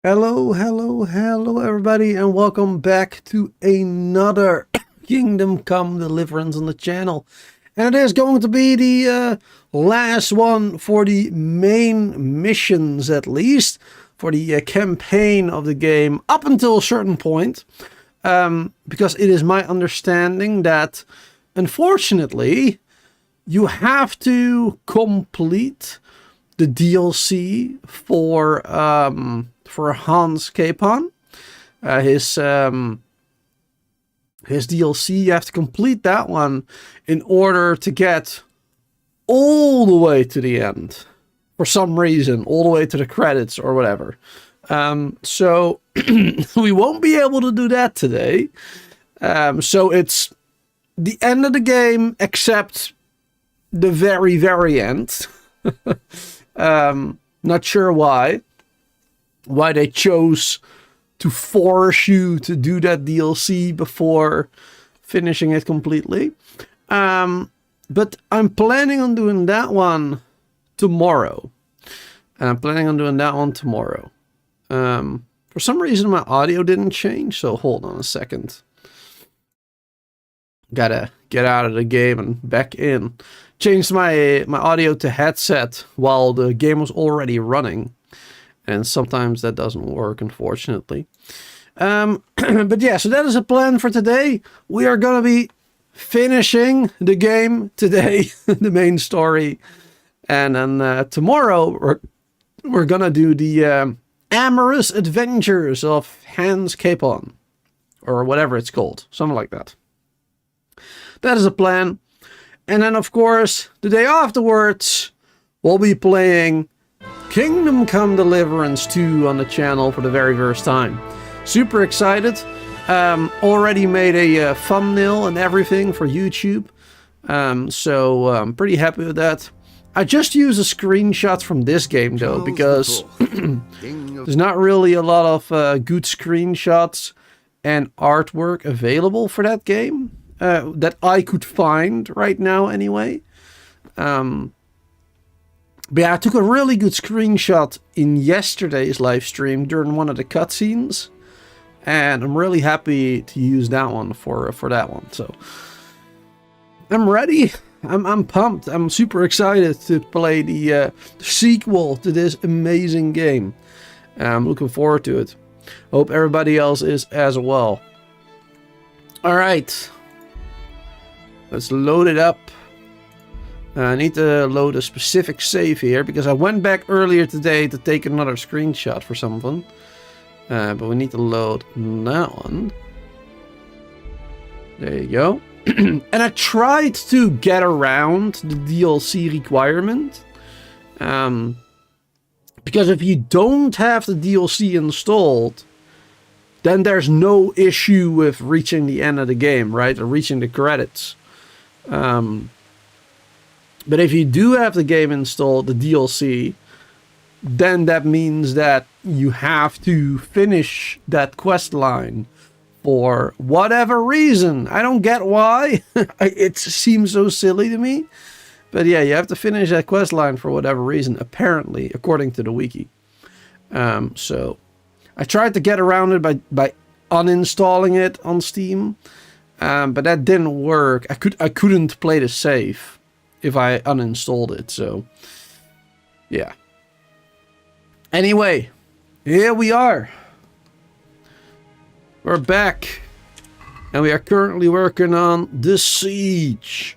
Hello everybody, and welcome back to another Kingdom Come Deliverance on the channel. And it is going to be the last one for the main missions, at least for the campaign of the game up until a certain point, because it is my understanding that unfortunately you have to complete the DLC for Hans Capon. His DLC, you have to complete that one in order to get all the way to the end. For some reason, all the way to the credits or whatever. So we won't be able to do that today. So it's the end of the game, except the very, very end. Not sure why they chose to force you to do that DLC before finishing it completely. But I'm planning on doing that one tomorrow. For some reason my audio didn't change, so hold on a second. Gotta get out of the game and back in. Changed my audio to headset while the game was already running. And sometimes that doesn't work, unfortunately. But yeah, so that is a plan for today. We are going to be finishing the game today, the main story. And then tomorrow we're going to do the amorous adventures of Hans Capon. Or whatever it's called. Something like that. That is a plan. And then, of course, the day afterwards, we'll be playing Kingdom Come Deliverance 2 on the channel for the very first time. Super excited. Already made a thumbnail and everything for YouTube. So I'm pretty happy with that. I just use a screenshot from this game though, because there's not really a lot of good screenshots and artwork available for that game. That I could find right now anyway. But yeah, I took a really good screenshot in yesterday's live stream during one of the cutscenes. And I'm really happy to use that one for that one. So I'm ready. I'm pumped. I'm super excited to play the sequel to this amazing game. I'm looking forward to it. Hope everybody else is as well. Alright. Let's load it up. I need to load a specific save here because I went back earlier today to take another screenshot for something. But we need to load that one. There you go. And I tried to get around the DLC requirement. Because if you don't have the DLC installed, then there's no issue with reaching the end of the game, right? Or reaching the credits. But if you do have the game installed, the DLC, then that means that you have to finish that quest line for whatever reason. I don't get why. It seems so silly to me. But yeah, you have to finish that quest line for whatever reason, apparently, according to the wiki. So I tried to get around it by uninstalling it on Steam. But that didn't work. I couldn't play the save if I uninstalled it, so yeah. Anyway, here we are. We're back. And we are currently working on the siege.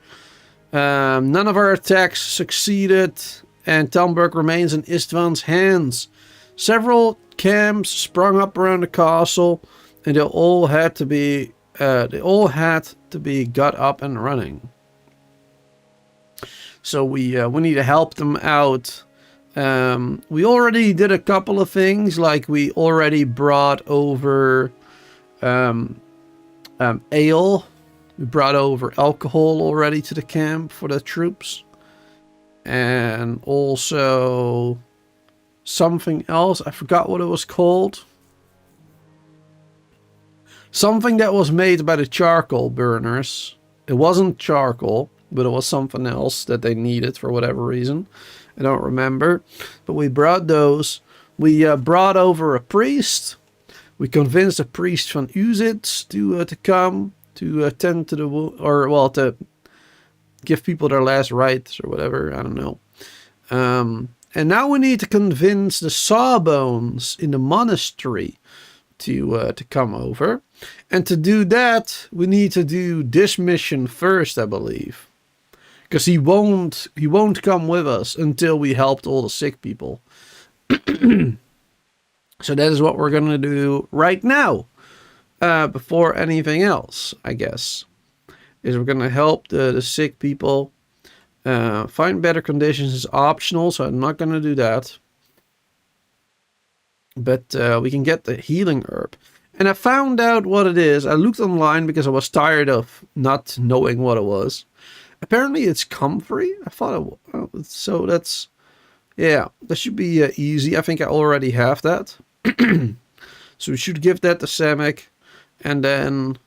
None of our attacks succeeded, and Talmberg remains in Istvan's hands. Several camps sprung up around the castle, and they all had to be got up and running. So we need to help them out. We already did a couple of things, like we already brought over ale. We brought over alcohol already to the camp for the troops. And also something else. I forgot what it was called. Something that was made by the charcoal burners. It wasn't charcoal, but it was something else that they needed for whatever reason. I don't remember. But we brought those We brought over a priest. We convinced a priest van Uzit to come to attend to the or well to give people their last rites or whatever. I don't know. And now we need to convince the Sawbones in the monastery to come over. And to do that, we need to do this mission first, I believe. Because he won't come with us until we helped all the sick people. So that is what we're going to do right now. Before anything else, I guess. Is we're going to help the sick people. Find better conditions is optional, so I'm not going to do that. But we can get the healing herb. And I found out what it is. I looked online because I was tired of not knowing what it was. Apparently it's comfrey. I thought it was. So that's... Yeah, that should be easy. I think I already have that. So we should give that to Samek. And then...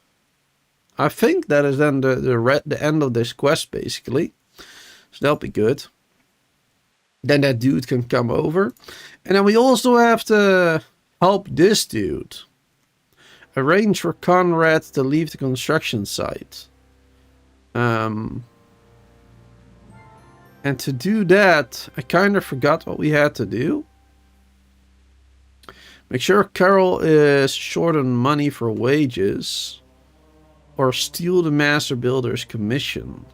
I think that is then the end of this quest, basically. So that'll be good. Then that dude can come over. And then we also have to help this dude. Arrange for Conrad to leave the construction site. And to do that, I kind of forgot what we had to do. Make sure Carol is short on money for wages. Or steal the master builder's commission.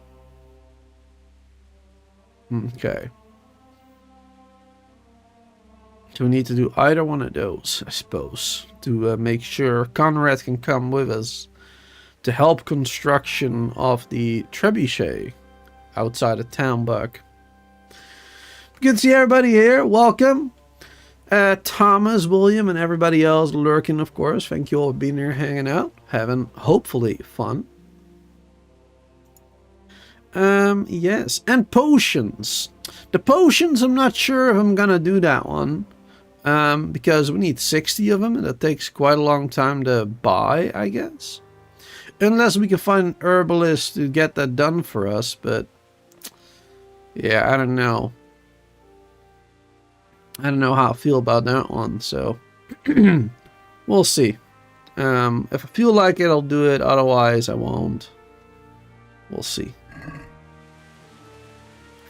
Okay. So we need to do either one of those, I suppose. To make sure Conrad can come with us. To help construction of the trebuchet. Outside of Talmberg. Good to see everybody here. Welcome. Thomas, William, and everybody else lurking, of course. Thank you all for being here, hanging out. Having, hopefully, fun. Yes. And potions. The potions, I'm not sure if I'm gonna do that one. Because we need 60 of them, and that takes quite a long time to buy, I guess. Unless we can find an herbalist to get that done for us, but... Yeah, I don't know. I don't know how I feel about that one, so... We'll see. If I feel like it, I'll do it. Otherwise, I won't. We'll see.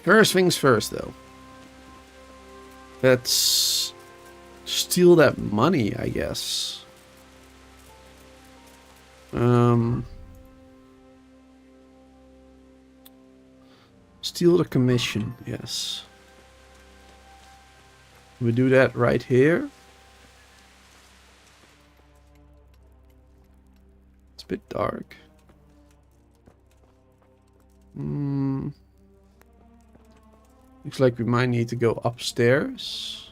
First things first, though. Let's steal that money, I guess. Steal the commission, yes. We do that right here. It's a bit dark. Looks like we might need to go upstairs.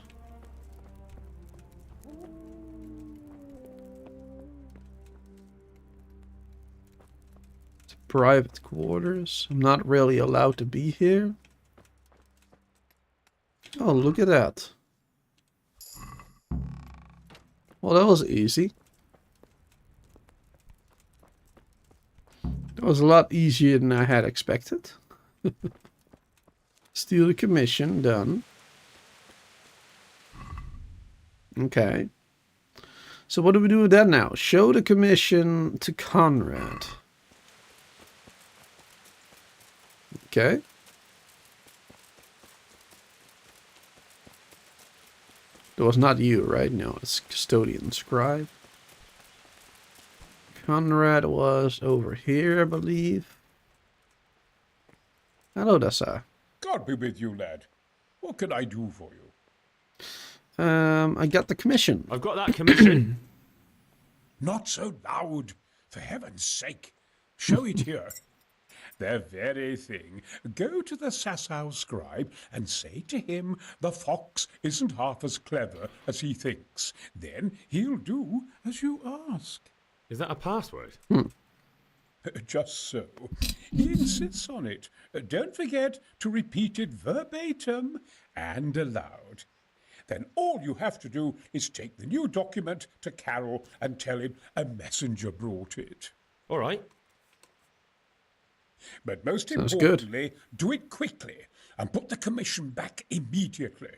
It's private quarters. I'm not really allowed to be here. Oh, look at that. Well, that was easy. That was a lot easier than I had expected. Steal the commission, done. Okay. So what do we do with that now? Show the commission to Conrad. Okay. That was not you, right? No, it's custodian scribe. Conrad was over here, I believe. Hello, Dasa. God be with you, lad. What can I do for you? I got the commission. I've got that commission. Not so loud, for heaven's sake. Show it here. The very thing. Go to the Sasau scribe and say to him the fox isn't half as clever as he thinks. Then he'll do as you ask. Is that a password? Just so. He insists on it. Don't forget to repeat it verbatim and aloud. Then all you have to do is take the new document to Carol and tell him a messenger brought it. All right. But most Sounds importantly, do it quickly and put the commission back immediately.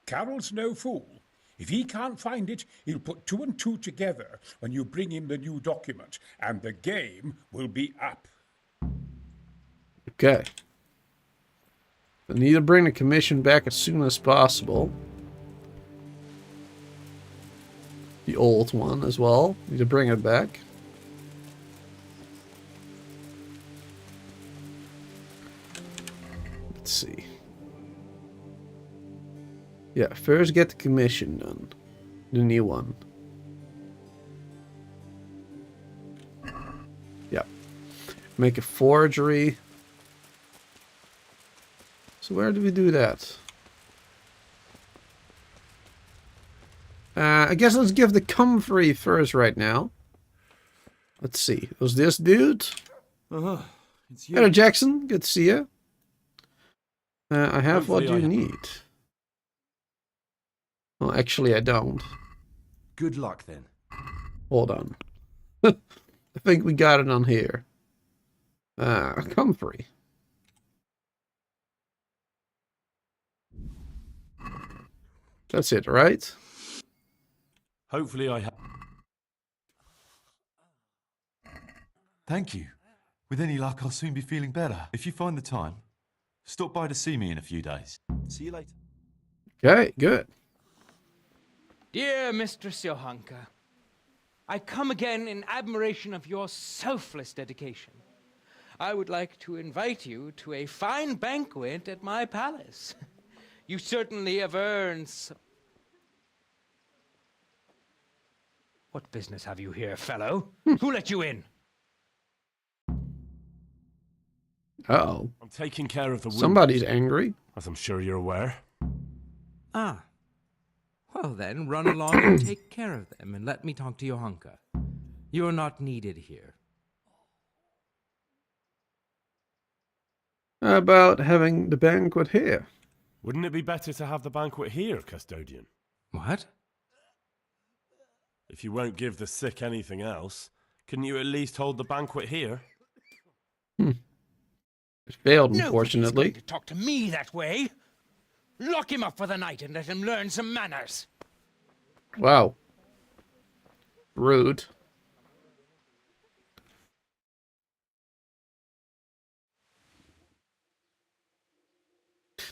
Carol's no fool. If he can't find it, he'll put 2 and 2 together when you bring him the new document, and the game will be up. Okay. I need to bring the commission back as soon as possible. The old one as well. Need to bring it back. Let's see. Yeah, first get the commission done. The new one. Yeah. Make a forgery. So where do we do that? I guess let's give the comfrey first right now. Let's see. It was this dude? It's you. Hello, Jackson. Good to see you. I have what Hopefully you I- need. Well, actually, I don't. Good luck then. Hold on. I think we got it on here. Comfrey. That's it, right? Hopefully I have. Thank you. With any luck, I'll soon be feeling better. If you find the time, stop by to see me in a few days. See you later. Okay, good. Dear Mistress Johanka, I come again in admiration of your selfless dedication. I would like to invite you to a fine banquet at my palace. You certainly have earned some... What business have you here, fellow? Who let you in? Uh-oh. I'm taking care of the wound, Somebody's angry. as I'm sure you're aware. Ah. Well then, run along and take care of them and let me talk to Johanka. You're not needed here. How about having the banquet here? Wouldn't it be better to have the banquet here, custodian? What? If you won't give the sick anything else, couldn't you at least hold the banquet here? It failed, Nobody's unfortunately. going to talk to me that way. Lock him up for the night and let him learn some manners. Wow. Rude.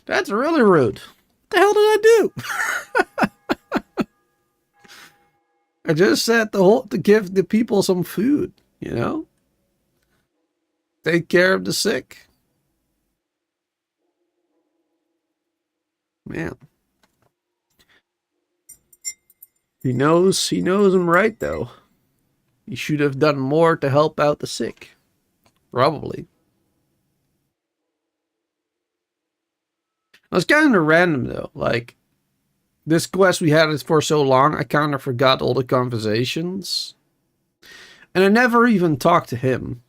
That's really rude. What the hell did I do? I just said to give the people some food, you know? Take care of the sick. Man. He knows I'm right though. He should have done more to help out the sick. Probably. It's kind of random though. Like, this quest we had it for so long, I kind of forgot all the conversations. And I never even talked to him.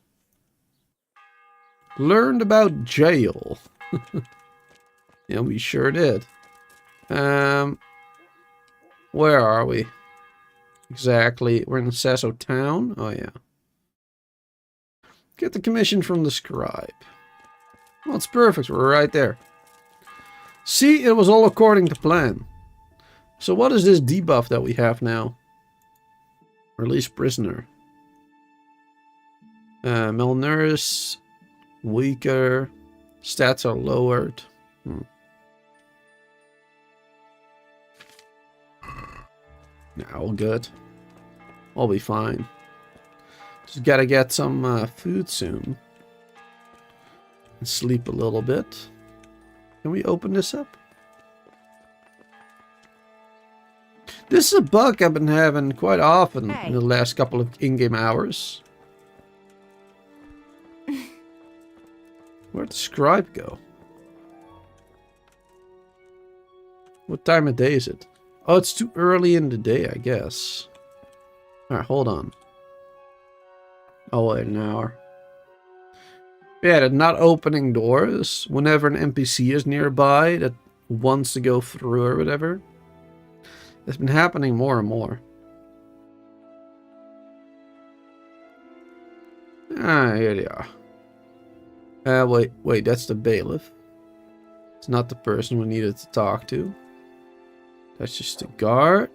Learned about jail. Yeah, we sure did. Where are we? Exactly. We're in Sasso Town. Oh, yeah. Get the commission from the scribe. Well, it's perfect. We're right there. See, it was all according to plan. So what is this debuff that we have now? Release prisoner. Malnourished. Weaker. Stats are lowered. Nah, all good. I'll be fine. Just gotta get some food soon. And sleep a little bit. Can we open this up? This is a bug I've been having quite often in the last couple of in-game hours. Where'd the scribe go? What time of day is it? Oh, it's too early in the day, I guess. Alright, hold on. Oh, wait, an hour. Yeah, they're not opening doors whenever an NPC is nearby that wants to go through or whatever. It's been happening more and more. Ah, here they are. Wait, that's the bailiff. It's not the person we needed to talk to. That's just the guard.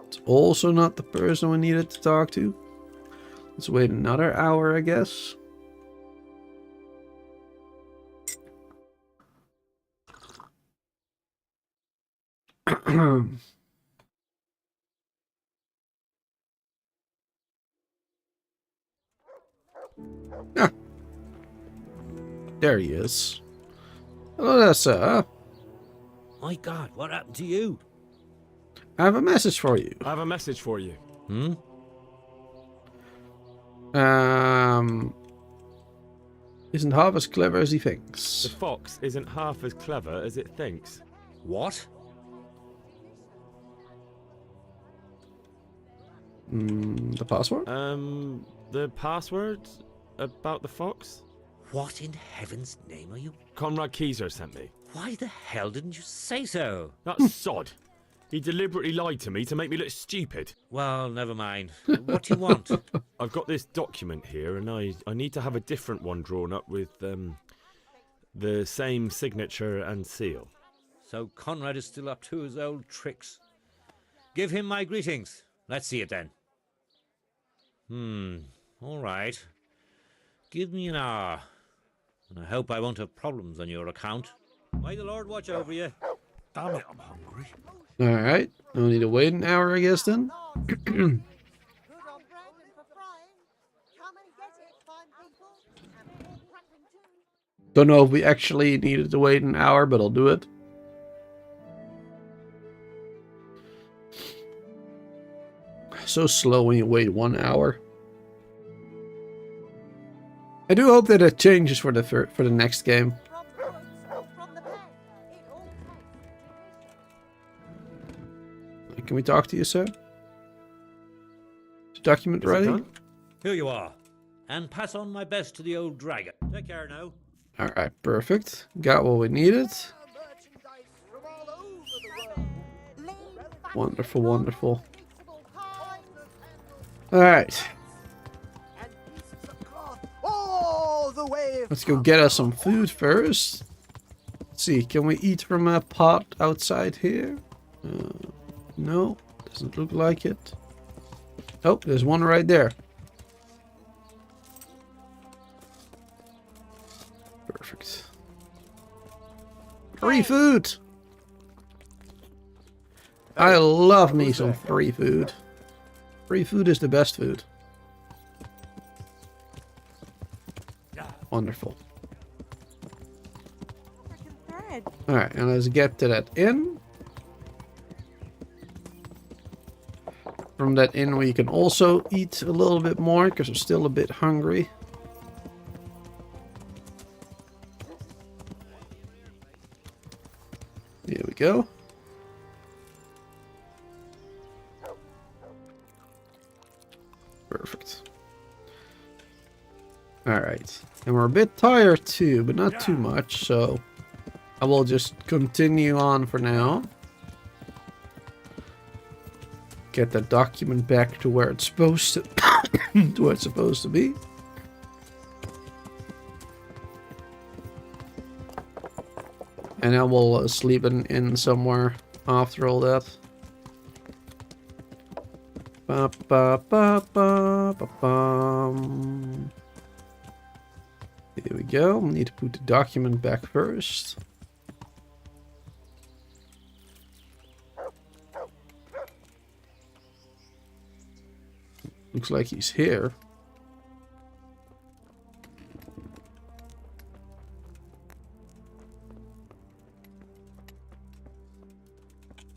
It's also not the person we needed to talk to. Let's wait another hour, I guess. Ah, there he is. Hello there, sir. My God, what happened to you? I have a message for you. I have a message for you. Isn't half as clever as he The thinks. fox isn't half as clever as it thinks. What? The password? The password about the fox? What in heaven's name are you? Conrad Keyser sent me. Why the hell didn't you say so? That sod. He deliberately lied to me to make me look stupid. Well, never mind. What do you want? I've got this document here, and I need to have a different one drawn up with the same signature and seal. So Conrad is still up to his old tricks. Give him my greetings. Let's see it then. All right. Give me an hour. And I hope I won't have problems on your account. May the Lord watch over you. Damn it, I'm hungry. Alright. No need to wait an hour, I guess, then. Good on Brandon for frying. Come and get it, fine people. And poor Crackling too. Don't know if we actually needed to wait an hour, but I'll do it. So slow when you wait 1 hour. I do hope that it changes for the next game. From the woods or from the pen. It all tastes Can we talk to you, sir? Is the document Is it ready? done? Here you are. And pass on my best to the old dragon. Take care now. Alright, perfect. Got what we needed. merchandise from all over the world. Wonderful, wonderful. Unbeatable pies Alright, and pieces of cloth all the way. let's go get us some food first. Let's see, can we eat from a pot outside here? No, doesn't look like it. Oh, there's one right there. Perfect. Free food! I love me some free food. Free food is the best food. Wonderful. Alright, and let's get to that inn. From that inn we can also eat a little bit more, because I'm still a bit hungry. Here we go. Perfect. Alright. And we're a bit tired too, but not too much, so I will just continue on for now. Get the document back to where it's supposed to to where it's supposed to be. And I will sleep in somewhere after all that. Ba, ba, ba, ba, ba, bum. Here we go. We need to put the document back first. Looks like he's here.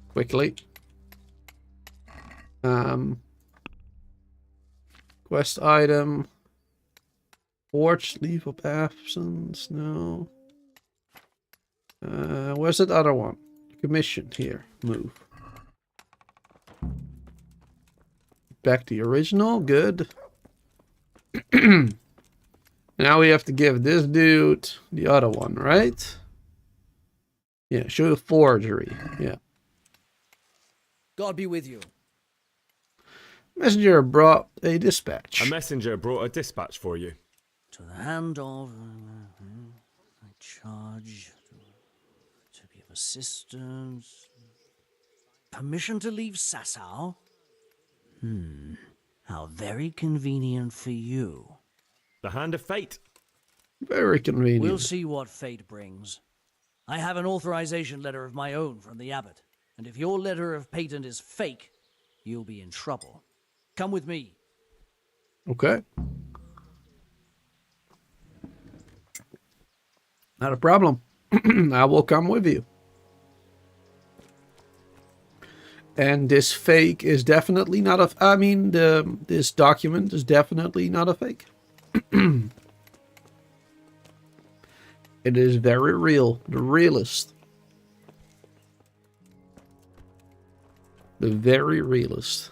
Quickly. Quest item. Forged leave of absence. No. Where's that other one? Commission here. Move. Back to the original. Good. Now we have to give this dude the other one, right? Yeah, show the forgery. Yeah. God be with you. Messenger brought a dispatch. A messenger brought a dispatch for you. To the hand of I charge to be of assistance. Permission to leave Sasau? How very convenient for you. The hand of fate. Very convenient. We'll see what fate brings. I have an authorization letter of my own from the abbot, and if your letter of patent is fake, you'll be in trouble. Come with me. Okay. Not a problem. I will come with you. And this fake is definitely not a... I mean, this document is definitely not a fake. It is very real. The realist. The very realist.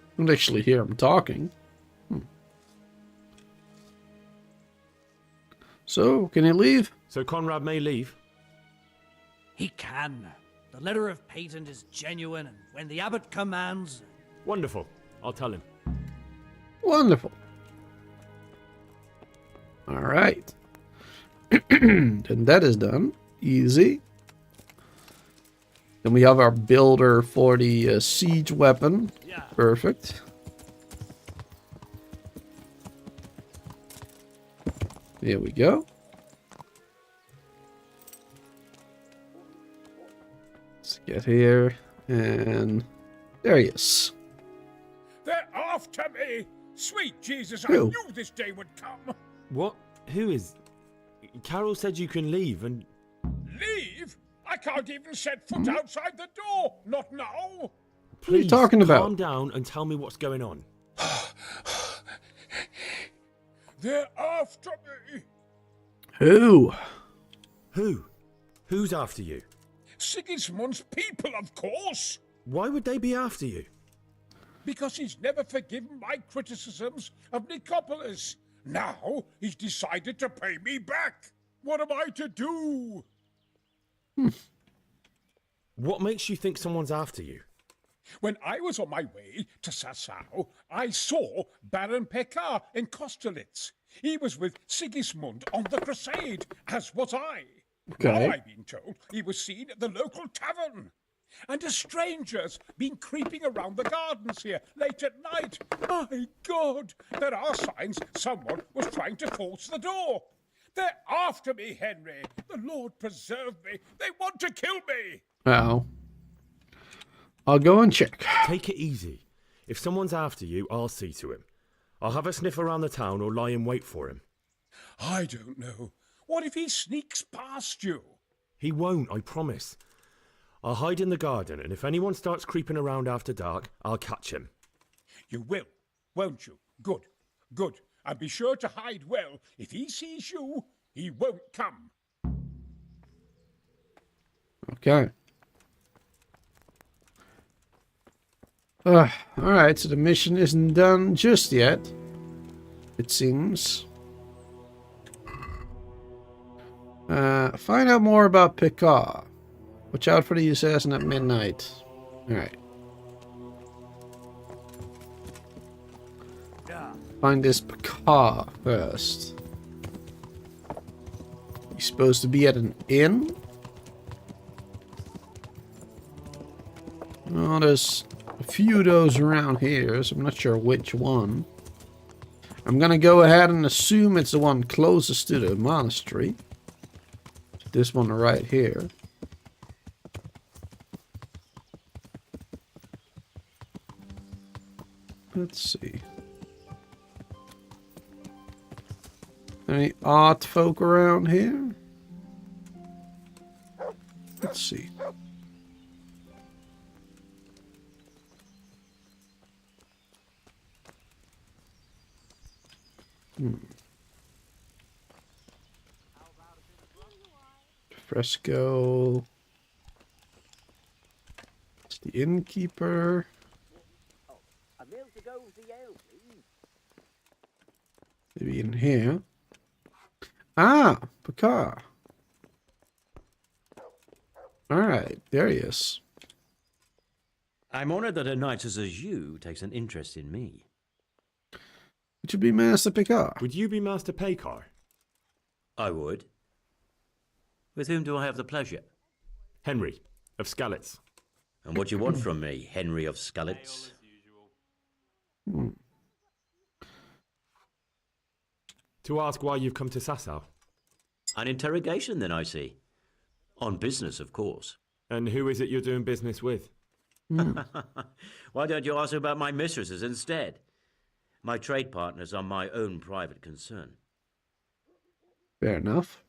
I can actually hear him talking. So, can he leave? So Conrad may leave. He can. The letter of patent is genuine, and when the abbot commands... Wonderful. I'll tell him. Wonderful. All right. Then that is done. Easy. Then we have our builder for the siege weapon. Yeah. Perfect. Here we go. Let's get here. And there he is. They're after me! Sweet Jesus, I Who? knew this day would come! What? Who is... Carol said you can leave and... Leave? I can't even set foot outside the door! Not now! What are you talking about? Calm down and tell me what's going on. They're after me! Who? Who? Who's after you? Sigismund's people, of course! Why would they be after you? Because he's never forgiven my criticisms of Nicopolis. Now he's decided to pay me back. What am I to do? What makes you think someone's after you? When I was on my way to Sasau, I saw Baron Pekar in Kostelitz. He was with Sigismund on the crusade, as was I. Okay. Now I've been told he was seen at the local tavern. And a stranger's been creeping around the gardens here late at night. My God, there are signs someone was trying to force the door. They're after me, Henry. The Lord preserve me. They want to kill me. Uh-oh. I'll go and check. Take it easy. If someone's after you, I'll see to him. I'll have a sniff around the town or lie in wait for him. I don't know. What if he sneaks past you? He won't, I promise. I'll hide in the garden, and if anyone starts creeping around after dark, I'll catch him. You will, won't you? Good, good. And be sure to hide well. If he sees you, he won't come. Okay. Alright, so the mission isn't done just yet. It seems. Find out more about Pekar. Watch out for the assassin at midnight. Alright. Find this Pekar first. He's supposed to be at an inn? Oh, there's a few of those around here, so I'm not sure which one. I'm gonna go ahead and assume it's the one closest to the monastery. This one right here. Let's see. Any odd folk around here? Let's see. Fresco. It's the innkeeper. Maybe in here. Ah, Pekar. Alright, there he is. I'm honored that a knight such as you takes an interest in me. Would you be Master Picard? Would you be Master Paykar? I would. With whom do I have the pleasure? Henry of Skalitz. And what do you want from me, Henry of Skalitz? To ask why you've come to Sasau. An interrogation, then, I see. On business, of course. And who is it you're doing business with? Why don't you ask about my mistresses instead? My trade partners are my own private concern. Fair enough.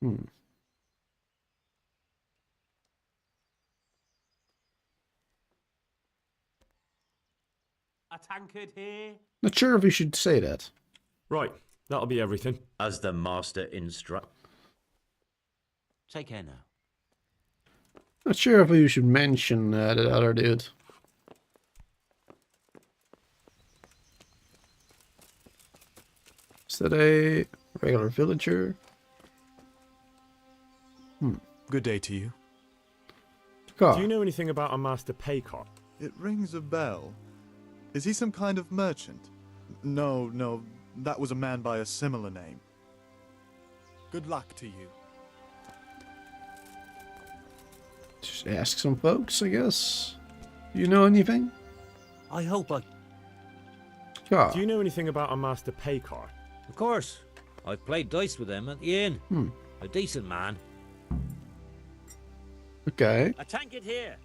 A tankard here. Not sure if we should say that. Right, that'll be everything. As the master instruct. Take care now. Not sure if we should mention that other dude. Is that a regular villager? Good day to you. Do you know anything about a Master Paykar? It rings a bell. Is he some kind of merchant? No, that was a man by a similar name. Good luck to you. Just ask some folks, I guess. Do you know anything? I hope I... Yeah. Do you know anything about a Master Paykar? Of course. I've played dice with him at the inn. A decent man. Okay. A tankard here.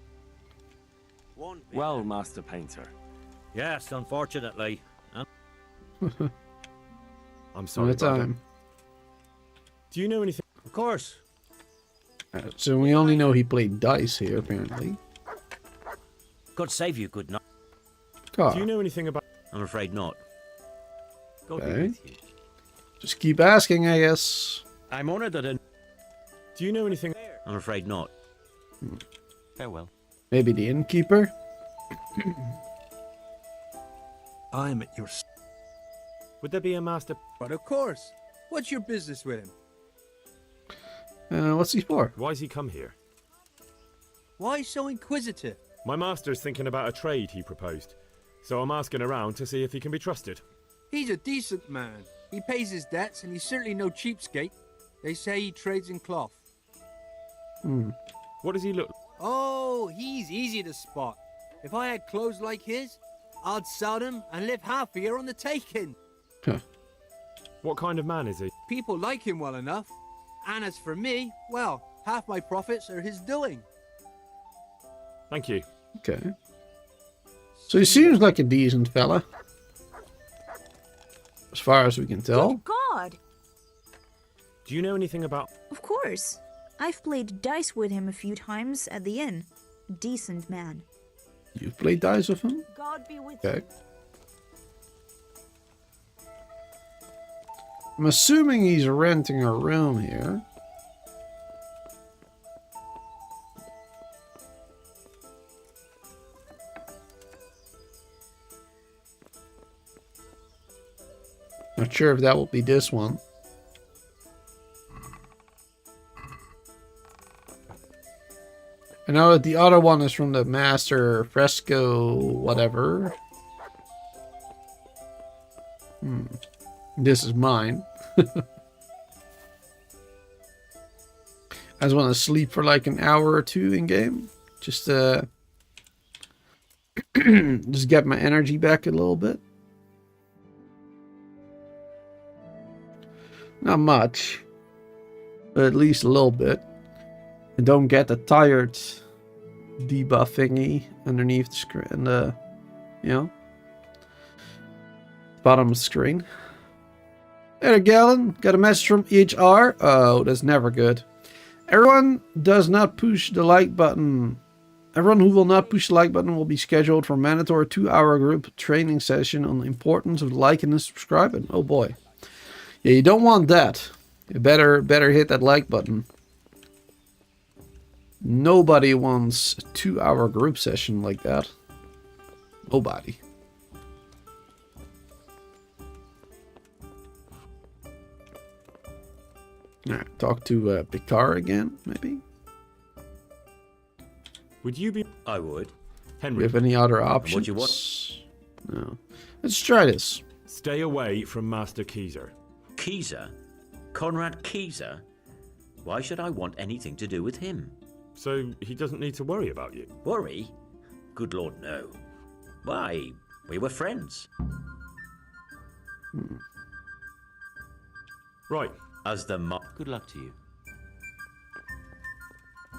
Well, Master Painter. Yes, unfortunately. I'm sorry. One at a time. Do you know anything? Of course. So we only know he played dice here, apparently. God save you, good night. God. Do you know anything about... I'm afraid not. God Okay. be with you. Just keep asking, I guess. I'm honored that... Do you know anything... I'm afraid not. Farewell. Maybe the innkeeper? I'm at your... Would there be a Master... But of course. What's your business with him? What's he for? Why's he come here? Why so inquisitive? My master's thinking about a trade he proposed. So I'm asking around to see if he can be trusted. He's a decent man. He pays his debts and he's certainly no cheapskate. They say he trades in cloth. What does he look... Oh, he's easy to spot. If I had clothes like his, I'd sell them and live half a year on the taking. What kind of man is he? People like him well enough. And as for me, well, half my profits are his doing. Thank you. Okay. So he seems like a decent fella. As far as we can tell. Good God! Do you know anything about... Of course. I've played dice with him a few times at the inn. Decent man. You've played dice with him? God be with Okay. I'm assuming he's renting a room here. Not sure if that will be this one. I know that the other one is from the Master Fresco whatever. This is mine. I just want to sleep for like an hour or two in game. Just just get my energy back a little bit. Not much, but at least a little bit. And don't get the tired debuff thingy underneath the screen, you know, bottom of the screen. Hey, Galen, got a message from EHR. Oh, that's never good. Everyone does not push the like button. Everyone who will not push the like button will be scheduled for a mandatory 2-hour group training session on the importance of liking and subscribing. Oh boy. Yeah, you don't want that. You better hit that like button. Nobody wants a 2-hour group session like that. Nobody. Alright, talk to Picard again, maybe? Would you be... I would. Do Henry, we have any other options? what do you want? No. Let's try this. stay away from Master Keezer. Keezer? Conrad Keezer? Why should I want anything to do with him? So he doesn't need to worry about you. Worry? Good Lord, no. Why? We were friends. Right. As the Good luck to you.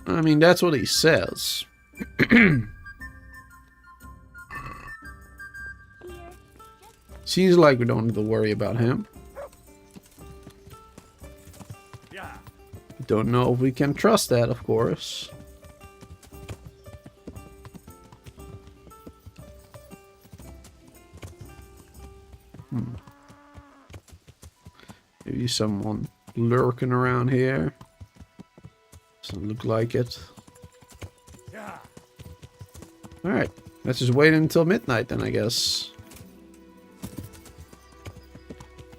I mean, that's what he says. Seems like we don't need to worry about him. Don't know if we can trust that, of course. Maybe someone lurking around here. Doesn't look like it. Alright, let's just wait until midnight then, I guess.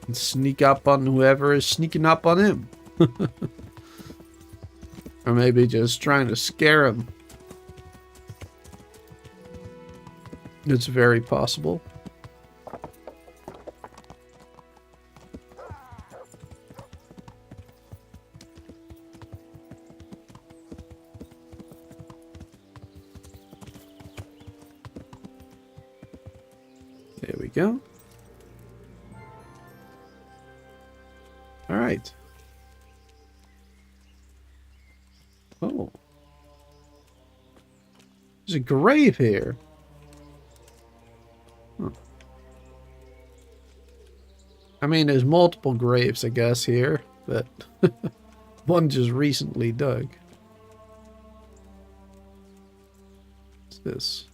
And sneak up on whoever is sneaking up on him. Or maybe just trying to scare him. It's very possible. There we go. All right. Oh. There's a grave here. Huh. I mean, there's multiple graves, I guess, here, but one just recently dug. What's this?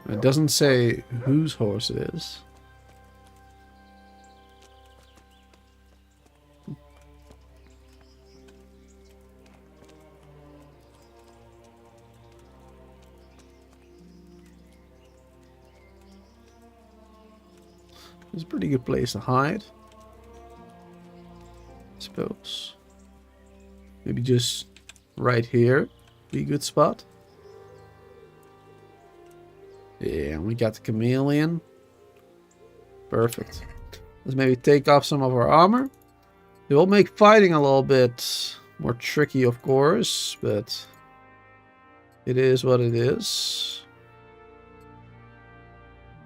It doesn't say whose horse it is. It's a pretty good place to hide, I suppose. Maybe just right here be a good spot. Yeah, we got the chameleon. Perfect. Let's maybe take off some of our armor. It will make fighting a little bit more tricky, of course, but it is what it is.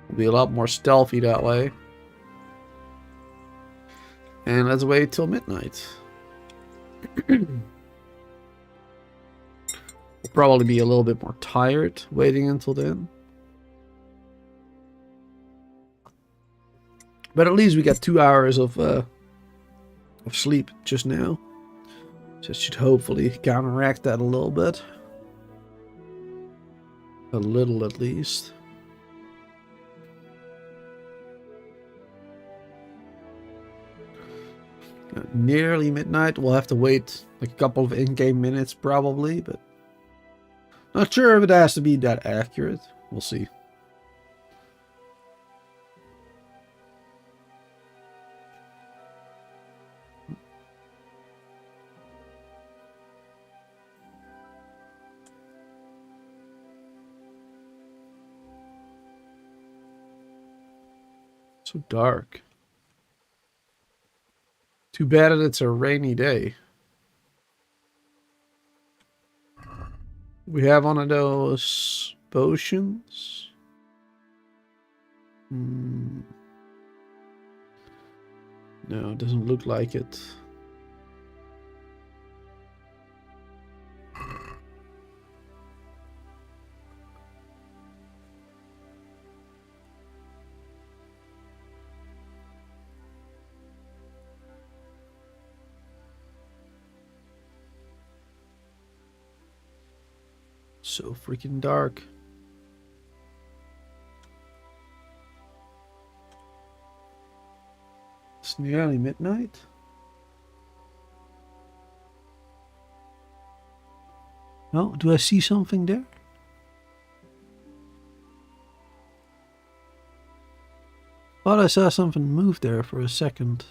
We'll be a lot more stealthy that way. And let's wait till midnight. We'll probably be a little bit more tired waiting until then. But at least we got 2 hours of sleep just now. So it should hopefully counteract that a little bit. A little at least. Nearly midnight. We'll have to wait like a couple of in-game minutes probably, but not sure if it has to be that accurate. We'll see. So dark. Too bad that it's a rainy day. We have one of those potions. No, it doesn't look like it. So freaking dark. It's nearly midnight. Oh, do I see something there? Thought I saw something move there for a second.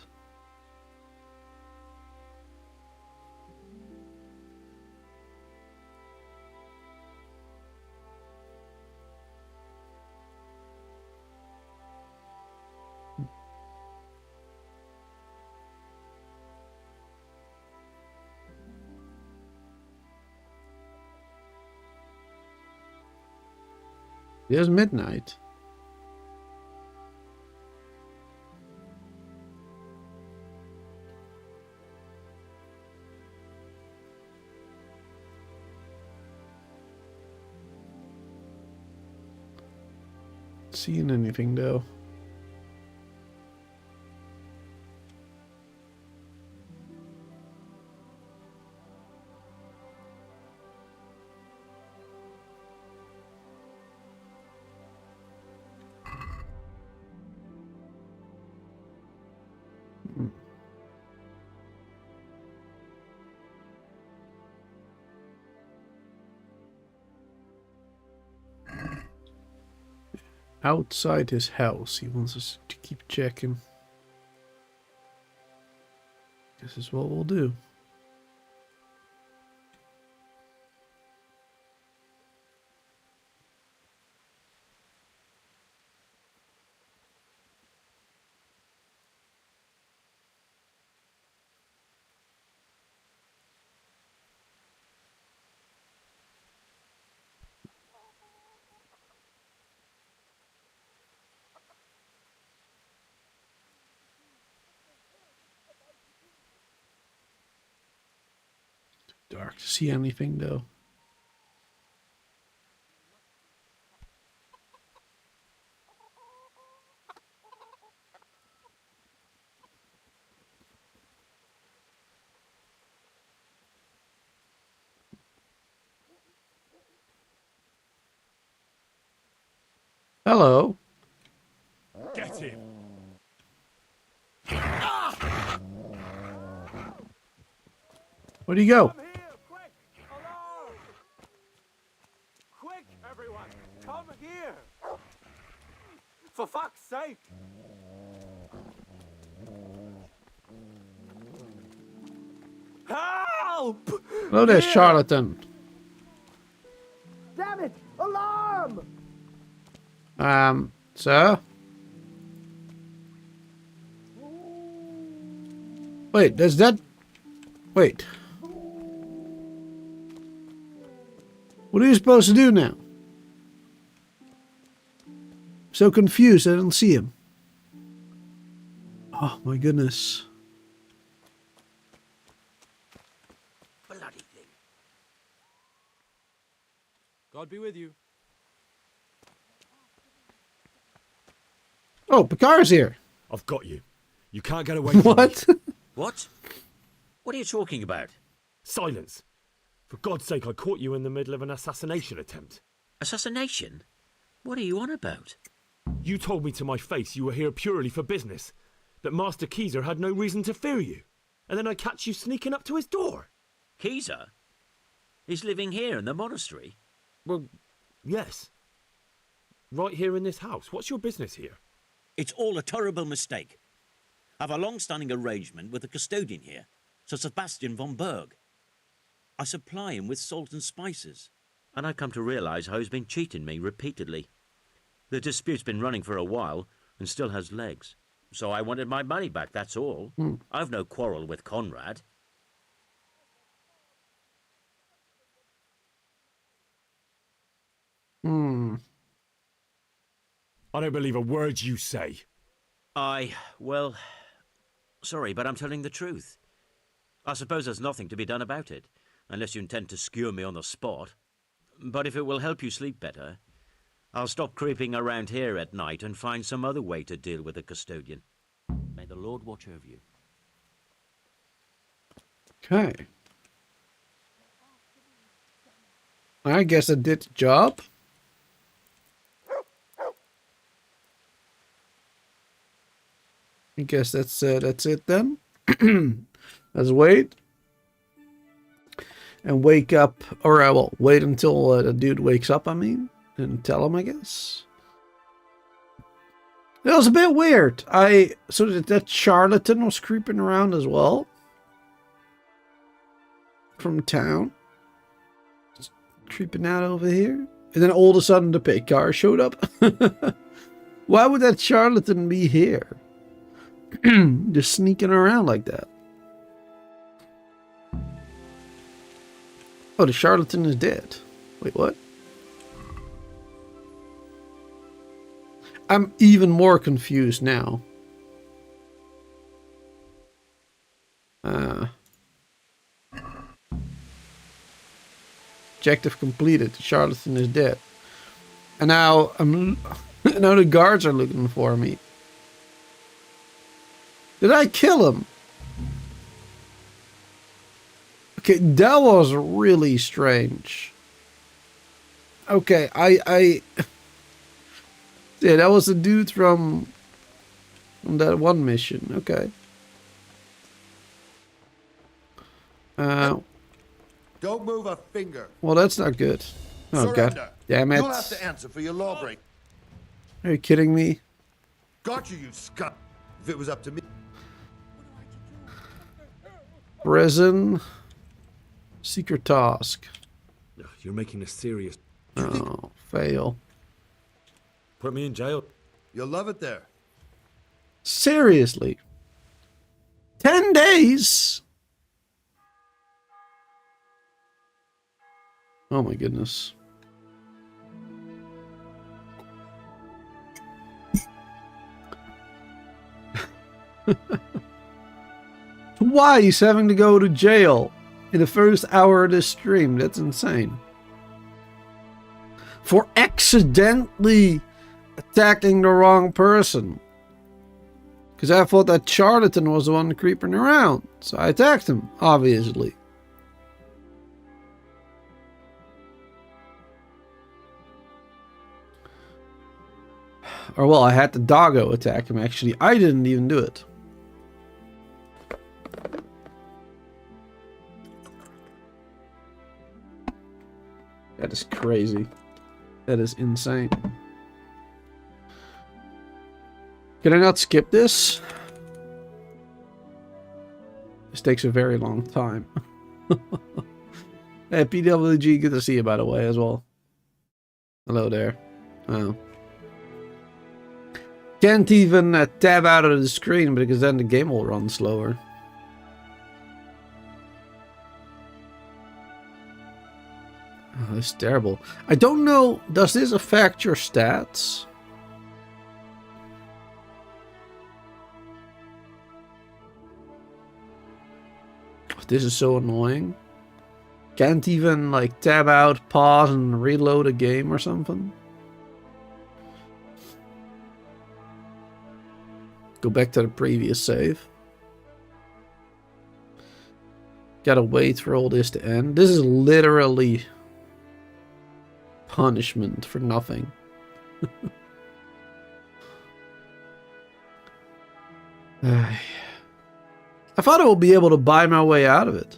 It is midnight. Seeing anything though. Outside his house, he wants us to keep checking. This is what we'll do. Dark to see anything though. Hello. Get him! Where'd he go? Come here, quick! Alarm! Quick, everyone! Come here! For fuck's sake! Help! Hello there, charlatan. Damn it! Alarm! Sir? Wait, there's that... Wait. What are you supposed to do now? So confused, I don't see him. Oh my goodness. Bloody thing. God be with you. Oh, Picar's here. I've got you. You can't get away from me. What? What? What are you talking about? Silence. For God's sake, I caught you in the middle of an assassination attempt. Assassination? What are you on about? You told me to my face you were here purely for business, that Master Keezer had no reason to fear you, and then I catch you sneaking up to his door. Keezer? He's living here in the monastery? Well, yes. Right here in this house. What's your business here? It's all a terrible mistake. I've a long-standing arrangement with the custodian here, Sir Sebastian von Berg. I supply him with salt and spices, and I've come to realise how he's been cheating me repeatedly. The dispute's been running for a while and still has legs, so I wanted my money back, that's all. I've no quarrel with Conrad. I don't believe a word you say. Well, sorry, but I'm telling the truth. I suppose there's nothing to be done about it, unless you intend to skewer me on the spot. But if it will help you sleep better, I'll stop creeping around here at night and find some other way to deal with the custodian. May the Lord watch over you. Okay. I guess I did the job. I guess that's it then. Let's wait. And wake up, or well, wait until the dude wakes up, I mean, and tell him, I guess. It was a bit weird. So that charlatan was creeping around as well. From town. Just creeping out over here. And then all of a sudden the pay car showed up. Why would that charlatan be here? Just sneaking around like that. Oh, the charlatan is dead. Wait, what? I'm even more confused now. Objective completed. The charlatan is dead. And now now the guards are looking for me. Did I kill him? Okay, that was really strange. Okay, yeah, that was the dude from that one mission. Okay. Don't move a finger. Well, that's not good. Oh, Surrender. God. Damn it. You'll have to answer for your lawbreak. Are you kidding me? Got you, you scum. If it was up to me. Prison. Secret task. You're making a serious... Oh, fail. Put me in jail. You'll love it there. Seriously? 10 days? Oh my goodness. Twice having to go to jail in the first hour of this stream. That's insane. For accidentally attacking the wrong person. Because I thought that charlatan was the one creeping around. So I attacked him, obviously. Or well, I had the doggo attack him actually. I didn't even do it. That is crazy. That is insane. Can I not skip this? This takes a very long time. Hey, PWG, good to see you by the way as well. Hello there. Oh. Can't even tab out of the screen because then the game will run slower. Oh, that's terrible. I don't know, does this affect your stats? This is so annoying. Can't even like tab out, pause and reload a game or something. Go back to the previous save. Gotta wait for all this to end. This is literally punishment for nothing. I thought I would be able to buy my way out of it.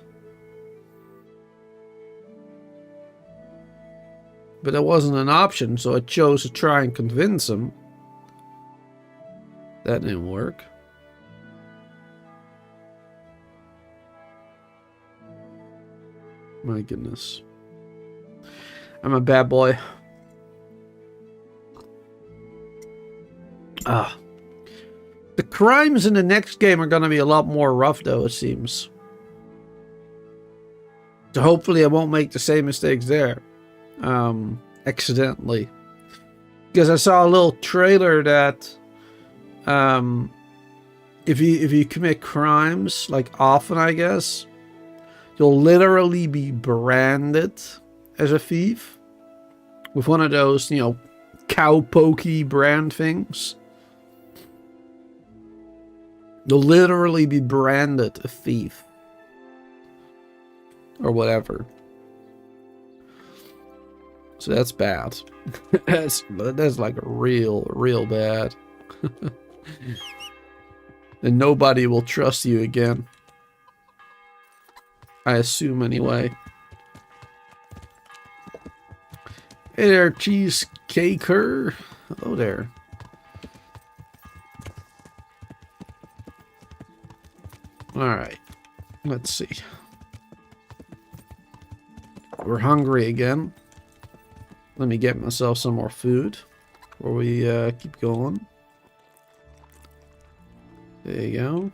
But that wasn't an option, so I chose to try and convince him. That didn't work. My goodness. I'm a bad boy. Ah. The crimes in the next game are gonna be a lot more rough though, it seems. So hopefully I won't make the same mistakes there. Accidentally. Because I saw a little trailer that if you commit crimes, like often I guess, you'll literally be branded as a thief with one of those, you know, cowpokey brand things. You'll literally be branded a thief or whatever. So that's bad. that's like real bad. And nobody will trust you again. I assume anyway. Hey there, cheesecaker. Hello there. Alright. Let's see. We're hungry again. Let me get myself some more food before we keep going. There you go.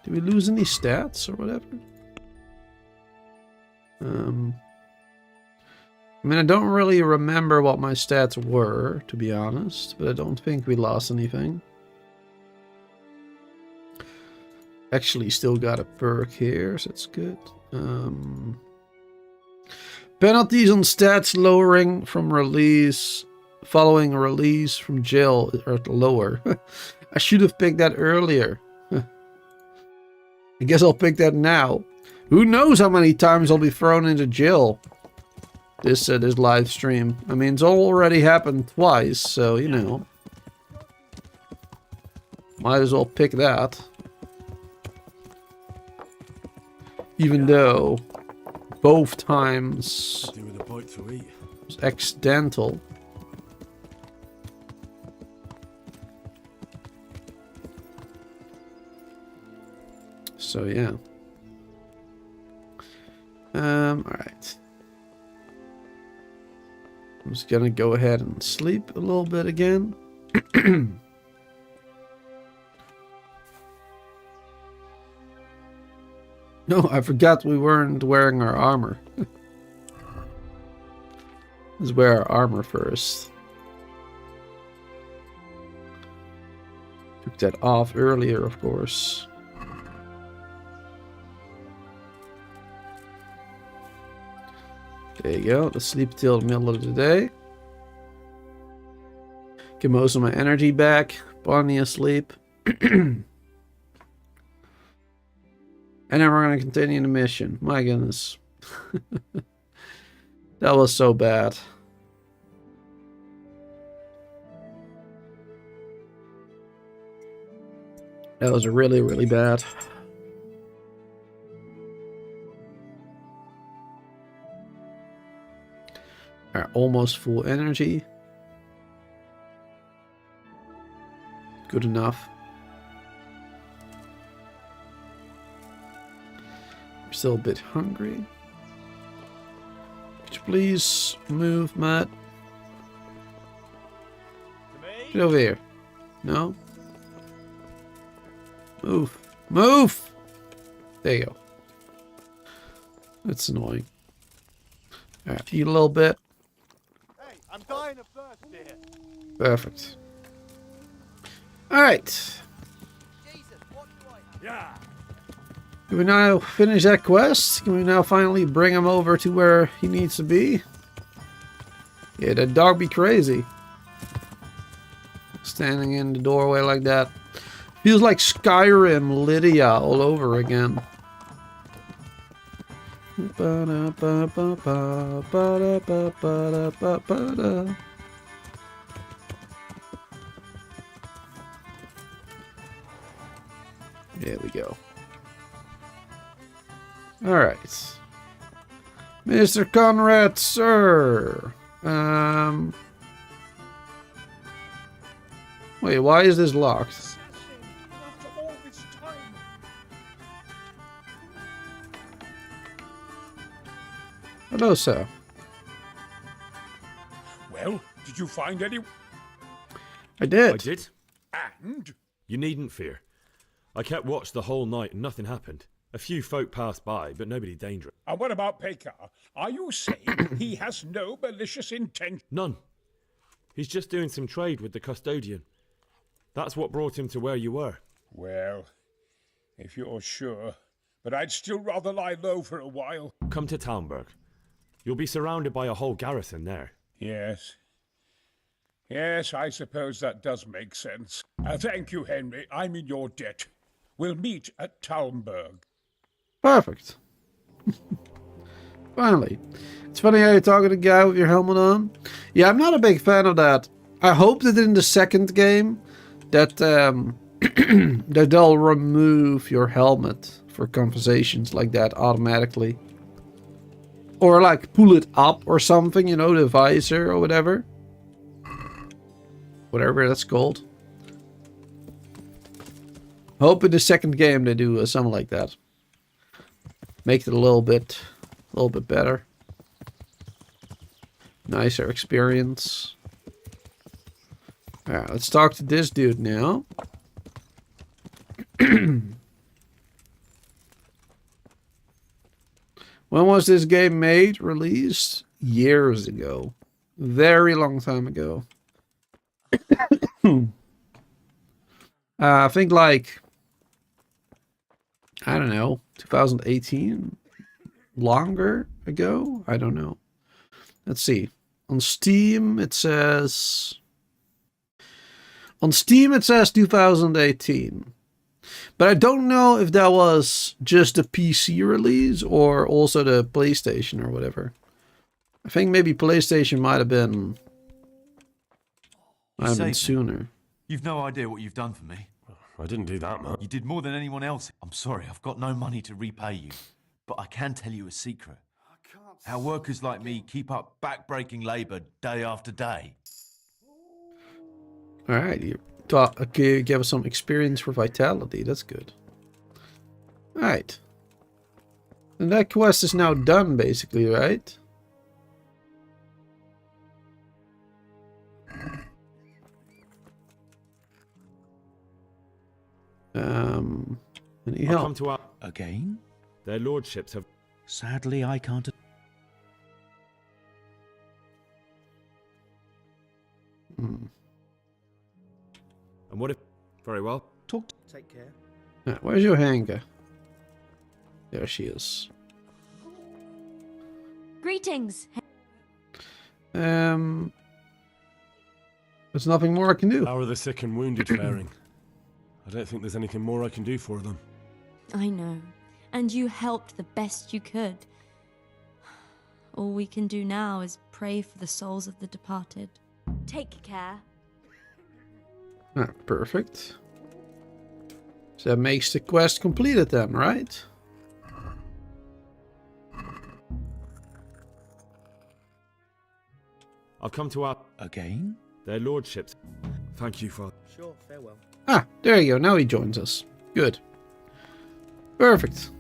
Did we lose any stats or whatever? I mean, I don't really remember what my stats were, to be honest, but I don't think we lost anything. Actually, still got a perk here, so that's good. Penalties on stats lowering from release, following release from jail are lower. I should have picked that earlier. I guess I'll pick that now. Who knows how many times I'll be thrown into jail this live stream. I mean, it's already happened twice, so you know. Might as well pick that. Even though both times was accidental. So yeah. Alright. I'm just gonna go ahead and sleep a little bit again. No, I forgot we weren't wearing our armor. Let's wear our armor first. Took that off earlier, of course. There you go. Let's sleep till the middle of the day. Get most of my energy back. Plenty of sleep. And then we're going to continue the mission. My goodness. That was so bad. That was really, really bad. Alright, almost full energy. Good enough. I'm still a bit hungry. Could you please move, Matt? Get over here. No? Move. Move! There you go. That's annoying. Alright, eat a little bit. Hey, I'm dying of thirst here. Perfect. Alright. Yeah. Can we now finish that quest? Can we now finally bring him over to where he needs to be? Yeah, that dog be crazy. Standing in the doorway like that. Feels like Skyrim Lydia all over again. There we go. Alright. Mr. Conrad, sir. Wait, why is this locked? Hello, sir. Well, did you find any? I did. I did. And? You needn't fear. I kept watch the whole night and nothing happened. A few folk passed by, but nobody dangerous. And what about Pekar? Are you saying he has no malicious intent? None. He's just doing some trade with the custodian. That's what brought him to where you were. Well, if you're sure. But I'd still rather lie low for a while. Come to Talmberg. You'll be surrounded by a whole garrison there. Yes. Yes, I suppose that does make sense. Thank you, Henry. I'm in your debt. We'll meet at Talmberg. Perfect. Finally. It's funny how you're talking to the guy with your helmet on. Yeah, I'm not a big fan of that. I hope that in the second game that that they'll remove your helmet for conversations like that automatically. Or like pull it up or something, you know, the visor or whatever. Whatever that's called. Hope in the second game they do something like that. Make it a little bit better. Nicer experience. Alright, let's talk to this dude now. When was this game made? Released? years ago. Very long time ago. I think like, I don't know, 2018? Longer ago? I don't know. Let's see. On Steam it says 2018. But I don't know if that was just the PC release or also the PlayStation or whatever. I think maybe PlayStation might have been sooner. You've no idea what you've done for me. I didn't do that much. You did more than anyone else. I'm sorry, I've got no money to repay you. But I can tell you a secret. How workers like me keep up back-breaking labour day after day. Alright, you give us some experience for vitality. That's good. Alright. And that quest is now done, basically, right? Any help? Come to our... Again? Their lordships have... Sadly, I can't... Hmm. And what if... Very well. Take care. Where's your hanger? There she is. Greetings. There's nothing more I can do. How are the sick and wounded faring? I don't think there's anything more I can do for them. I know. And you helped the best you could. All we can do now is pray for the souls of the departed. Take care. Ah, perfect. So that makes the quest completed then, right? I've come to our... Again? Their lordships. Thank you, Father. Sure, farewell. Ah, there you go. Now he joins us. Good. Perfect.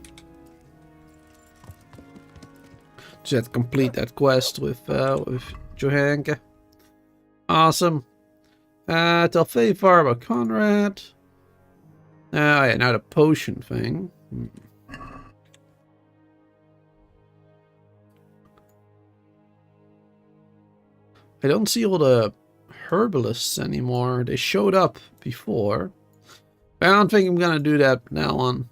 Just complete that quest with Johanka. Awesome. Tell Far about Conrad. Oh yeah, now the potion thing. I don't see all the herbalists anymore. They showed up before. I don't think I'm gonna do that from now on.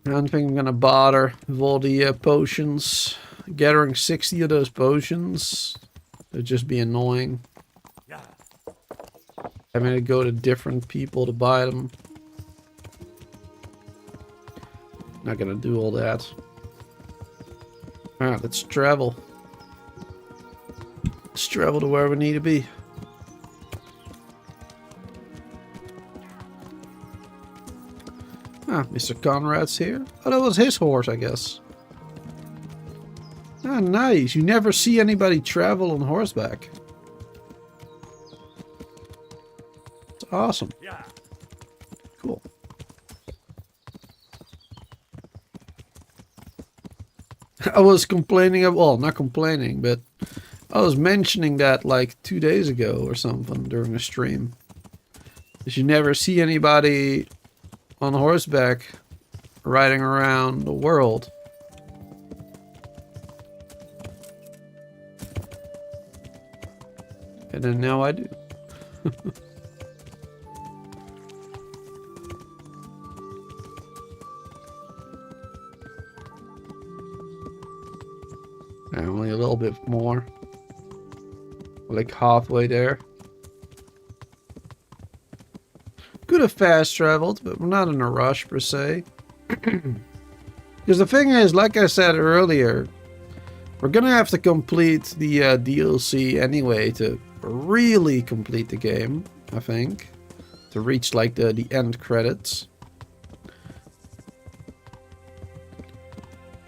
I don't think I'm gonna bother with all the potions. Gathering 60 of those potions would just be annoying. Having to go to different people to buy them. Not gonna do all that. Alright, let's travel. Let's travel to where we need to be. Ah, Mr. Conrad's here. Oh, that was his horse, I guess. Ah, nice. You never see anybody travel on horseback. It's awesome. Yeah. Cool. I was complaining of, well, not complaining, but I was mentioning that like 2 days ago or something during a stream. Because you never see anybody on horseback riding around the world. And then now I do. Only a little bit more. Like halfway there. Could have fast traveled, but we're not in a rush per se. Because the thing is, like I said earlier, we're gonna have to complete the DLC anyway to really complete the game, I think. To reach like the end credits.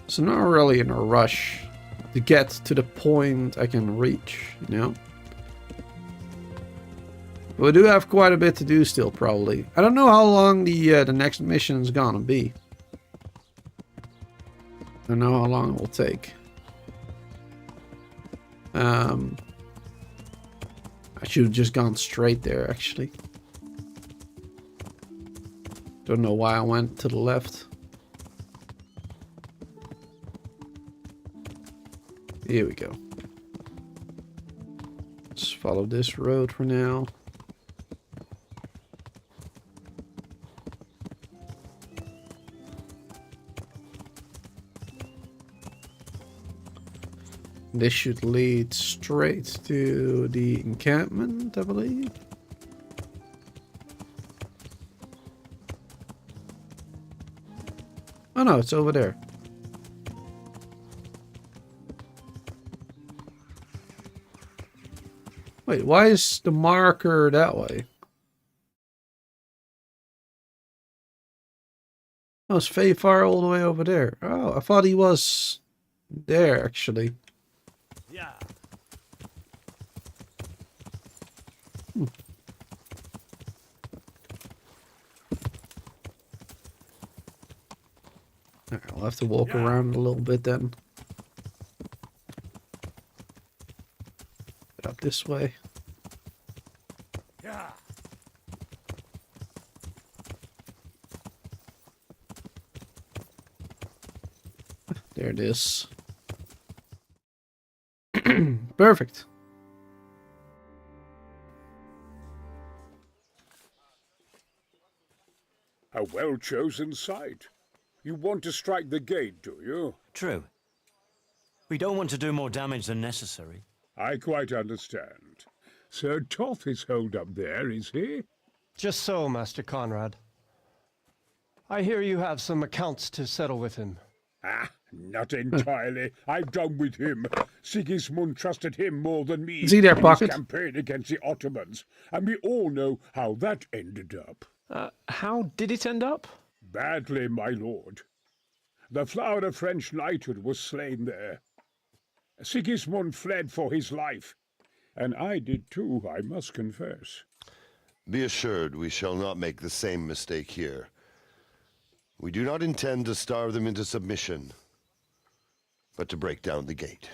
So not really in a rush to get to the point I can reach, you know? But we do have quite a bit to do still, probably. I don't know how long the next mission is gonna be. I don't know how long it will take. I should have just gone straight there, actually. Don't know why I went to the left. Here we go. Let's follow this road for now. This should lead straight to the encampment, I believe. Oh no, it's over there. Wait, why is the marker that way? Oh, it's very far all the way over there. Oh, I thought he was there actually. Yeah. Alright, I'll have to walk around a little bit then. Get up this way. Yeah. There it is. Perfect. A well-chosen site. You want to strike the gate, do you? True. We don't want to do more damage than necessary. I quite understand. Sir Toth is holed up there, is he? Just so, Master Conrad. I hear you have some accounts to settle with him. Ah, not entirely. I'm done with him. Sigismund trusted him more than me Is he there, in Pocket? his campaign against the Ottomans, and we all know how that ended up. How did it end up? Badly, my lord. The flower of French knighthood was slain there. Sigismund fled for his life, and I did too, I must confess. Be assured we shall not make the same mistake here. We do not intend to starve them into submission, but to break down the gate.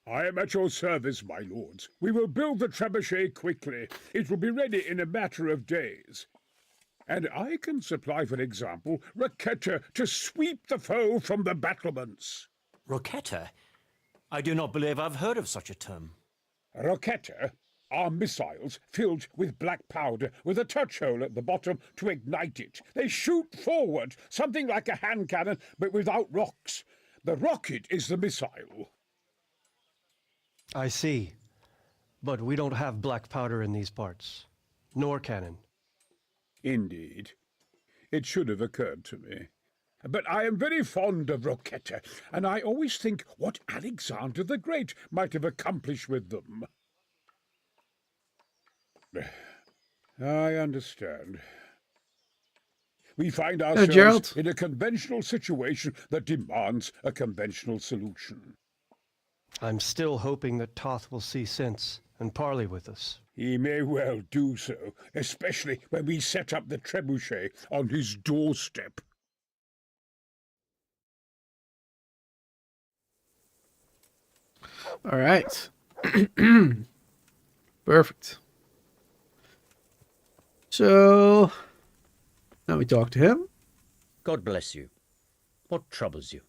I am at your service, my lords. We will build the trebuchet quickly. It will be ready in a matter of days. And I can supply, for example, Roquetta to sweep the foe from the battlements. Roquetta? I do not believe I've heard of such a term. Roquetta are missiles filled with black powder with a touch hole at the bottom to ignite it. They shoot forward, something like a hand cannon, but without rocks. The rocket is the missile. I see. But we don't have black powder in these parts. Nor cannon. Indeed. It should have occurred to me. But I am very fond of Roquetta, and I always think what Alexander the Great might have accomplished with them. I understand. We find ourselves Gerald. in a conventional situation that demands a conventional solution. I'm still hoping that Toth will see sense and parley with us. He may well do so, especially when we set up the trebuchet on his doorstep. All right. Perfect. So now we talk to him. God bless you. What troubles you?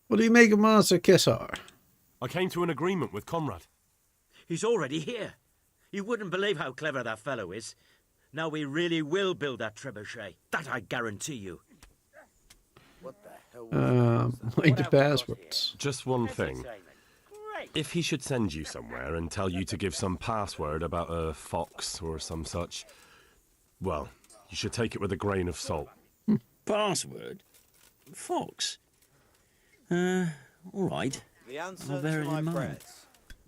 What do you make of Master Kessar? I came to an agreement with Conrad. He's already here. You wouldn't believe how clever that fellow is. Now we really will build that trebuchet. That I guarantee you. What the hell? Like the passwords. Just one thing. If he should send you somewhere and tell you to give some password about a fox or some such, well, you should take it with a grain of salt. Password? Fox? All right. The answer I'll bear to it my in mind. prayers.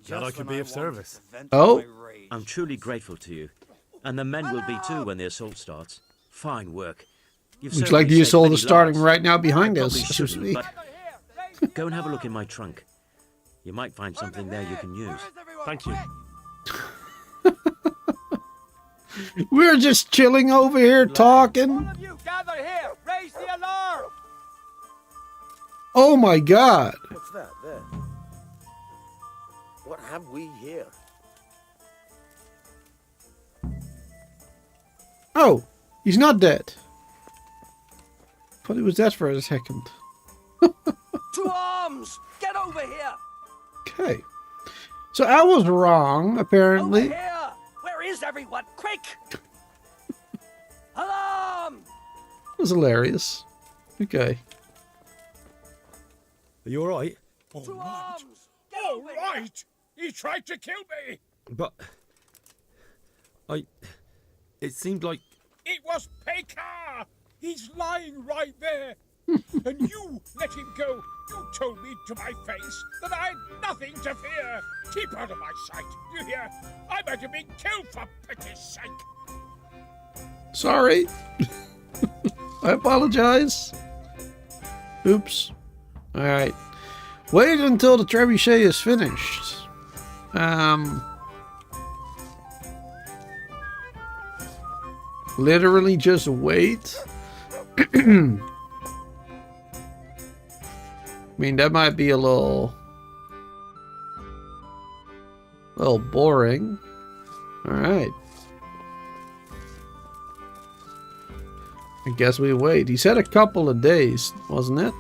Glad I could be of service. Oh. I'm truly grateful to you. And the men will be too when the assault starts. Fine work. You've Looks like certainly the saved assault many is starting lives. right now behind I us. probably So shouldn't, sweet. but go and have a look in my trunk. You might find something there you can use. Thank you. We're just chilling over here talking. You gather here. Raise the alarm. Oh my god. What's that there? What have we here? Oh, he's not dead. Thought he was dead for a second. To arms! Get over here! Okay. So I was wrong, apparently. Over here! Where is everyone? Quick! Alarm! It was hilarious. Okay. Are you alright? All right. All right. He tried to kill me. But it seemed like It was Pekar. He's lying right there. And you let him go. You told me to my face that I had nothing to fear. Keep out of my sight. You hear? I might have been killed for pity's sake. Sorry. I apologize. Oops. Alright. Wait until the trebuchet is finished. Literally just wait. I mean, that might be a little boring. Alright. I guess we wait. He said a couple of days, wasn't it?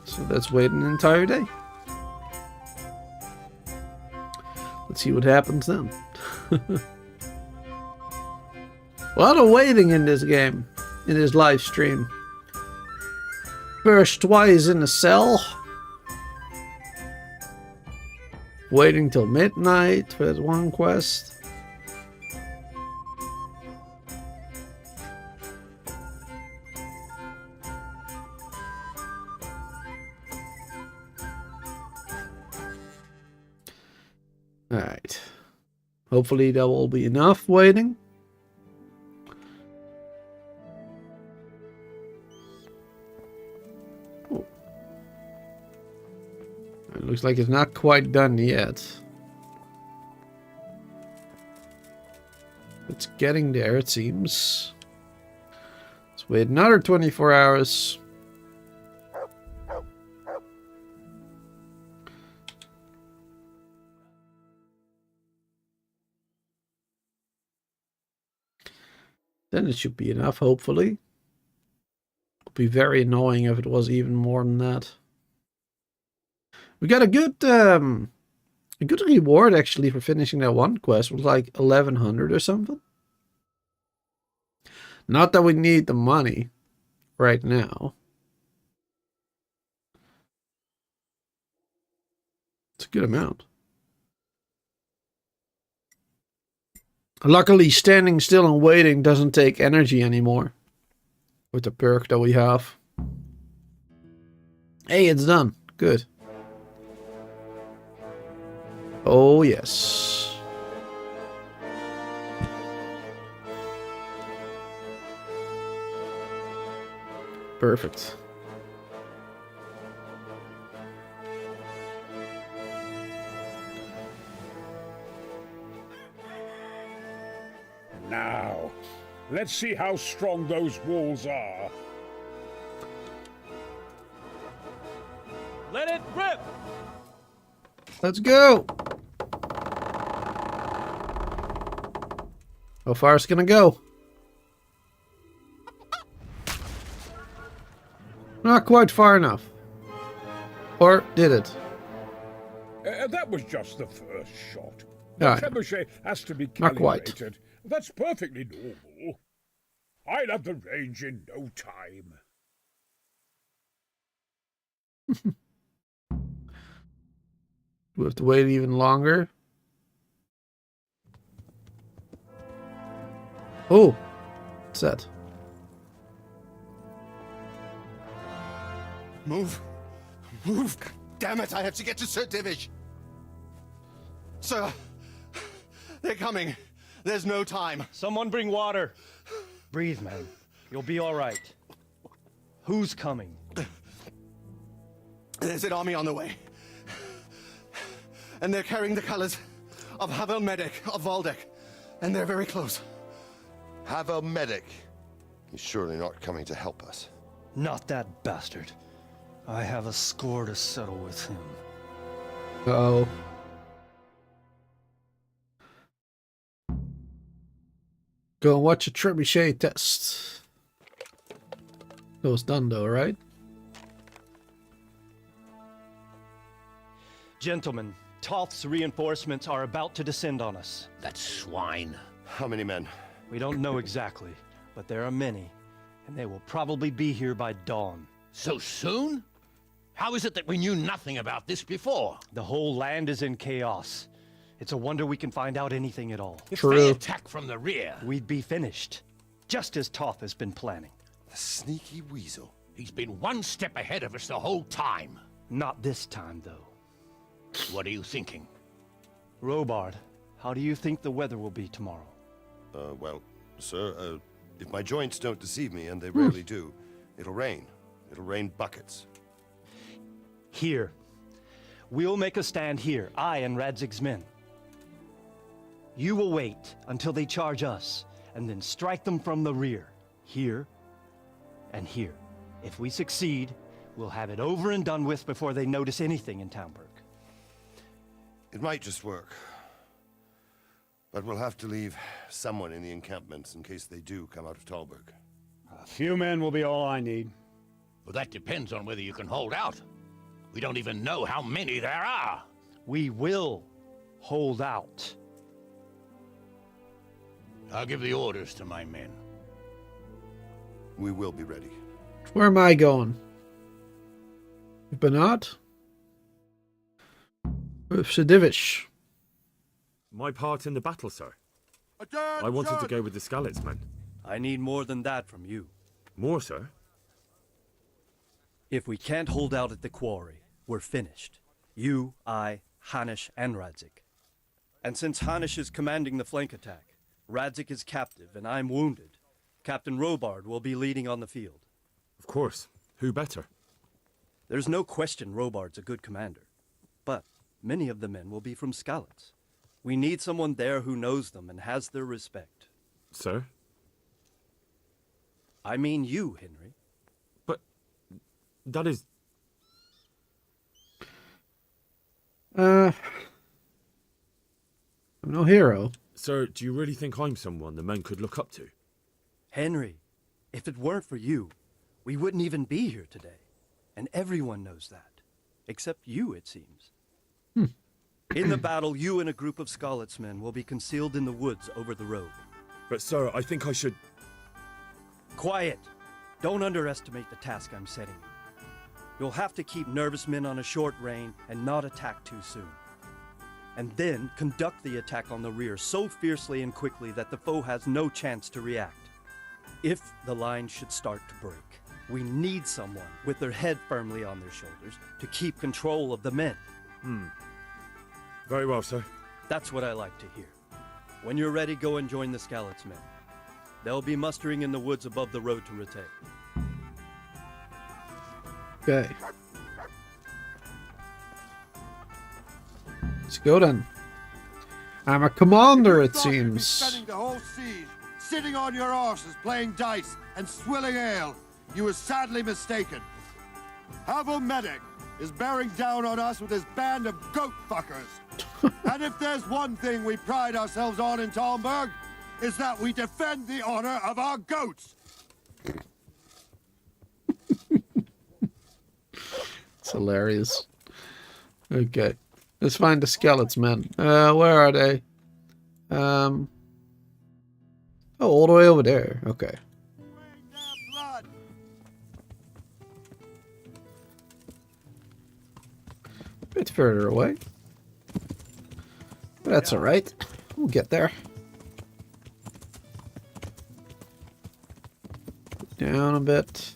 So let's wait an entire day. Let's see what happens then. A lot of waiting in this game, in this live stream. First twice in a cell. Waiting till midnight for that one quest. Alright. Hopefully that will be enough waiting. Oh. It looks like it's not quite done yet. It's getting there, it seems. Let's wait another 24 hours. Then it should be enough, hopefully. It would be very annoying if it was even more than that. We got a good reward actually for finishing that one quest. It was like 1100 or something. Not that we need the money right now. It's a good amount. Luckily, standing still and waiting doesn't take energy anymore. With the perk that we have. Hey, it's done. Good. Oh, yes. Perfect. Now, let's see how strong those walls are. Let it rip! Let's go. How far it's gonna go? Not quite far enough. Or did it? That was just the first shot. All The right. trebuchet has to be Not quite. calibrated. That's perfectly normal. I'll have the range in no time. We have to wait even longer. Oh, what's that? Move. Move. Damn it, I have to get to Sir Divish. Sir, they're coming. There's no time. Someone bring water. Breathe, man. You'll be all right. Who's coming? There's an army on the way. And they're carrying the colors of Havel Medic of Valdek. And they're very close. Havel Medic. He's surely not coming to help us. Not that bastard. I have a score to settle with him. Uh-oh. Go and watch a trebuchet test. That was done though, right? Gentlemen, Toth's reinforcements are about to descend on us. That swine. How many men? We don't know exactly, but there are many, and they will probably be here by dawn. So soon? How is it that we knew nothing about this before? The whole land is in chaos. It's a wonder we can find out anything at all. If they attack from the rear, we'd be finished, just as Toth has been planning. The sneaky weasel. He's been one step ahead of us the whole time. Not this time, though. What are you thinking? Robard, how do you think the weather will be tomorrow? Well, sir, if my joints don't deceive me, and they rarely do, it'll rain. It'll rain buckets. Here. We'll make a stand here, I and Radzig's men. You will wait until they charge us, and then strike them from the rear. Here and here. If we succeed, we'll have it over and done with before they notice anything in Talmberg. It might just work. But we'll have to leave someone in the encampments in case they do come out of Talmberg. A few men will be all I need. Well, that depends on whether you can hold out. We don't even know how many there are. We will hold out. I'll give the orders to my men. We will be ready. Where am I going? With Bernard? With Sedivish? My part in the battle, sir. I wanted to go with the Skalitz men. I need more than that from you. More, sir? If we can't hold out at the quarry, we're finished. You, I, Hanish, and Radzik. And since Hanish is commanding the flank attack, Radzik is captive and I'm wounded, Captain Robard will be leading on the field. Of course. Who better? There's no question Robard's a good commander. But many of the men will be from Skalitz. We need someone there who knows them and has their respect. Sir? I mean you, Henry. But that is... I'm no hero. Sir, do you really think I'm someone the men could look up to? Henry, if it weren't for you, we wouldn't even be here today. And everyone knows that. Except you, it seems. In the battle, you and a group of Skalitz men will be concealed in the woods over the road. But sir, I think I should... Quiet! Don't underestimate the task I'm setting you. You'll have to keep nervous men on a short rein and not attack too soon. And then conduct the attack on the rear so fiercely and quickly that the foe has no chance to react. If the line should start to break, we need someone with their head firmly on their shoulders to keep control of the men. Very well, sir. That's what I like to hear. When you're ready, go and join the Skalitz men. They'll be mustering in the woods above the road to Rete. Okay. Let's go then. I'm a commander, it seems. Spending the whole siege sitting on your arses playing dice and swilling ale. You were sadly mistaken. Havomedic is bearing down on us with his band of goat fuckers. And if there's one thing we pride ourselves on in Talmberg, is that we defend the honor of our goats. It's hilarious. Okay. Let's find the Skalitz men. Where are they? Oh, all the way over there. Okay. Bit further away. But that's alright. We'll get there. Down a bit.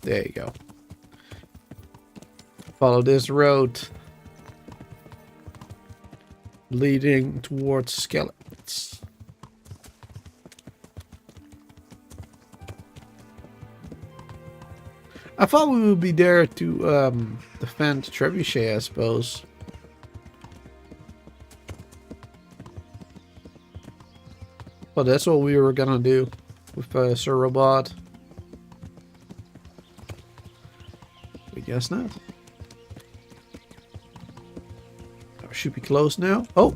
There you go. Follow this road leading towards Skalitz. I thought we would be there to defend Trebuchet, I suppose. Well, that's what we were gonna do with Sir Robot. We guess not. Oh should be closed now. Oh,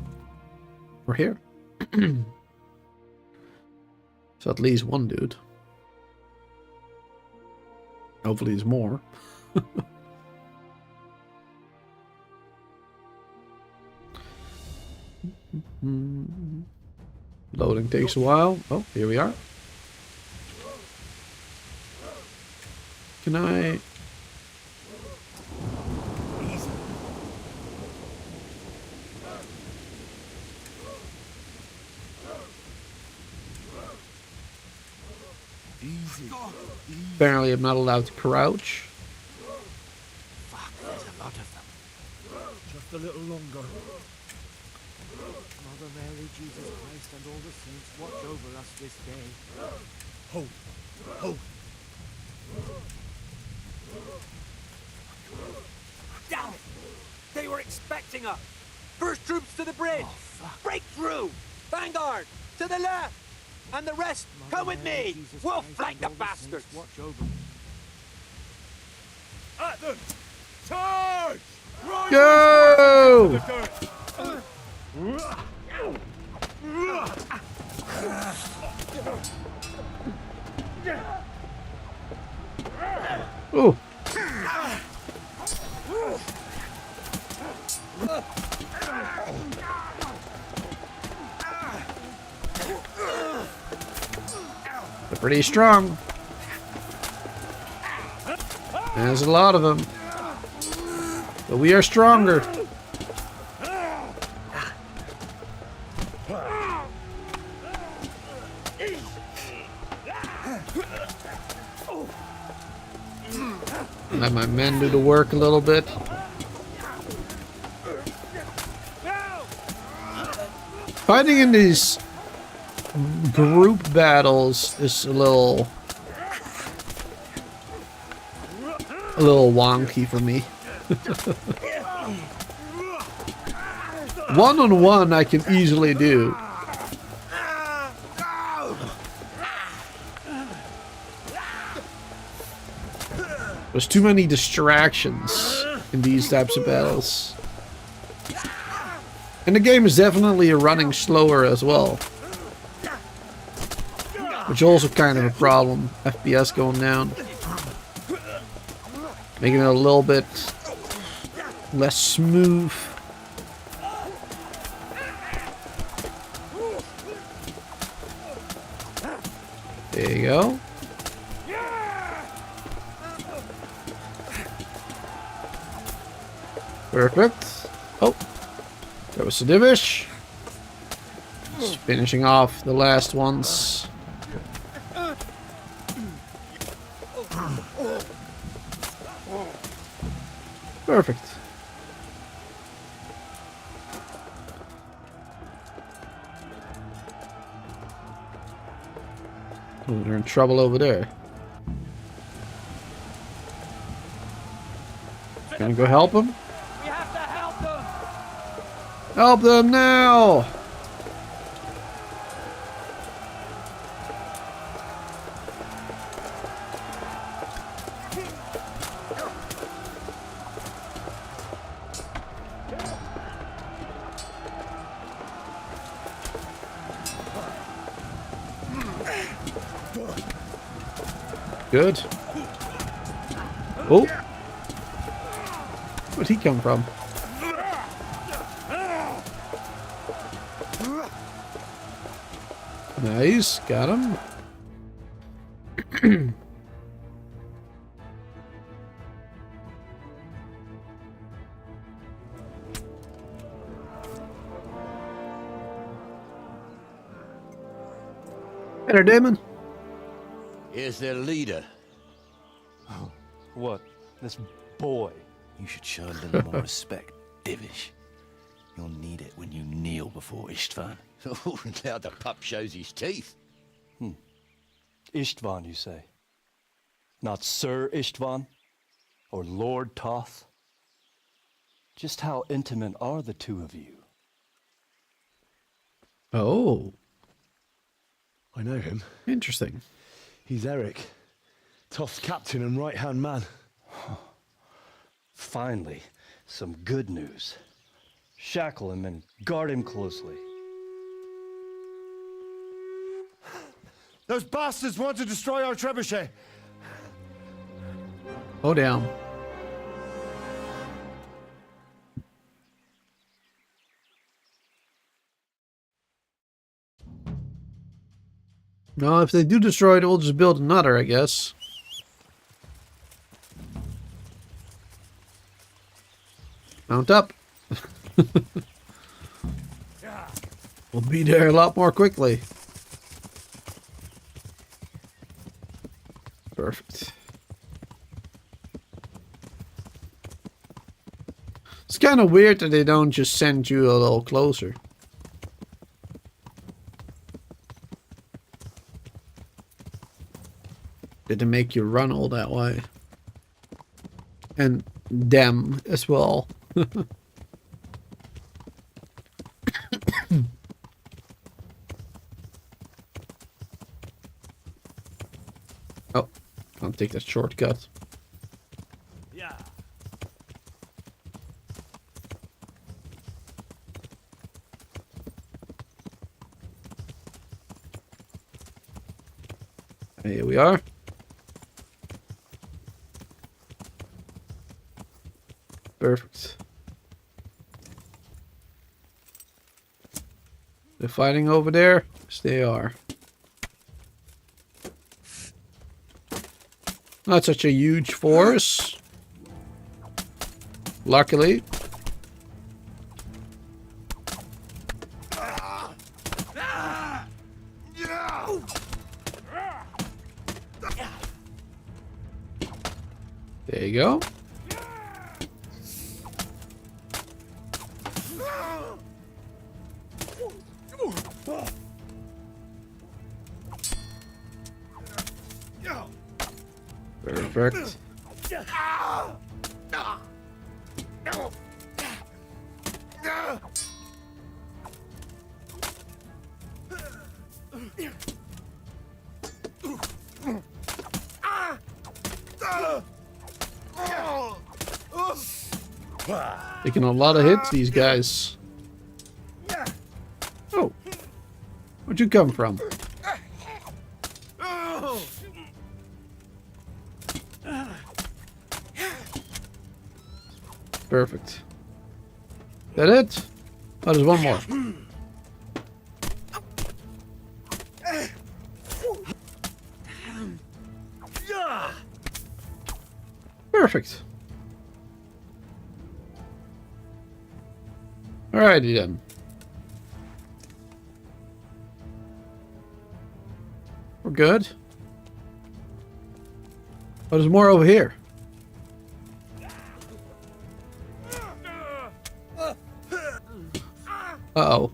we're here. So at least one dude. Hopefully there's more. Loading takes a while. Oh, here we are. Can I... Apparently I'm not allowed to crouch. Fuck, there's a lot of them. Just a little longer. Mother Mary, Jesus Christ, and all the saints, watch over us this day. Hold. Hold. Damn it! They were expecting us! First troops to the bridge! Break through! Vanguard! To the left! And the rest, come with me! We'll flank the bastards! Watch over. At them! Charge! Go! Oh. They're pretty strong. There's a lot of them. But we are stronger. Let my men do the work a little bit. Fighting in these group battles is a little wonky for me. One-on-one I can easily do. There's too many distractions in these types of battles. And the game is definitely running slower as well. Which is also kind of a problem. FPS going down. Making it a little bit less smooth. There you go. Perfect. Oh, there was a divish. Just finishing off the last ones. Perfect. Oh, they're in trouble over there. Gonna go help them? We have to help them! Help them now! Good. Oh! Where'd he come from? Nice, got him. Hello, Damon. Here's their leader. What? This boy? You should show a little more respect, Divish. You'll need it when you kneel before Istvan. Oh, now the pup shows his teeth. Istvan, you say? Not Sir Istvan? Or Lord Toth? Just how intimate are the two of you? Oh. I know him. Interesting. He's Eric, Toth's captain and right-hand man. Finally, some good news. Shackle him and guard him closely. Those bastards want to destroy our trebuchet. Oh, damn. No, if they do destroy it, we'll just build another, I guess. Mount up. We'll be there a lot more quickly. Perfect. It's kind of weird that they don't just send you a little closer. Did they make you run all that way? And them as well. Oh, can't take that shortcut. Yeah. Here we are. Perfect. They're fighting over there? Yes, they are. Not such a huge force. Luckily. There you go. Perfect. Taking a lot of hits, these guys. Oh. Where'd you come from? Perfect. That it? Oh, there's one more. Perfect. Alrighty then. We're good. Oh, there's more over here. Uh-oh.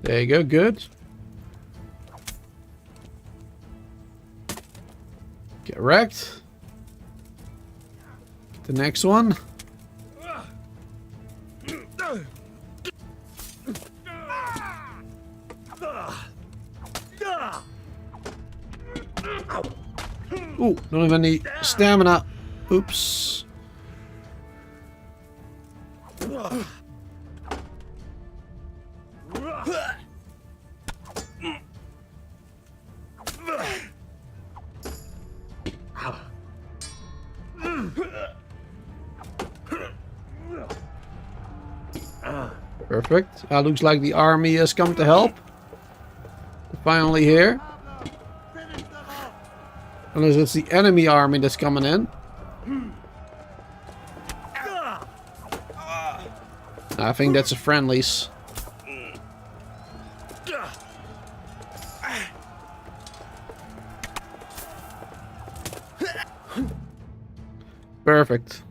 There you go, good. Get wrecked. Get the next one. Ooh, don't have any stamina. Oops. Perfect. Looks like the army has come to help. Finally here. Unless it's the enemy army that's coming in. I think that's a friendlies. Perfect.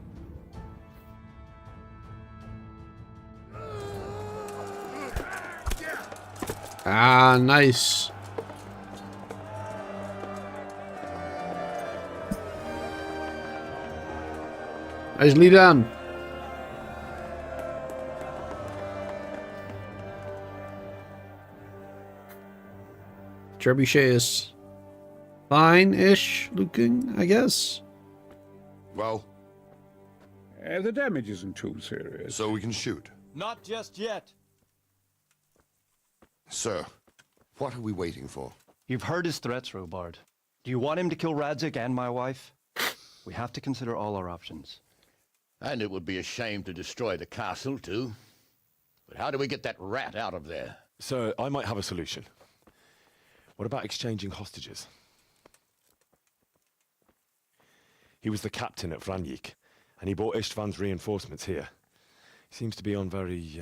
Ah, nice. Nicely done. Trebuchet is fine-ish looking, I guess. Well? The damage isn't too serious. So we can shoot. Not just yet. Sir, what are we waiting for? You've heard his threats, Robard. Do you want him to kill Radzik and my wife? We have to consider all our options. And it would be a shame to destroy the castle, too. But how do we get that rat out of there? Sir, I might have a solution. What about exchanging hostages? He was the captain at Vranjik, and he brought Istvan's reinforcements here. He seems to be on very,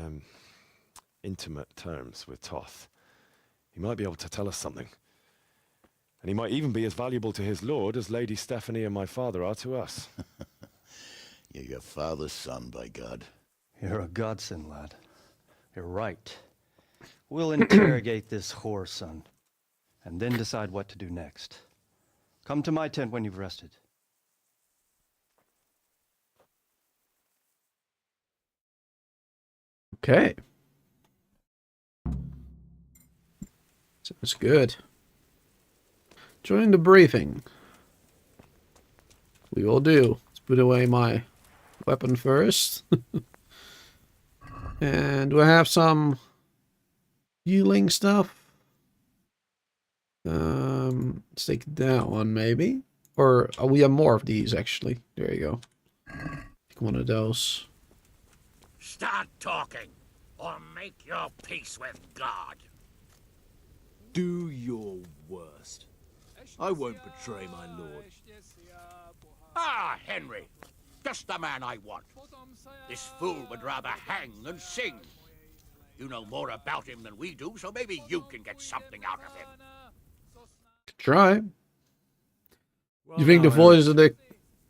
intimate terms with Toth. He might be able to tell us something. And he might even be as valuable to his lord as Lady Stephanie and my father are to us. You're your father's son, by God. You're a godsend, lad. You're right. We'll interrogate this whore, son, and then decide what to do next. Come to my tent when you've rested. Okay. Sounds good. Join the briefing. We will do. Let's put away my weapon first. And do I have some healing stuff? Let's take that one maybe. Or we have more of these actually. There you go. Take one of those. Start talking, or make your peace with God. Do your worst. I won't betray my lord. Ah, Henry. Just the man I want. This fool would rather hang than sing. You know more about him than we do, so maybe you can get something out of him. Try. You think the voice of the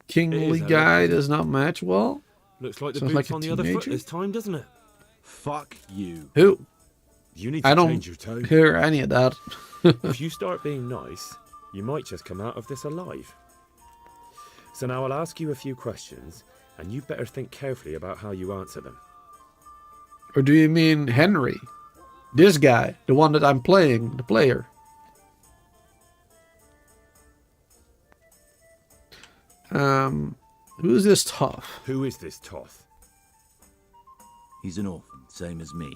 kingly guy does not match well? Looks like the Sounds boot's like a on the other foot teenager. this time, doesn't it? Fuck you. Who? You need to I don't change your tone. hear any of that. If you start being nice, you might just come out of this alive. So now I'll ask you a few questions, and you better think carefully about how you answer them. Or do you mean Henry? This guy, the one that I'm playing, the player. Who is this Toth? Who is this Toth? He's an orphan, same as me.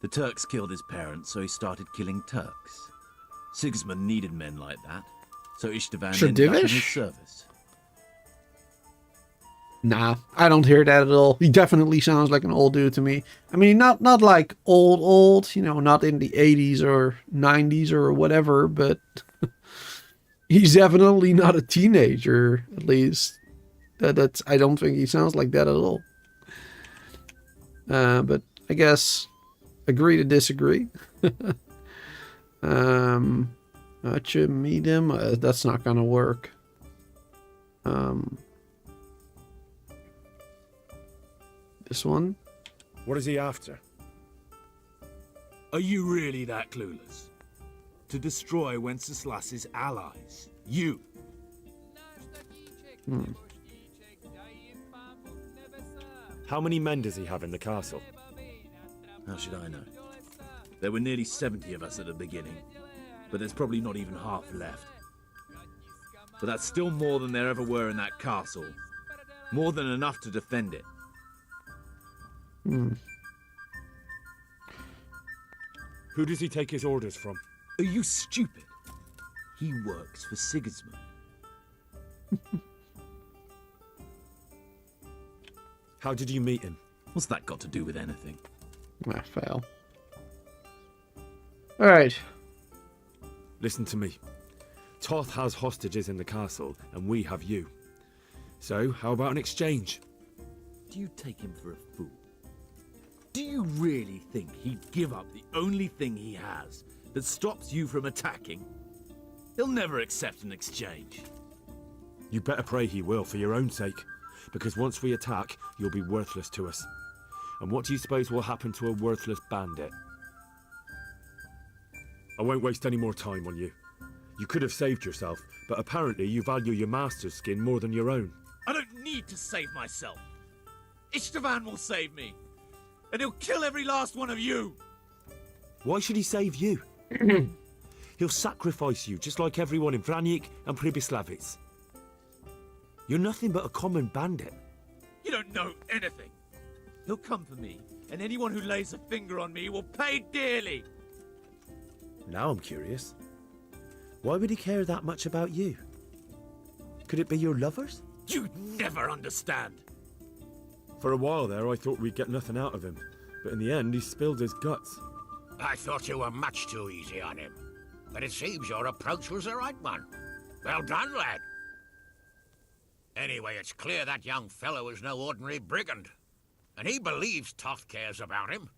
The Turks killed his parents, so he started killing Turks. Sigismund needed men like that, so Istvan ended up in his Strategie? service. Nah, I don't hear that at all. He definitely sounds like an old dude to me. I mean, not like old, you know, not in the 80s or 90s or whatever, but he's definitely not a teenager, at least. That's I don't think he sounds like that at all. But I guess agree to disagree. How'd you meet him? That's not gonna work. This one. What is he after? Are you really that clueless? To destroy Wenceslas's allies. You. How many men does he have in the castle? How should I know? There were nearly 70 of us at the beginning, but there's probably not even half left. But that's still more than there ever were in that castle. More than enough to defend it. Who does he take his orders from? Are you stupid? He works for Sigismund. How did you meet him? What's that got to do with anything? I fail. Alright. Listen to me. Toth has hostages in the castle, and we have you. So, how about an exchange? Do you take him for a fool? Do you really think he'd give up the only thing he has that stops you from attacking? He'll never accept an exchange. You better pray he will, for your own sake. Because once we attack, you'll be worthless to us. And what do you suppose will happen to a worthless bandit? I won't waste any more time on you. You could have saved yourself, but apparently you value your master's skin more than your own. I don't need to save myself. Istvan will save me. And he'll kill every last one of you. Why should he save you? He'll sacrifice you, just like everyone in Vranyik and Pribyslavitz. You're nothing but a common bandit. You don't know anything. He'll come for me, and anyone who lays a finger on me will pay dearly. Now I'm curious. Why would he care that much about you? Could it be your lovers? You'd never understand. For a while there, I thought we'd get nothing out of him. But in the end, he spilled his guts. I thought you were much too easy on him. But it seems your approach was the right one. Well done, lad. Anyway, it's clear that young fellow is no ordinary brigand. And he believes Toth cares about him.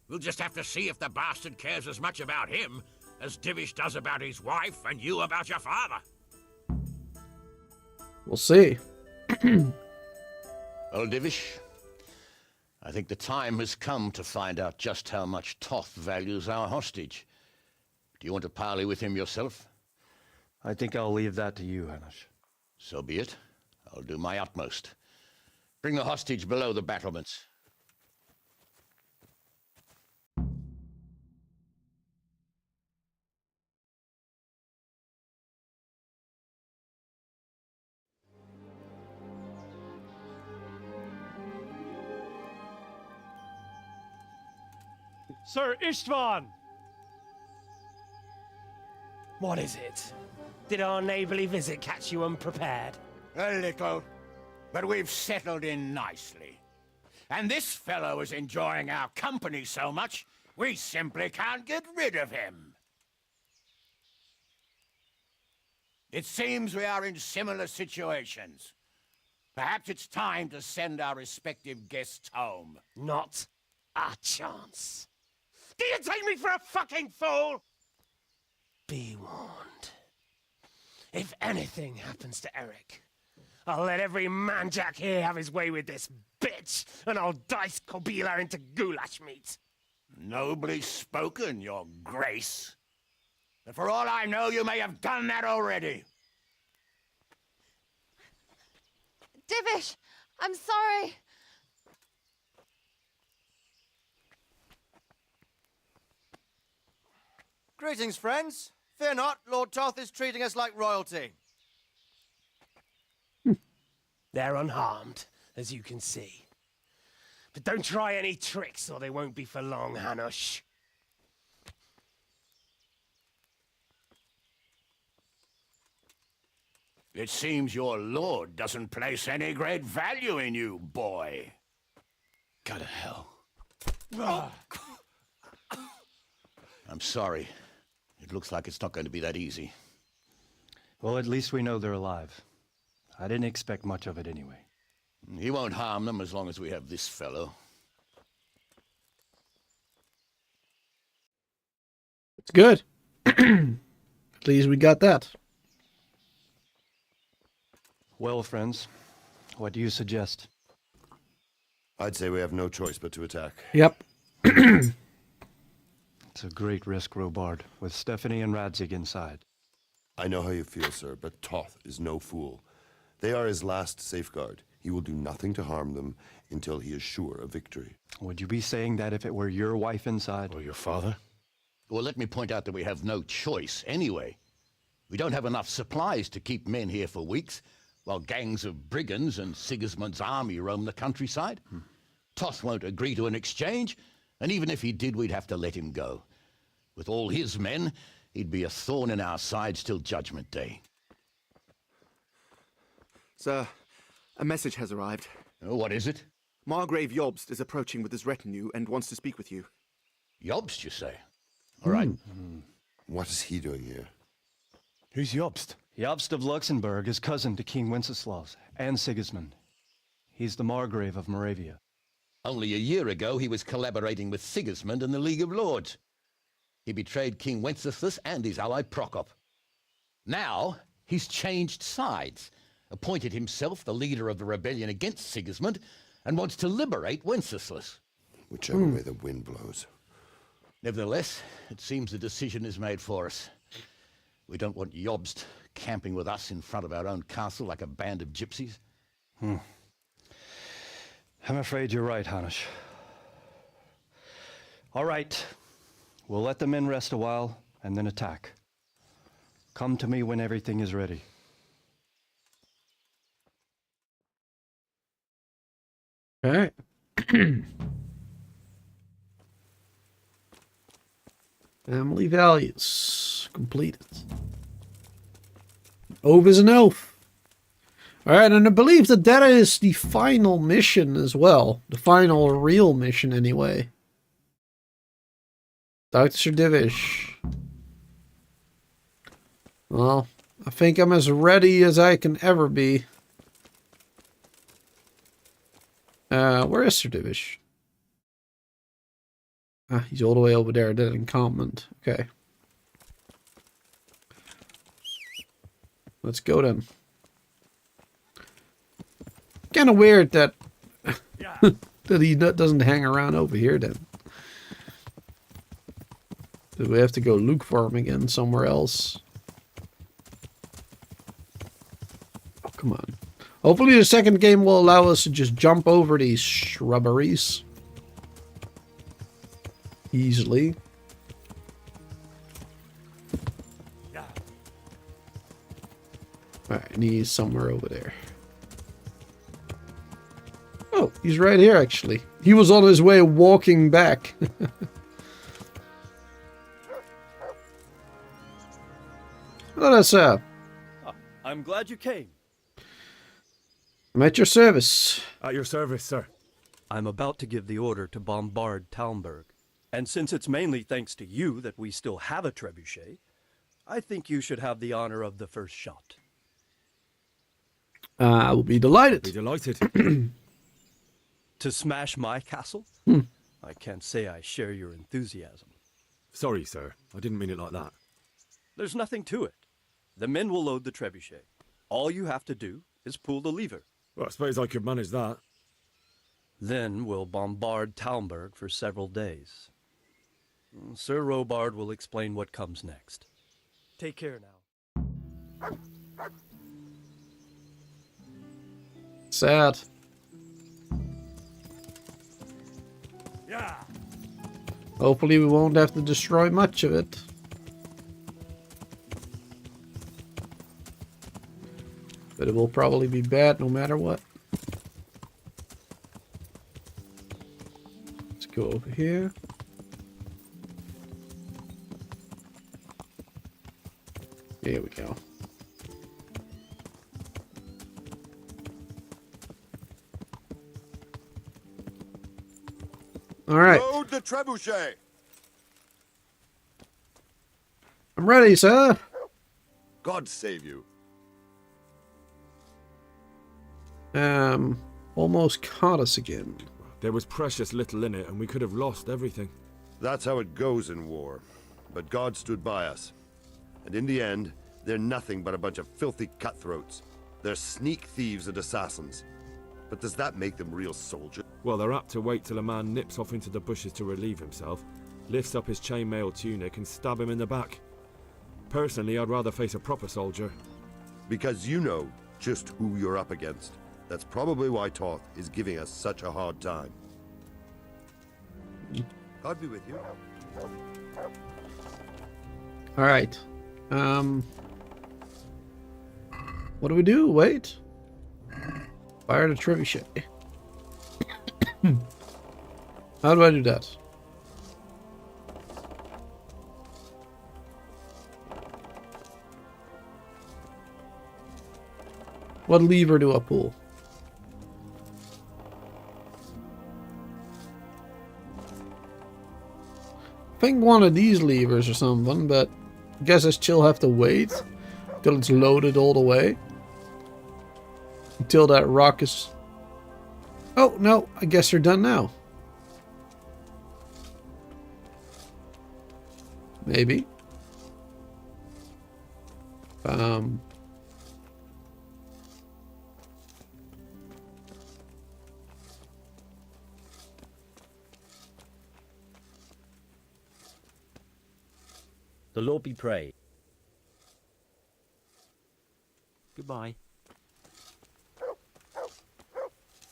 We'll just have to see if the bastard cares as much about him as Divish does about his wife and you about your father. We'll see. Well, Divish, I think the time has come to find out just how much Toth values our hostage. Do you want to parley with him yourself? I think I'll leave that to you, Hanish. So be it. I'll do my utmost. Bring the hostage below the battlements. Sir Istvan! What is it? Did our neighbourly visit catch you unprepared? A little, but we've settled in nicely. And this fellow is enjoying our company so much, we simply can't get rid of him. It seems we are in similar situations. Perhaps it's time to send our respective guests home. Not a chance. Do you take me for a fucking fool? Be warned. If anything happens to Eric, I'll let every manjack here have his way with this bitch, and I'll dice Kobila into goulash meat. Nobly spoken, your grace. But for all I know, you may have done that already. Divish, I'm sorry. Greetings, friends. Fear not, Lord Toth is treating us like royalty. They're unharmed, as you can see. But don't try any tricks, or they won't be for long, Hanush. It seems your lord doesn't place any great value in you, boy. Go to hell. I'm sorry. It looks like it's not going to be that easy. Well, at least we know they're alive. I didn't expect much of it anyway. He won't harm them as long as we have this fellow. It's good. At least we got that. Well, friends, what do you suggest? I'd say we have no choice but to attack. Yep. It's a great risk, Robard, with Stephanie and Radzig inside. I know how you feel, sir, but Toth is no fool. They are his last safeguard. He will do nothing to harm them until he is sure of victory. Would you be saying that if it were your wife inside? Or your father? Well, let me point out that we have no choice anyway. We don't have enough supplies to keep men here for weeks, while gangs of brigands and Sigismund's army roam the countryside. Toth won't agree to an exchange, and even if he did, we'd have to let him go. With all his men, he'd be a thorn in our sides till Judgment Day. Sir, a message has arrived. Oh, what is it? Margrave Jobst is approaching with his retinue and wants to speak with you. Jobst, you say? All right. What is he doing here? Who's Jobst? Jobst of Luxembourg is cousin to King Wenceslaus and Sigismund. He's the Margrave of Moravia. Only a year ago, he was collaborating with Sigismund and the League of Lords. He betrayed King Wenceslas and his ally Prokop. Now, he's changed sides, appointed himself the leader of the rebellion against Sigismund, and wants to liberate Wenceslas. Whichever way the wind blows. Nevertheless, it seems the decision is made for us. We don't want Jobst camping with us in front of our own castle like a band of gypsies. I'm afraid you're right, Hanish. All right. We'll let the men rest a while and then attack. Come to me when everything is ready. Okay. Family values completed. Oath is an oath. Alright, and I believe that is the final mission as well. The final real mission, anyway. Dr. Divish. Well, I think I'm as ready as I can ever be. Where is Sir Divish? Ah, he's all the way over there, that encampment. Okay. Let's go then. Kind of weird that that he doesn't hang around over here then. Do we have to go look for him again somewhere else? Oh, come on. Hopefully the second game will allow us to just jump over these shrubberies easily. Alright, and he's somewhere over there. Oh, he's right here actually. He was on his way walking back. Well, that's I'm glad you came. I'm at your service. At your service, sir. I'm about to give the order to bombard Talmberg. And since it's mainly thanks to you that we still have a trebuchet, I think you should have the honor of the first shot. I will be delighted. Be delighted. To smash my castle? I can't say I share your enthusiasm. Sorry, sir. I didn't mean it like that. There's nothing to it. The men will load the trebuchet. All you have to do is pull the lever. Well, I suppose I could manage that. Then we'll bombard Talmberg for several days. Sir Robard will explain what comes next. Take care now. Sad. Yeah. Hopefully we won't have to destroy much of it. But it will probably be bad no matter what. Let's go over here. There we go. All right. Load the trebuchet. I'm ready, sir. God save you. Almost caught us again. There was precious little in it, and we could have lost everything. That's how it goes in war. But God stood by us. And in the end, they're nothing but a bunch of filthy cutthroats. They're sneak thieves and assassins. But does that make them real soldiers? Well, they're apt to wait till a man nips off into the bushes to relieve himself, lifts up his chainmail tunic and stab him in the back. Personally, I'd rather face a proper soldier. Because you know just who you're up against. That's probably why Toth is giving us such a hard time. God be with you. All right. What do we do? Wait. Fire the trebuchet. How do I do that? What lever do I pull? I think one of these levers or something, but I guess I still have to wait till it's loaded all the way. Until that rock is... Oh, no, I guess they're done now. Maybe. The Lord be praised. Goodbye.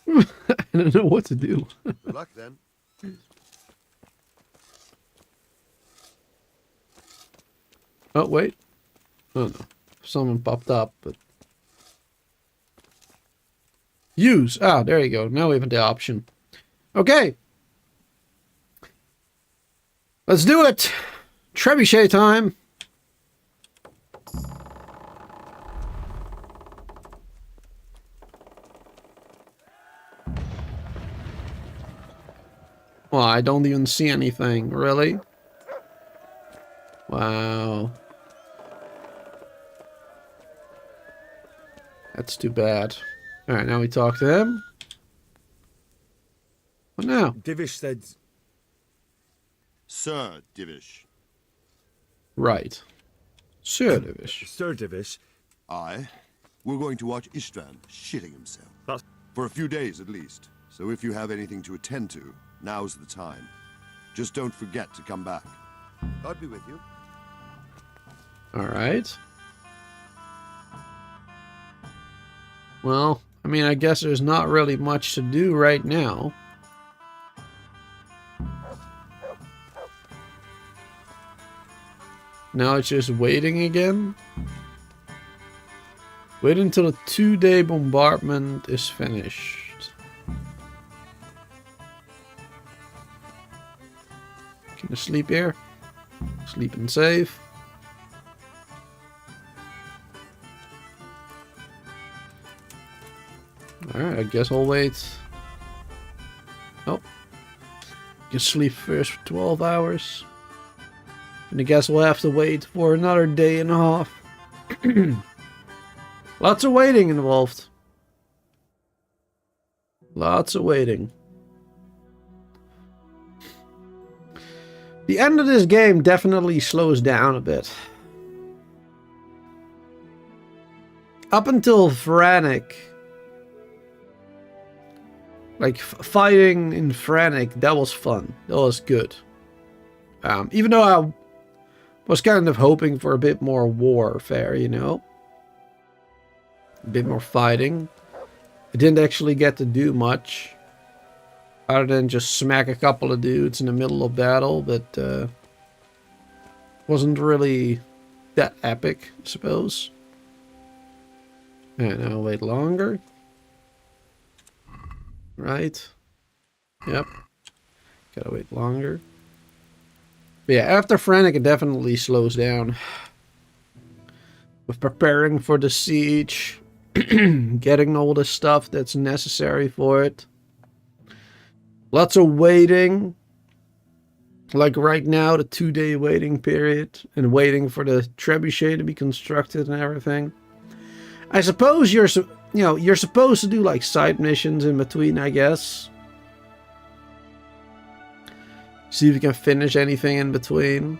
I don't know what to do. Good luck then. Oh, wait. Oh, no. Someone popped up, but... Use! Ah, there you go. Now we have the option. Okay. Let's do it! Trebuchet time! Well, I don't even see anything. Really? Wow. That's too bad. Alright, now we talk to him. What now? Divish said... Sir Divish. Right. Sir Divish. Sir Divish. Aye. We're going to watch Istvan shitting himself. For a few days at least. So if you have anything to attend to, now's the time. Just don't forget to come back. God be with you. Alright. Well, I mean, I guess there's not really much to do right now. Now it's just waiting again. Wait until the 2-day bombardment is finished. Can I sleep here? Sleep and save. Alright, I guess I'll wait. Oh. Can sleep first for 12 hours. And I guess we'll have to wait for another day and a half. Lots of waiting involved. Lots of waiting. The end of this game definitely slows down a bit. Up until Frantic, like fighting in Frantic, that was fun. That was good. Even though I was kind of hoping for a bit more warfare, you know? A bit more fighting. I didn't actually get to do much. Other than just smack a couple of dudes in the middle of battle, but wasn't really that epic, I suppose. And I'll wait longer. Right. Yep. Gotta wait longer. But yeah, after Frantic it definitely slows down. With preparing for the siege. Getting all the stuff that's necessary for it. Lots of waiting. Like right now, the 2-day waiting period. And waiting for the trebuchet to be constructed and everything. I suppose you're supposed to do like side missions in between, I guess. See if you can finish anything in between.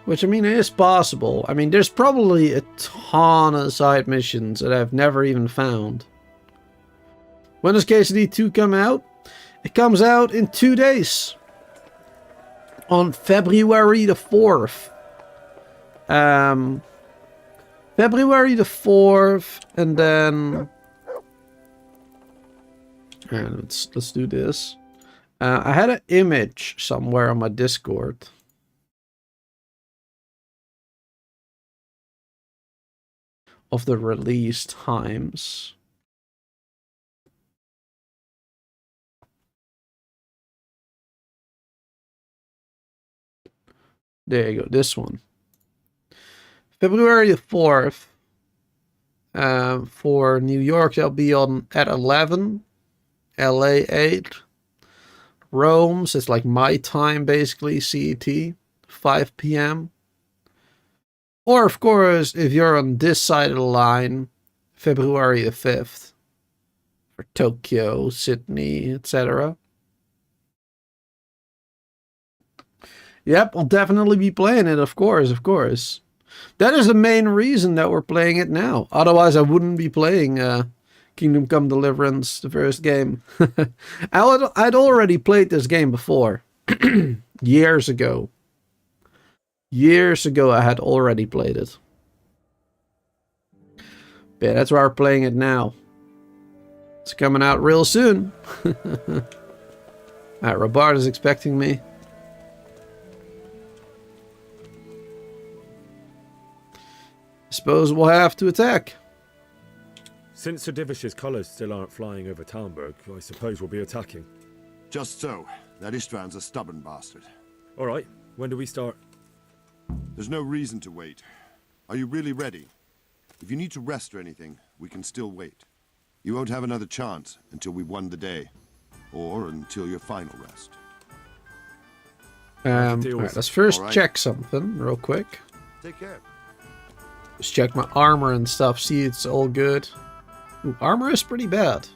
Which, I mean, it is possible. I mean, there's probably a ton of side missions that I've never even found. When does KCD 2 come out? It comes out in 2 days. On February the 4th. February the 4th, and then... Alright, let's do this. I had an image somewhere on my Discord. Of the release times. There you go, this one. February the 4th. For New York, that'll be on at 11. LA 8. Rome's, it's like my time basically, CET. 5 p.m. Or, of course, if you're on this side of the line, February the 5th. For Tokyo, Sydney, etc. Yep, I'll definitely be playing it, of course, of course. That is the main reason that we're playing it now. Otherwise, I wouldn't be playing Kingdom Come Deliverance, the first game. I'd already played this game before. Years ago. Years ago I had already played it. Yeah, that's why we're playing it now. It's coming out real soon. Alright, Robard is expecting me. I suppose we'll have to attack. Since Sir Divish's colours still aren't flying over Talmberg, I suppose we'll be attacking. Just so. That Istvan's a stubborn bastard. Alright, when do we start? There's no reason to wait. Are you really ready? If you need to rest or anything, we can still wait. You won't have another chance until we've won the day. Or until your final rest. Alright, let's first check something real quick. Take care. Just check my armor and stuff, see it's all good. Ooh, armor is pretty bad.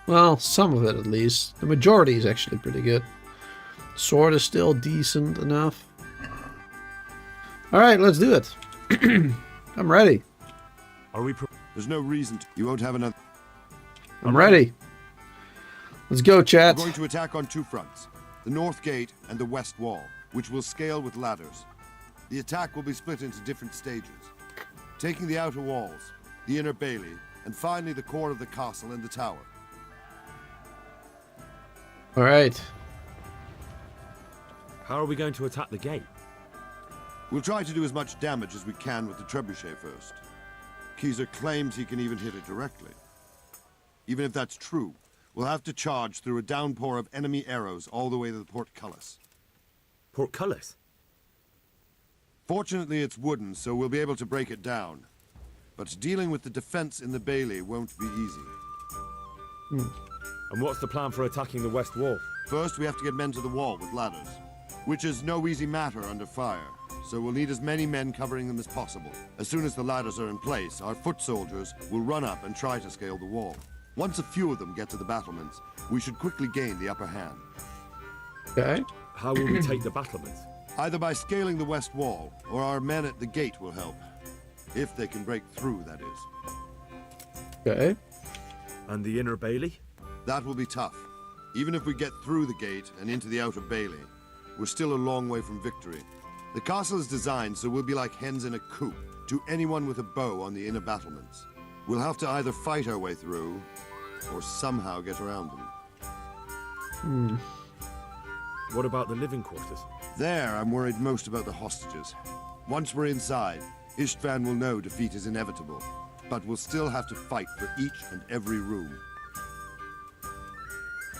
Well, some of it at least. The majority is actually pretty good. Sword is still decent enough. Alright, let's do it. I'm ready. Are we There's no reason to. You won't have another. I'm ready. Let's go, chat. We're going to attack on two fronts. The north gate and the west wall, which will scale with ladders. The attack will be split into different stages. Taking the outer walls, the inner bailey, and finally the core of the castle and the tower. Alright. How are we going to attack the gate? We'll try to do as much damage as we can with the trebuchet first. Keyser claims he can even hit it directly. Even if that's true, we'll have to charge through a downpour of enemy arrows all the way to the portcullis. Portcullis? Fortunately, it's wooden, so we'll be able to break it down. But dealing with the defense in the bailey won't be easy. And what's the plan for attacking the west wall? First, we have to get men to the wall with ladders, which is no easy matter under fire. So we'll need as many men covering them as possible. As soon as the ladders are in place, our foot soldiers will run up and try to scale the wall. Once a few of them get to the battlements, we should quickly gain the upper hand. Okay. How will we take the battlements? Either by scaling the west wall, or our men at the gate will help. If they can break through, that is. Okay. And the inner bailey? That will be tough. Even if we get through the gate and into the outer bailey, we're still a long way from victory. The castle is designed so we'll be like hens in a coop to anyone with a bow on the inner battlements. We'll have to either fight our way through, or somehow get around them. What about the living quarters? There, I'm worried most about the hostages. Once we're inside, Istvan will know defeat is inevitable, but we'll still have to fight for each and every room.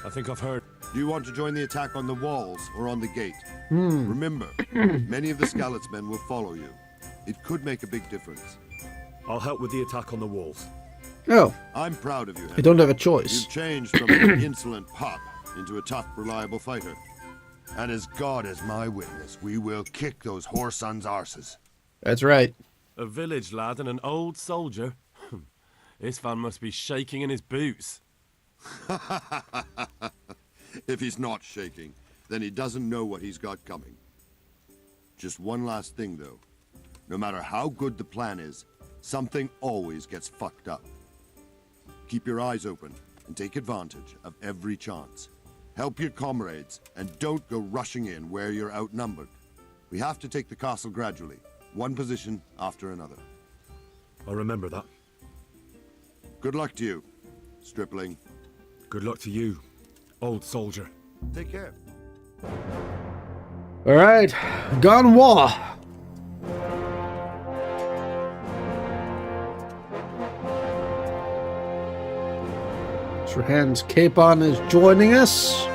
I think I've heard. Do you want to join the attack on the walls or on the gate? Remember, many of the Skalitz men will follow you. It could make a big difference. I'll help with the attack on the walls. Oh. I'm proud of you, Henry. You don't have a choice. You've changed from an insolent pup into a tough, reliable fighter. And as God is my witness, we will kick those whore sons' arses. That's right. A village lad and an old soldier. This van must be shaking in his boots. If he's not shaking, then he doesn't know what he's got coming. Just one last thing, though. No matter how good the plan is, something always gets fucked up. Keep your eyes open and take advantage of every chance. Help your comrades and don't go rushing in where you're outnumbered. We have to take the castle gradually, one position after another. I'll remember that. Good luck to you, stripling. Good luck to you, old soldier. Take care. Alright, Gone War. Sir Hans Capon is joining us.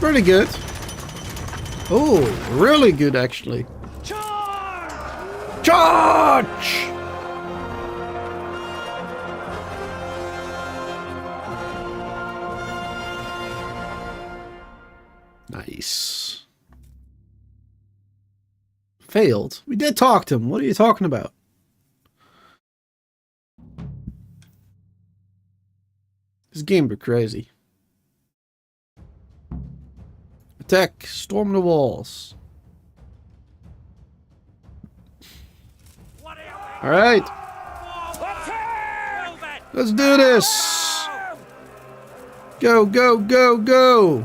Pretty good. Oh, really good actually. Charge! Nice. Failed. We did talk to him. What are you talking about? This game be crazy. Attack! Storm the walls. Alright. Let's do this! Go, go, go, go!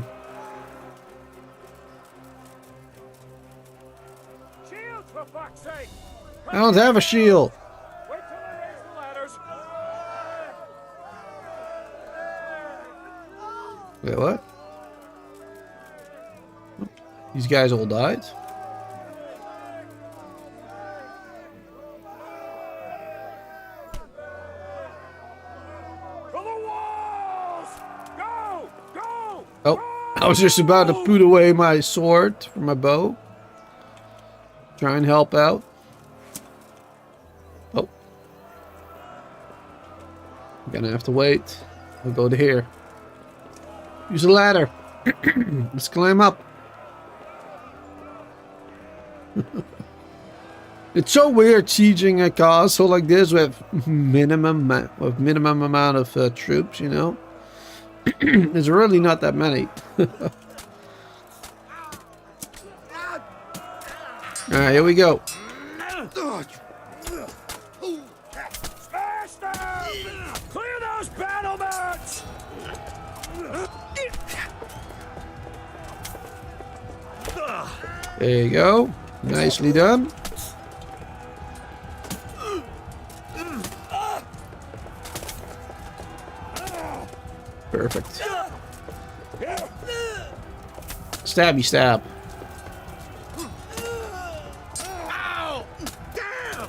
I don't have a shield. Wait, what? These guys all died? Oh, I was just about to put away my sword from my bow. Try and help out. Oh. I'm gonna have to wait. I'll go to here. Use a ladder. Let's climb up. It's so weird sieging a castle like this with minimum amount of troops, you know. There's really not that many. Alright, here we go. Smash them! Clear those battlements! There you go. Nicely done. Perfect. Stabby stab. Ow! Damn!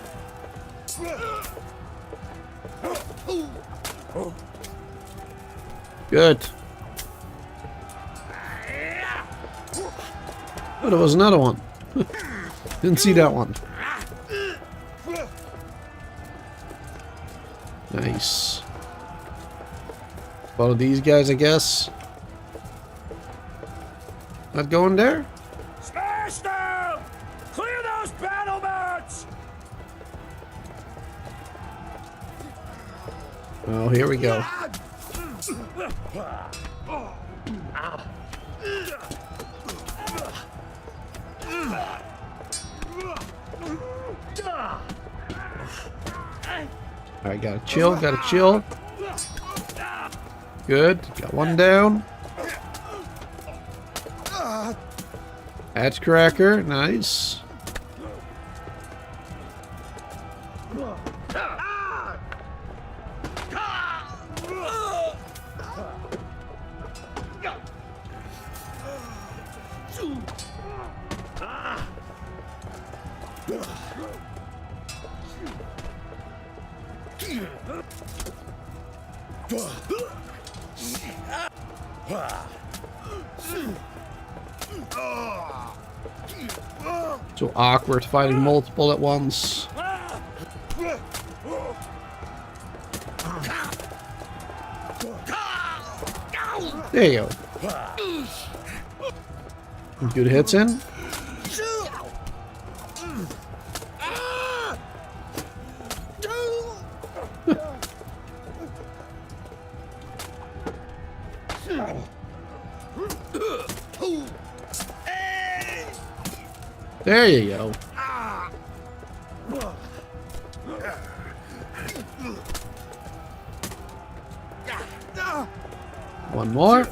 Good. Oh, there was another one. Didn't see that one. Nice. Follow these guys, I guess. Not going there? Smash them! Clear those battlements! Oh, here we go. Alright, gotta chill, gotta chill. Good, got one down. Hatch cracker, nice. So awkward fighting multiple at once. There you go. Good hits in. There you go. One more.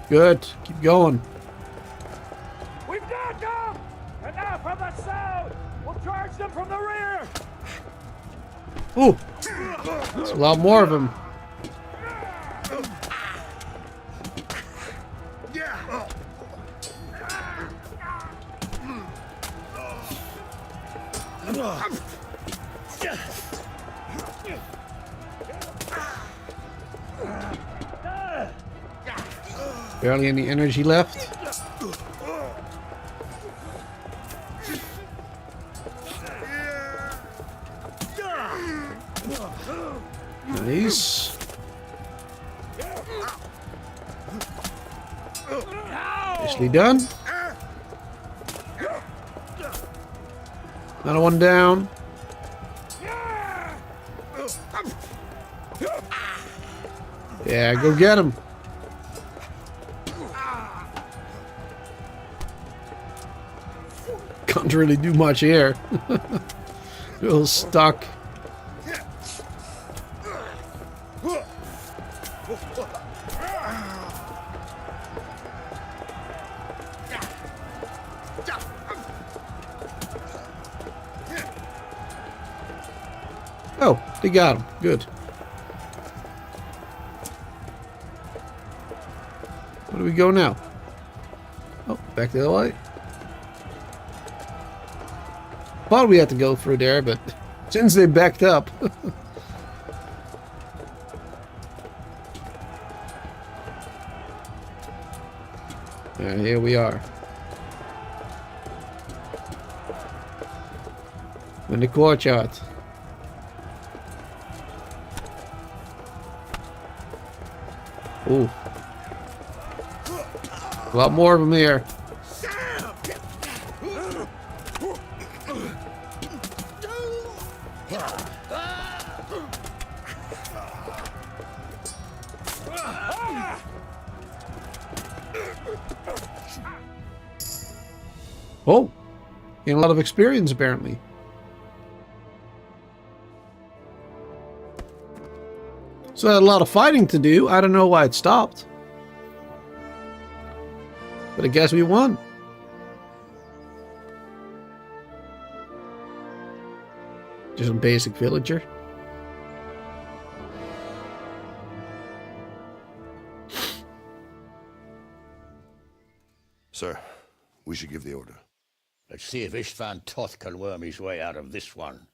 Good. Keep going. We've got them! And now from the south! We'll charge them from the rear! Ooh. There's a lot more of them. Barely any energy left. Nice. Nicely done. Another one down. Yeah, go get him. Can't really do much here. A little stuck. Oh, they got him. Good. Where do we go now? Oh, back the other way. Thought we had to go through there, but since they backed up. Yeah, here we are. In the courtyard. Ooh. A lot more of them here. Oh, getting a lot of experience apparently. So I had a lot of fighting to do. I don't know why it stopped. But I guess we won. Just a basic villager. Sir, we should give the order. Let's see if Istvan Toth can worm his way out of this one.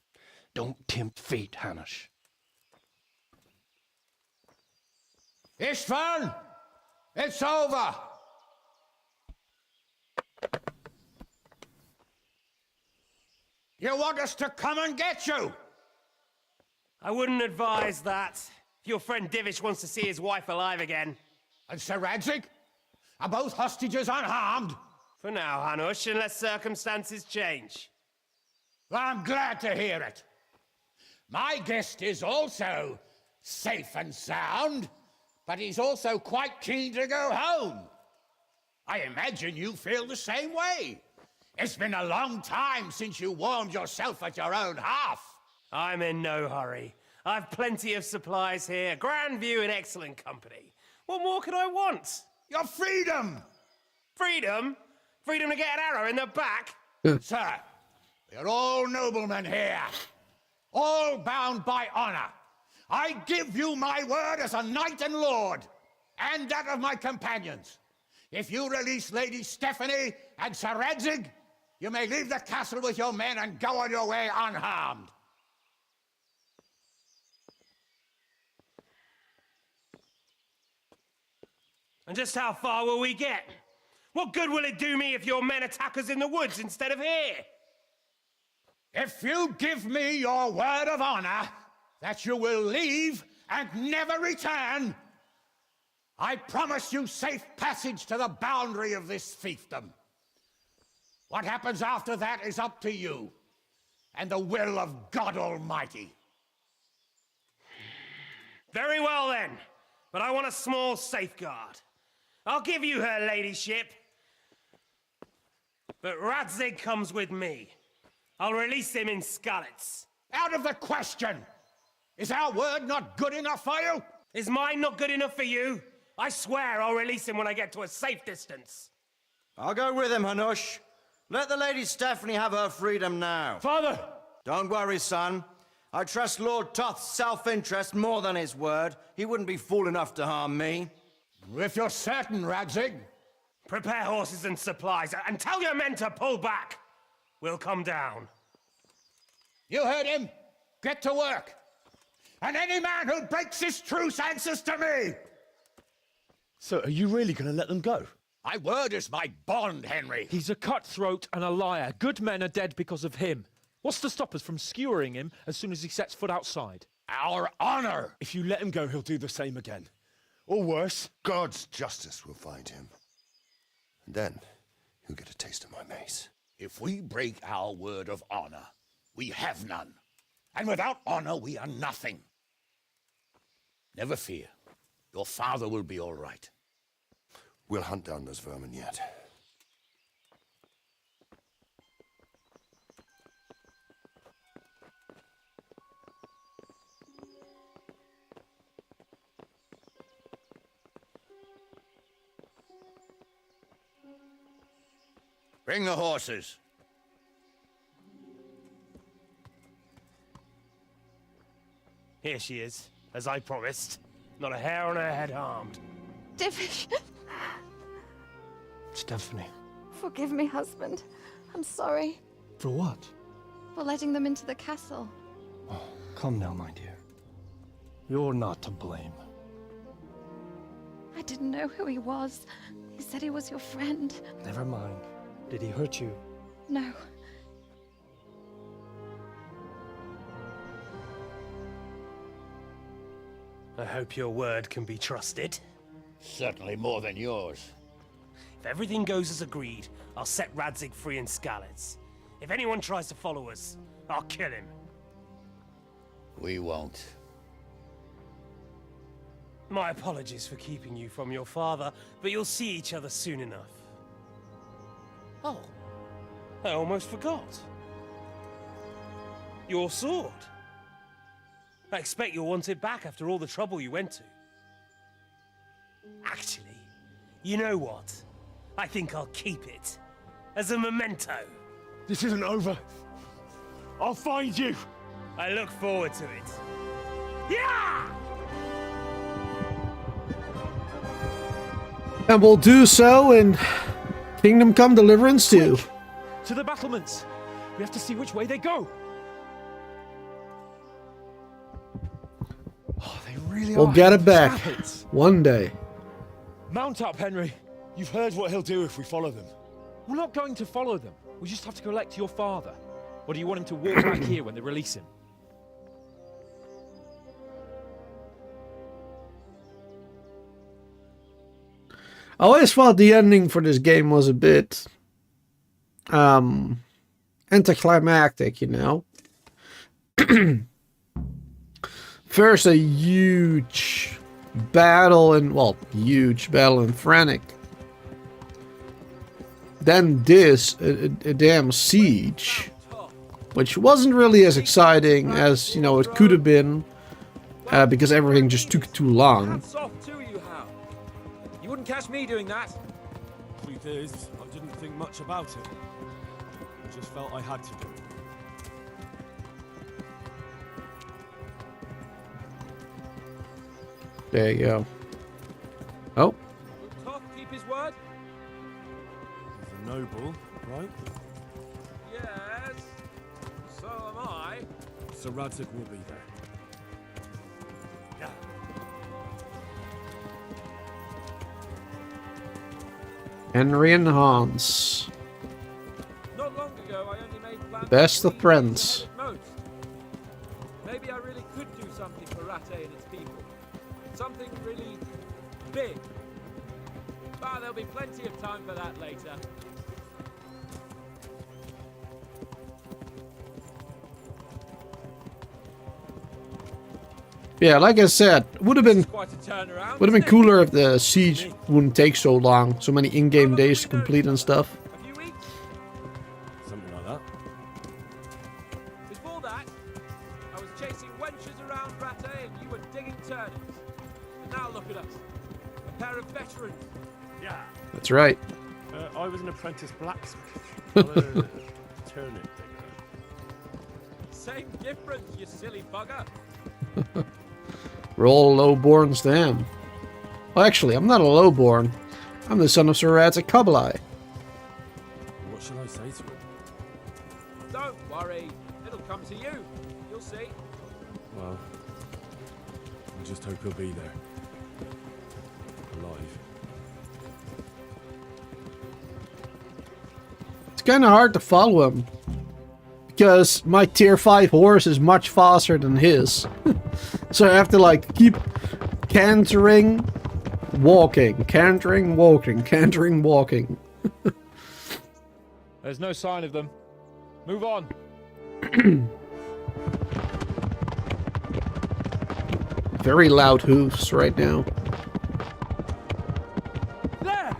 Don't tempt fate, Hanash. Istvan! It's over! You want us to come and get you? I wouldn't advise that. Your friend Divish wants to see his wife alive again. And Sir Radzig? Are both hostages unharmed? For now, Hanush, unless circumstances change. I'm glad to hear it. My guest is also safe and sound, but he's also quite keen to go home. I imagine you feel the same way. It's been a long time since you warmed yourself at your own hearth. I'm in no hurry. I've plenty of supplies here, grand view and excellent company. What more could I want? Your freedom! Freedom? Freedom to get an arrow in the back? Sir, we're all noblemen here, all bound by honor. I give you my word as a knight and lord, and that of my companions. If you release Lady Stephanie and Sir Radzig, you may leave the castle with your men and go on your way unharmed. And just how far will we get? What good will it do me if your men attack us in the woods instead of here? If you give me your word of honor that you will leave and never return, I promise you safe passage to the boundary of this fiefdom. What happens after that is up to you and the will of God Almighty. Very well then, but I want a small safeguard. I'll give you her ladyship, but Radzig comes with me. I'll release him in Skalitz. Out of the question! Is our word not good enough for you? Is mine not good enough for you? I swear I'll release him when I get to a safe distance. I'll go with him, Hanush. Let the Lady Stephanie have her freedom now. Father! Don't worry, son. I trust Lord Toth's self-interest more than his word. He wouldn't be fool enough to harm me. If you're certain, Radzig. Prepare horses and supplies, and tell your men to pull back. We'll come down. You heard him. Get to work. And any man who breaks this truce answers to me. So, are you really going to let them go? My word is my bond, Henry. He's a cutthroat and a liar. Good men are dead because of him. What's to stop us from skewering him as soon as he sets foot outside? Our honor! If you let him go, he'll do the same again. Or worse. God's justice will find him. And then he'll get a taste of my mace. If we break our word of honor, we have none. And without honor, we are nothing. Never fear. Your father will be all right. We'll hunt down those vermin yet. Bring the horses. Here she is, as I promised. Not a hair on her head harmed. Divish, Stephanie. forgive me, husband. I'm sorry For what? for letting them into the castle. Come now, my dear. You're not to blame. I didn't know who he was. He said he was your friend. Never mind. Did he hurt you? No. I hope your word can be trusted. Certainly more than yours. If everything goes as agreed, I'll set Radzig free in Skalitz. If anyone tries to follow us, I'll kill him. We won't. My apologies for keeping you from your father, but you'll see each other soon enough. Oh, I almost forgot. Your sword. I expect you'll want it back after all the trouble you went to. Actually, you know what? I think I'll keep it. As a memento. This isn't over. I'll find you. I look forward to it. Yeah! And we'll do so in Kingdom Come Deliverance 2. To the battlements. We have to see which way they go. We'll get it back. One day. Mount up, Henry. You've heard what he'll do if we follow them. We're not going to follow them. We just have to collect your father. Or do you want him to walk back here when they release him? I always thought the ending for this game was a bit anticlimactic, you know. First a huge battle and huge battle in Frantic. Then this, a damn siege, which wasn't really as exciting as, you know, it could have been, because everything just took too long. Hats off to you, Hal. You wouldn't catch me doing that. Truth is, I didn't think much about it. I just felt I had to do it. There you go. Oh. Will Toth keep his word? He's a noble, right? Yes. So am I. Sir Radzig will be there. Henry and Hans. Not long ago, I only made plans. Best of friends. Most. Maybe I really could do something for Rattay and its people. Something really big. But there'll be plenty of time for that later. Yeah, like I said, would have been cooler if the siege wouldn't take so long, so many in-game days to complete and stuff. Something like that. Before that, I was chasing wenches around Rattay and you were digging turnips. And now look at us. A pair of veterans. Yeah. That's right. I was an apprentice blacksmith. Not a turnip digger. Same difference, you silly bugger. We're all lowborns to him. Well, actually, I'm not a lowborn. I'm the son of Sir Radzig Kublai. What shall I say to him? Don't worry. It'll come to you. You'll see. Well, I just hope he'll be there. Alive. It's kind of hard to follow him. Because my tier 5 horse is much faster than his. So I have to like keep cantering, walking, cantering, walking, cantering, walking. There's no sign of them. Move on. Very loud hoofs right now. There!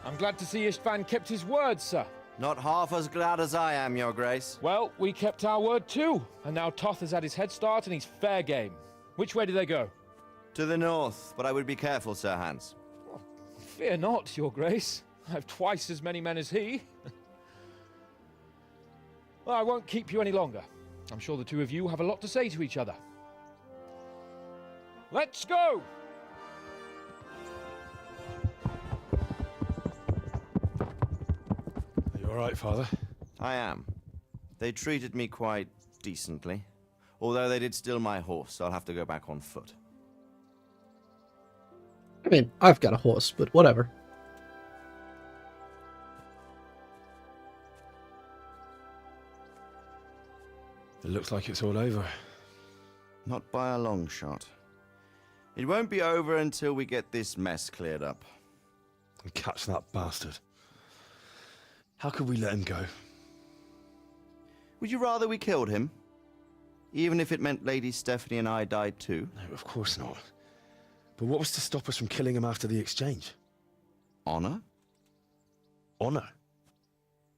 I'm glad to see Istvan kept his word, sir. Not half as glad as I am, Your Grace. Well, we kept our word too. And now Toth has had his head start and he's fair game. Which way do they go? To the north, but I would be careful, Sir Hans. Fear not, Your Grace. I have twice as many men as he. Well, I won't keep you any longer. I'm sure the two of you have a lot to say to each other. Let's go! Are you all right, Father? I am. They treated me quite decently. Although they did steal my horse, so I'll have to go back on foot. I mean, I've got a horse, but whatever. It looks like it's all over. Not by a long shot. It won't be over until we get this mess cleared up. And catch that bastard. How could we let him go? Would you rather we killed him? Even if it meant Lady Stephanie and I died too? No, of course not. But what was to stop us from killing him after the exchange? Honor? Honor?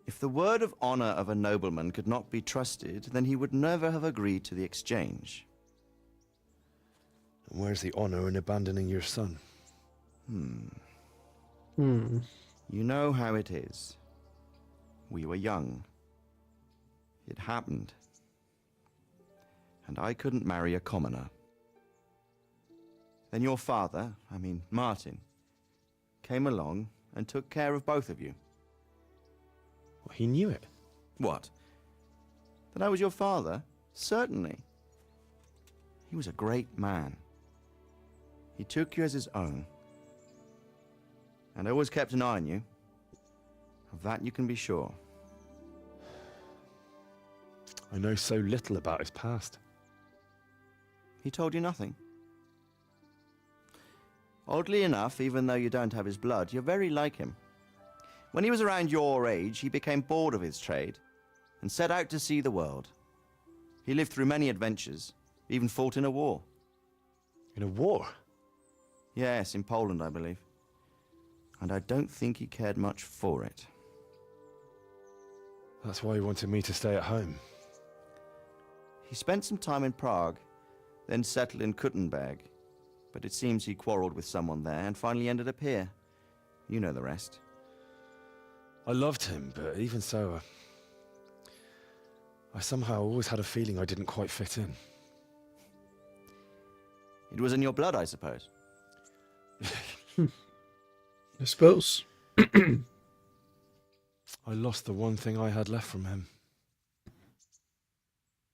If the word of honor of a nobleman could not be trusted, then he would never have agreed to the exchange. And where's the honor in abandoning your son? You know how it is. We were young. It happened. And I couldn't marry a commoner. Then your father, Martin, came along and took care of both of you. Well, he knew it. What? That I was your father? Certainly. He was a great man. He took you as his own. And always kept an eye on you. Of that you can be sure. I know so little about his past. He told you nothing? Oddly enough, even though you don't have his blood, you're very like him. When he was around your age, he became bored of his trade and set out to see the world. He lived through many adventures, even fought in a war. In a war? Yes, in Poland, I believe. And I don't think he cared much for it. That's why he wanted me to stay at home. He spent some time in Prague, then settled in Kuttenberg. But it seems he quarreled with someone there and finally ended up here. You know the rest. I loved him, but even so, I somehow always had a feeling I didn't quite fit in. It was in your blood, I suppose. I suppose. I lost the one thing I had left from him.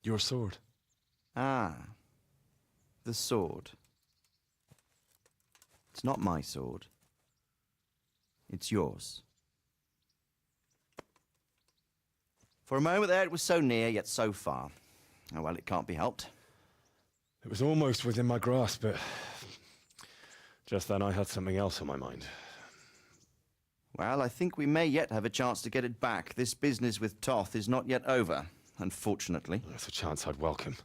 Your sword. Ah. The sword. It's not my sword. It's yours. For a moment there, it was so near, yet so far. Oh, well, it can't be helped. It was almost within my grasp, but just then I had something else on my mind. Well, I think we may yet have a chance to get it back. This business with Toth is not yet over, unfortunately. That's a chance I'd welcome.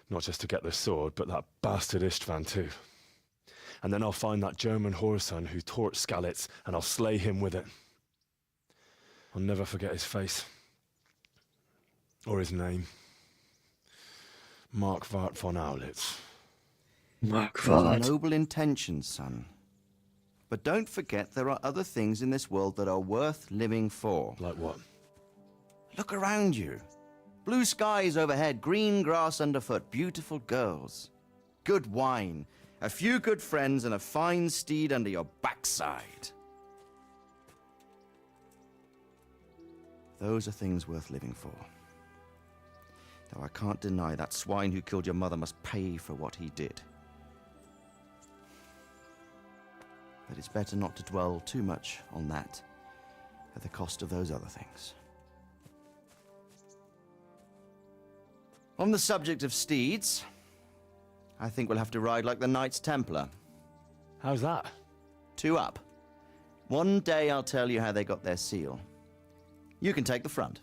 Not just to get the sword, but that bastard Istvan too. And then I'll find that German whoreson who torched Skalitz, and I'll slay him with it. I'll never forget his face. Or his name. Markvart von Aulitz. Markvart. Noble intentions, son. But don't forget there are other things in this world that are worth living for. Like what? Look around you. Blue skies overhead, green grass underfoot, beautiful girls. Good wine, a few good friends, and a fine steed under your backside. Those are things worth living for. Though I can't deny that swine who killed your mother must pay for what he did. But it's better not to dwell too much on that at the cost of those other things. On the subject of steeds, I think we'll have to ride like the Knights Templar. How's that? 2 up. One day I'll tell you how they got their seal. You can take the front.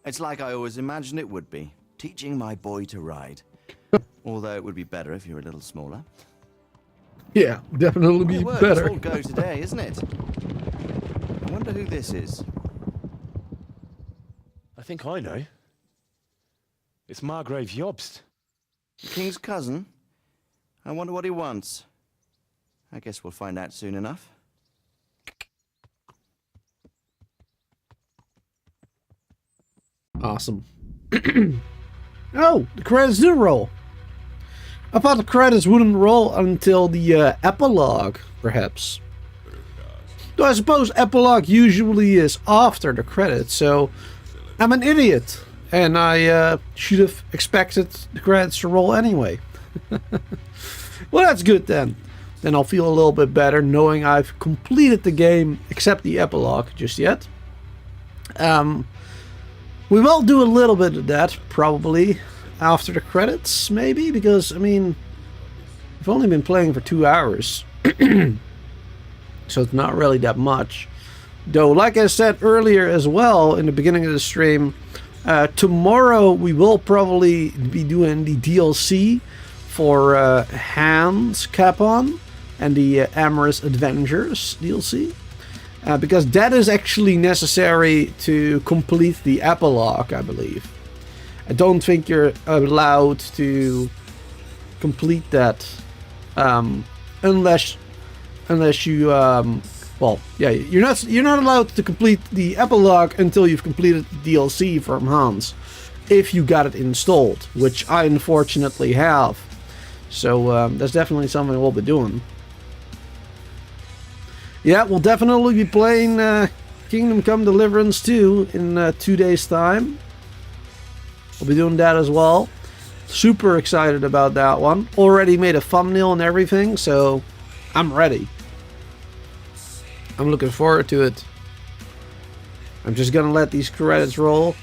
It's like I always imagined it would be, teaching my boy to ride. Although it would be better if you were a little smaller. Yeah, definitely be Well, better. it's all go today, isn't it? I wonder who this is. I think I know. It's Margrave Jobst. The king's cousin? I wonder what he wants. I guess we'll find out soon enough. Awesome. Oh, the credits do roll. I thought the credits wouldn't roll until the epilogue, perhaps. Though I suppose epilogue usually is after the credits, so I'm an idiot. And I should have expected the credits to roll anyway. Well, that's good then. Then I'll feel a little bit better knowing I've completed the game, except the epilogue just yet. We will do a little bit of that, probably, after the credits, maybe, because, I mean, I've only been playing for 2 hours, so it's not really that much. Though, like I said earlier as well, in the beginning of the stream, tomorrow we will probably be doing the DLC for Hans Capon and the Amorous Adventures DLC. Because that is actually necessary to complete the epilogue, I believe. I don't think you're allowed to complete that unless you well, yeah, you're not allowed to complete the epilogue until you've completed the DLC from Hans, if you got it installed, which I unfortunately have. So that's definitely something we'll be doing. Yeah, we'll definitely be playing Kingdom Come Deliverance 2 in 2 days' time. We'll be doing that as well. Super excited about that one. Already made a thumbnail and everything, so I'm ready. I'm looking forward to it. I'm just gonna let these credits roll.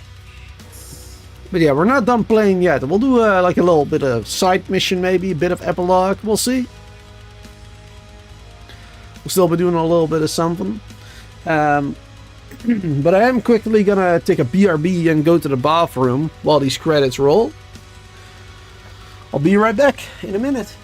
But yeah, we're not done playing yet. We'll do like a little bit of side mission, maybe a bit of epilogue. We'll see. We'll still be doing a little bit of something. But I am quickly gonna take a BRB and go to the bathroom while these credits roll. I'll be right back in a minute.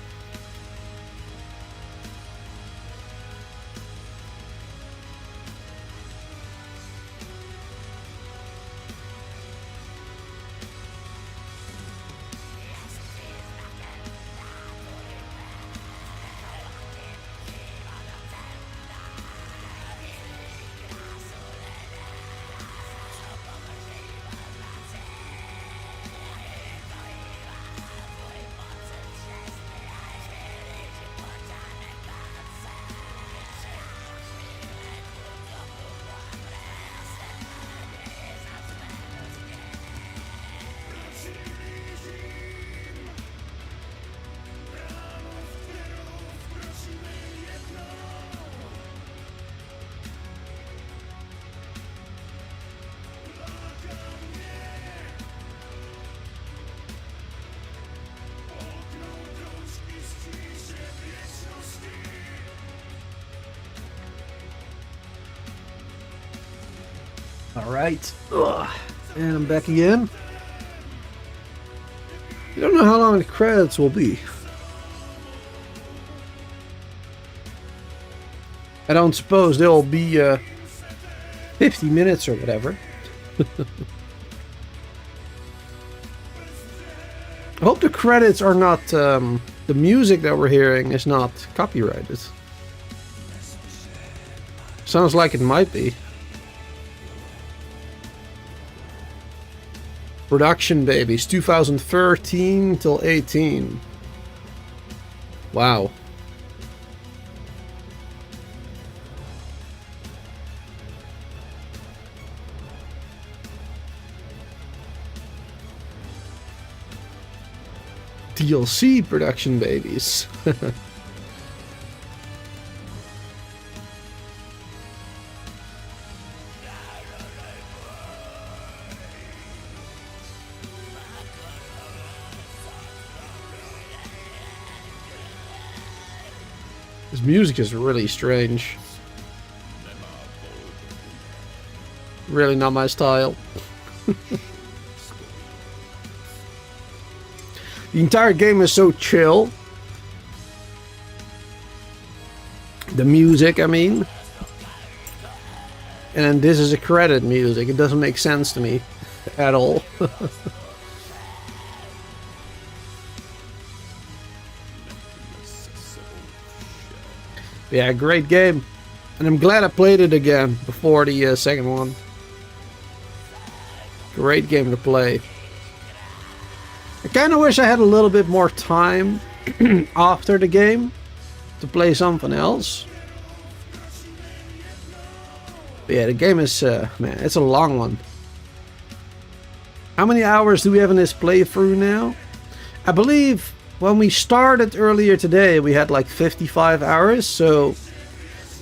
Alright, and I'm back again. I don't know how long the credits will be. I don't suppose they'll be 50 minutes or whatever. I hope the credits are not, the music that we're hearing is not copyrighted. Sounds like it might be. Production Babies, 2013 till 18. Wow. DLC Production Babies. This music is really strange. Really not my style. The entire game is so chill. The music, I mean. And this is a credit music. It doesn't make sense to me at all. Yeah, great game. And I'm glad I played it again before the second one. Great game to play. I kind of wish I had a little bit more time after the game to play something else. But yeah, the game is, man, it's a long one. How many hours do we have in this playthrough now? I believe when we started earlier today, we had like 55 hours, so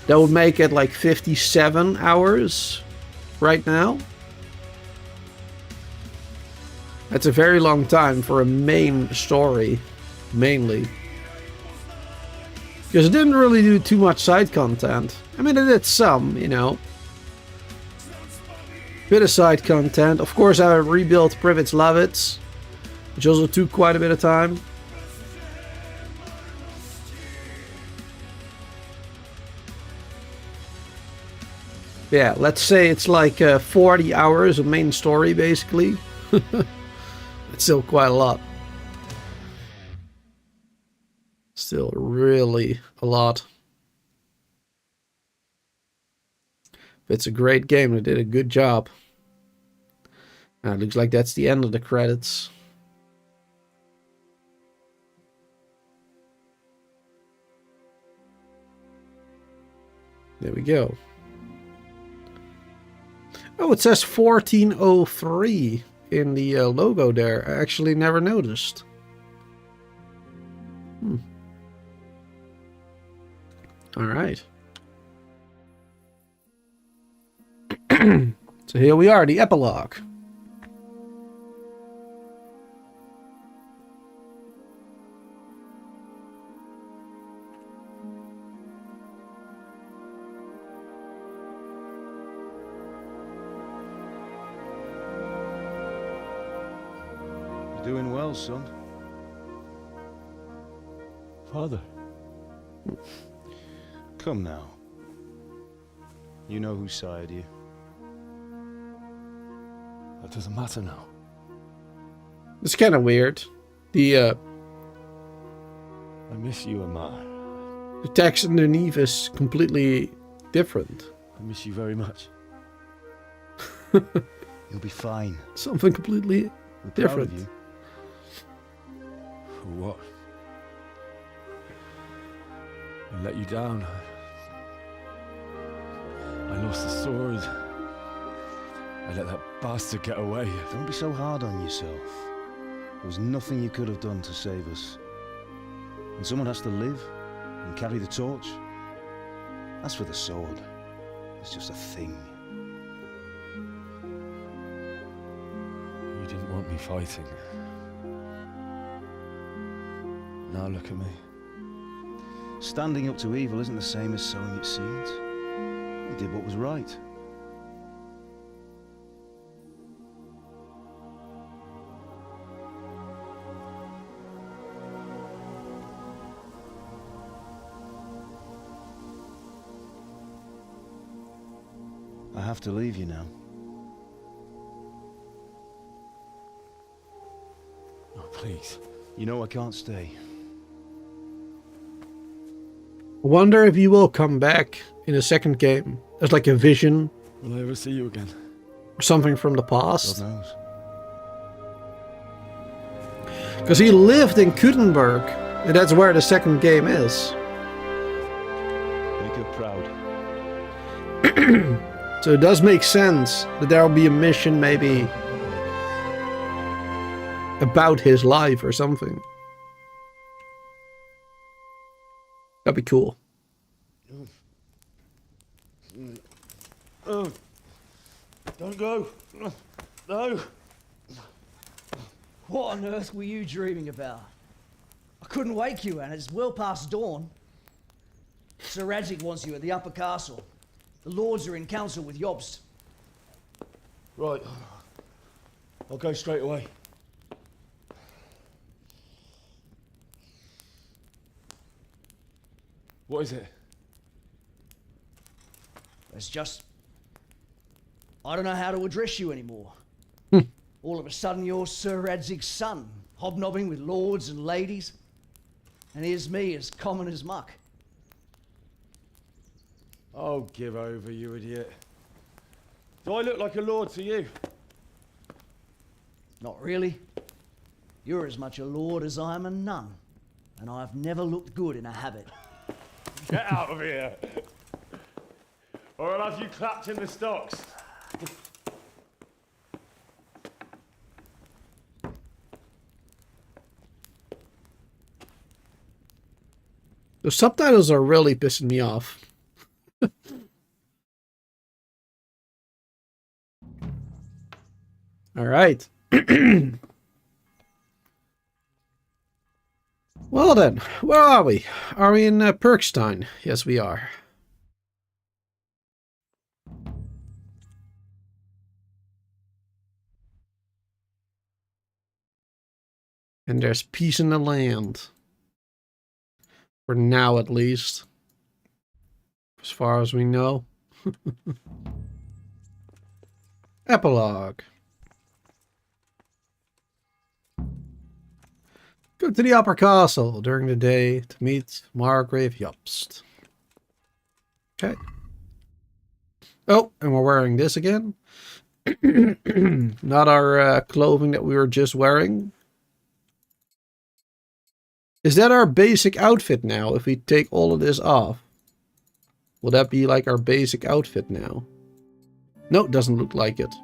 that would make it like 57 hours right now. That's a very long time for a main story, mainly. Because it didn't really do too much side content. I mean, it did some, you know. Bit of side content. Of course, I rebuilt Privet's Lavitz, which also took quite a bit of time. Yeah, let's say it's like 40 hours of main story, basically. It's still quite a lot. Still really a lot. But it's a great game. They did a good job. Now it looks like that's the end of the credits. There we go. Oh, it says 1403 in the logo there. I actually never noticed. All right. So here we are, the epilogue. You're doing well, son. Father. Come now. You know who sired you. That doesn't matter now. It's kind of weird. The I miss you, Amar. the text underneath is completely different. I miss you very much. You'll be fine. Something completely We're proud different. of you. For what? I let you down. I lost the sword. I let that bastard get away. Don't be so hard on yourself. There was nothing you could have done to save us. And someone has to live and carry the torch. As for the sword, it's just a thing. You didn't want me fighting. Now look at me. Standing up to evil isn't the same as sowing its seeds. You did what was right. I have to leave you now. Oh, please. You know I can't stay. I wonder if you will come back in a second game. As like a vision. Will I ever see you again? Or something from the past. God knows. Because he lived in Kutenberg. And that's where the second game is. Make her proud. So it does make sense that there will be a mission maybe about his life or something. That'd be cool. Don't go. No. What on earth were you dreaming about? I couldn't wake you, and it's well past dawn. Sir Radzig wants you at the upper castle. The lords are in council with Jobst. Right. I'll go straight away. What is it? It's just... I don't know how to address you anymore. All of a sudden you're Sir Radzig's son, hobnobbing with lords and ladies. And here's me, as common as muck. Oh, give over, you idiot. Do I look like a lord to you? Not really. You're as much a lord as I am a nun. And I've never looked good in a habit. Get out of here! Or I'll have you clapped in the stocks. The subtitles are really pissing me off. All right. Well then, where are we? Are we in Perkstein? Yes, we are. And there's peace in the land. For now, at least. As far as we know. Epilogue. Go to the upper castle during the day to meet Margrave Jobst. Okay. Oh, and we're wearing this again. Not our clothing that we were just wearing. Is that our basic outfit now, if we take all of this off? Will that be like our basic outfit now? No, it doesn't look like it.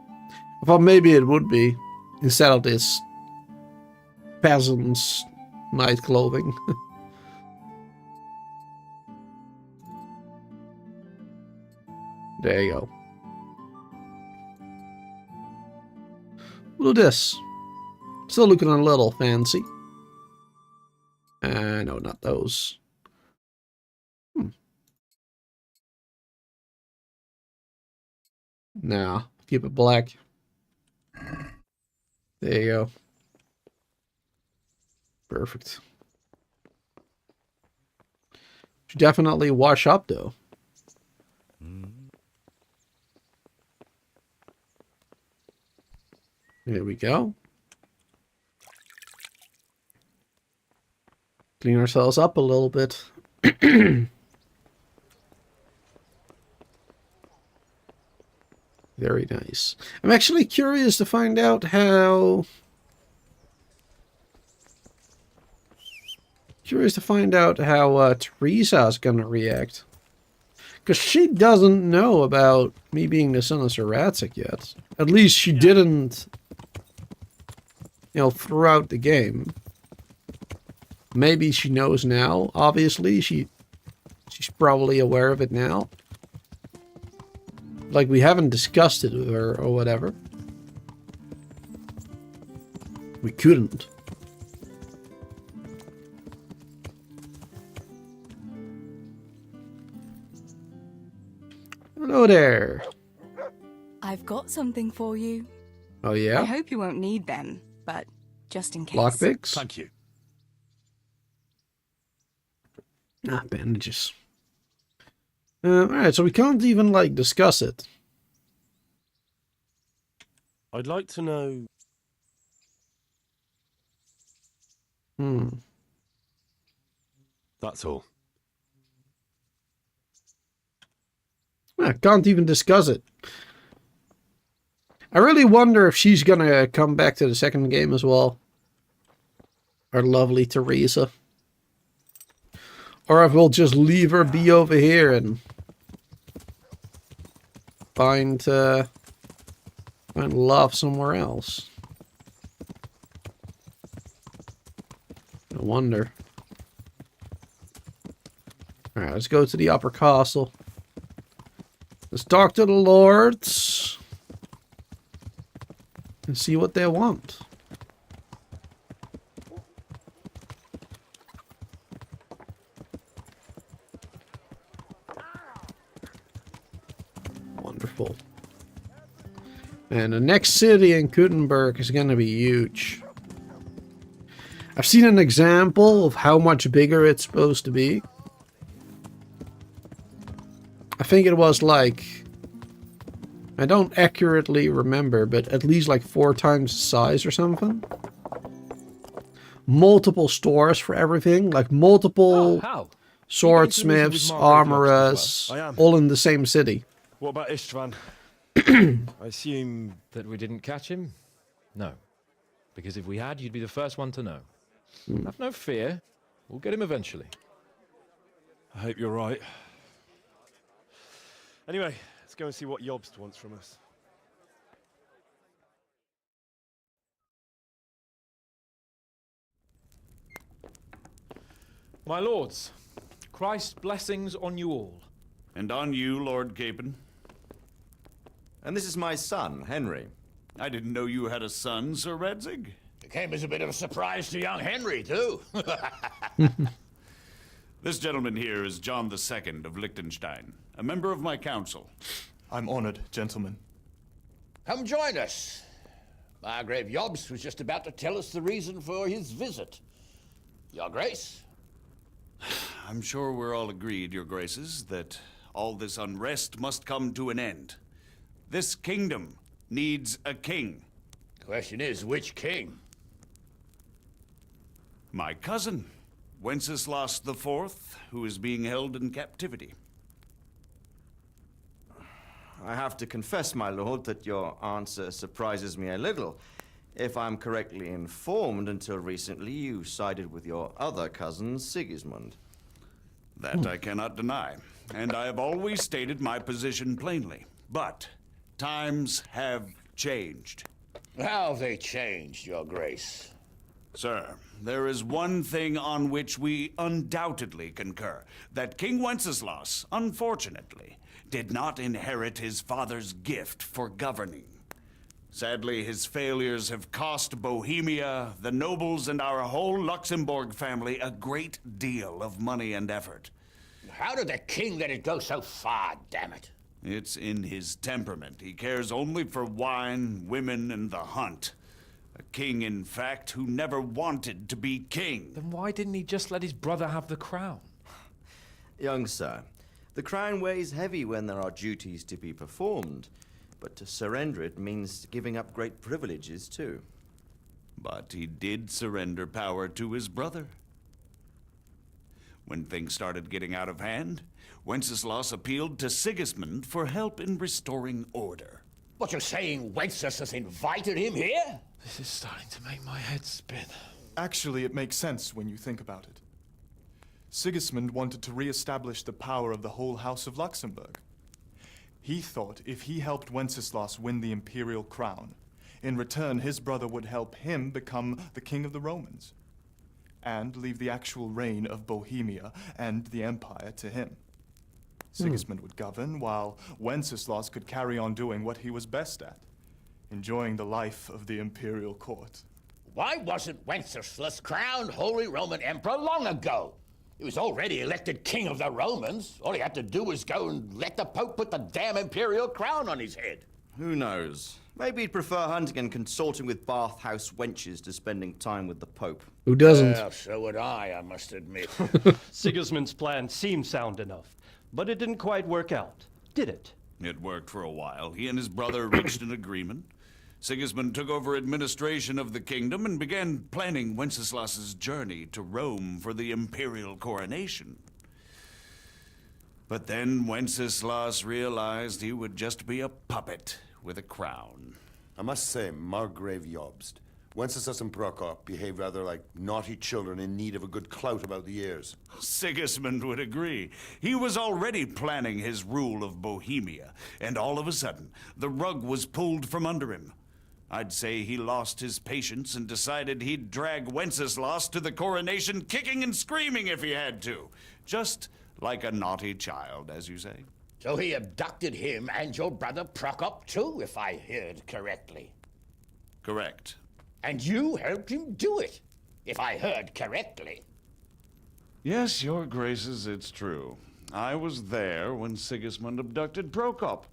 I thought maybe it would be, instead of this peasant's night clothing. There you go. We'll do this. Still looking a little fancy. No, not those. Nah, keep it black. There you go. Perfect. Should definitely wash up though. There we go. Clean ourselves up a little bit. Very nice. I'm actually curious to find out how... Teresa is gonna react. Because she doesn't know about me being the son of Sir Radzig yet. At least she didn't, you know, throughout the game. Maybe she knows now. Obviously, she's probably aware of it now. Like, we haven't discussed it with her or whatever. We couldn't. Hello there. I've got something for you. Oh, yeah? I hope you won't need them, but just in case. Lockpicks? Thank you. Ah, bandages. Alright, so we can't even, like, discuss it. I'd like to know... That's all. I can't even discuss it. I really wonder if she's gonna come back to the second game as well. Our lovely Teresa. Or if we'll just leave her be over here and find love somewhere else. I wonder. Alright, let's go to the upper castle. Let's talk to the lords. And see what they want. And the next city in Gutenberg is gonna be huge. I've seen an example of how much bigger it's supposed to be. I think it was like, I don't accurately remember, but at least like 4 times the size or something. Multiple stores for everything, like multiple swordsmiths, armorers, all in the same city. What about Istvan? I assume that we didn't catch him? No. Because if we had, you'd be the first one to know. Have no fear. We'll get him eventually. I hope you're right. Anyway, let's go and see what Jobst wants from us. My lords, Christ's blessings on you all. And on you, Lord Capon. And this is my son, Henry. I didn't know you had a son, Sir Redzig. It came as a bit of a surprise to young Henry, too. This gentleman here is John II of Liechtenstein, a member of my council. I'm honored, gentlemen. Come join us. Margrave Jobst was just about to tell us the reason for his visit. Your Grace? I'm sure we're all agreed, Your Graces, that all this unrest must come to an end. This kingdom needs a king. Question is, which king? My cousin, Wenceslas IV, who is being held in captivity. I have to confess, my lord, that your answer surprises me a little. If I'm correctly informed, until recently you sided with your other cousin, Sigismund. That I cannot deny, and I have always stated my position plainly. But times have changed. How have they changed, Your Grace? Sir, there is one thing on which we undoubtedly concur, that King Wenceslas, unfortunately, did not inherit his father's gift for governing. Sadly, his failures have cost Bohemia, the nobles, and our whole Luxembourg family a great deal of money and effort. How did the king let it go so far, damn it? It's in his temperament. He cares only for wine, women, and the hunt. A king, in fact, who never wanted to be king. Then why didn't he just let his brother have the crown? Young sir, the crown weighs heavy when there are duties to be performed, but to surrender it means giving up great privileges too. But he did surrender power to his brother. When things started getting out of hand, Wenceslas appealed to Sigismund for help in restoring order. What, you're saying Wenceslas invited him here? This is starting to make my head spin. Actually, it makes sense when you think about it. Sigismund wanted to re-establish the power of the whole House of Luxembourg. He thought if he helped Wenceslas win the imperial crown, in return his brother would help him become the king of the Romans, and leave the actual reign of Bohemia and the empire to him. Sigismund would govern, while Wenceslas could carry on doing what he was best at, enjoying the life of the imperial court. Why wasn't Wenceslas crowned Holy Roman Emperor long ago? He was already elected king of the Romans. All he had to do was go and let the Pope put the damn imperial crown on his head. Who knows? Maybe he'd prefer hunting and consorting with bathhouse wenches to spending time with the Pope. Who doesn't? Well, so would I must admit. Sigismund's plan seemed sound enough, but it didn't quite work out, did it? It worked for a while. He and his brother reached an agreement. Sigismund took over administration of the kingdom and began planning Wenceslas's journey to Rome for the imperial coronation. But then Wenceslas realized he would just be a puppet with a crown. I must say, Margrave Jobst, Wenceslas and Prokop behave rather like naughty children in need of a good clout about the ears. Sigismund would agree. He was already planning his rule of Bohemia, and all of a sudden, the rug was pulled from under him. I'd say he lost his patience and decided he'd drag Wenceslas to the coronation kicking and screaming if he had to. Just like a naughty child, as you say. So he abducted him and your brother Prokop too, if I heard correctly. Correct. And you helped him do it, if I heard correctly. Yes, your graces, it's true. I was there when Sigismund abducted Prokop.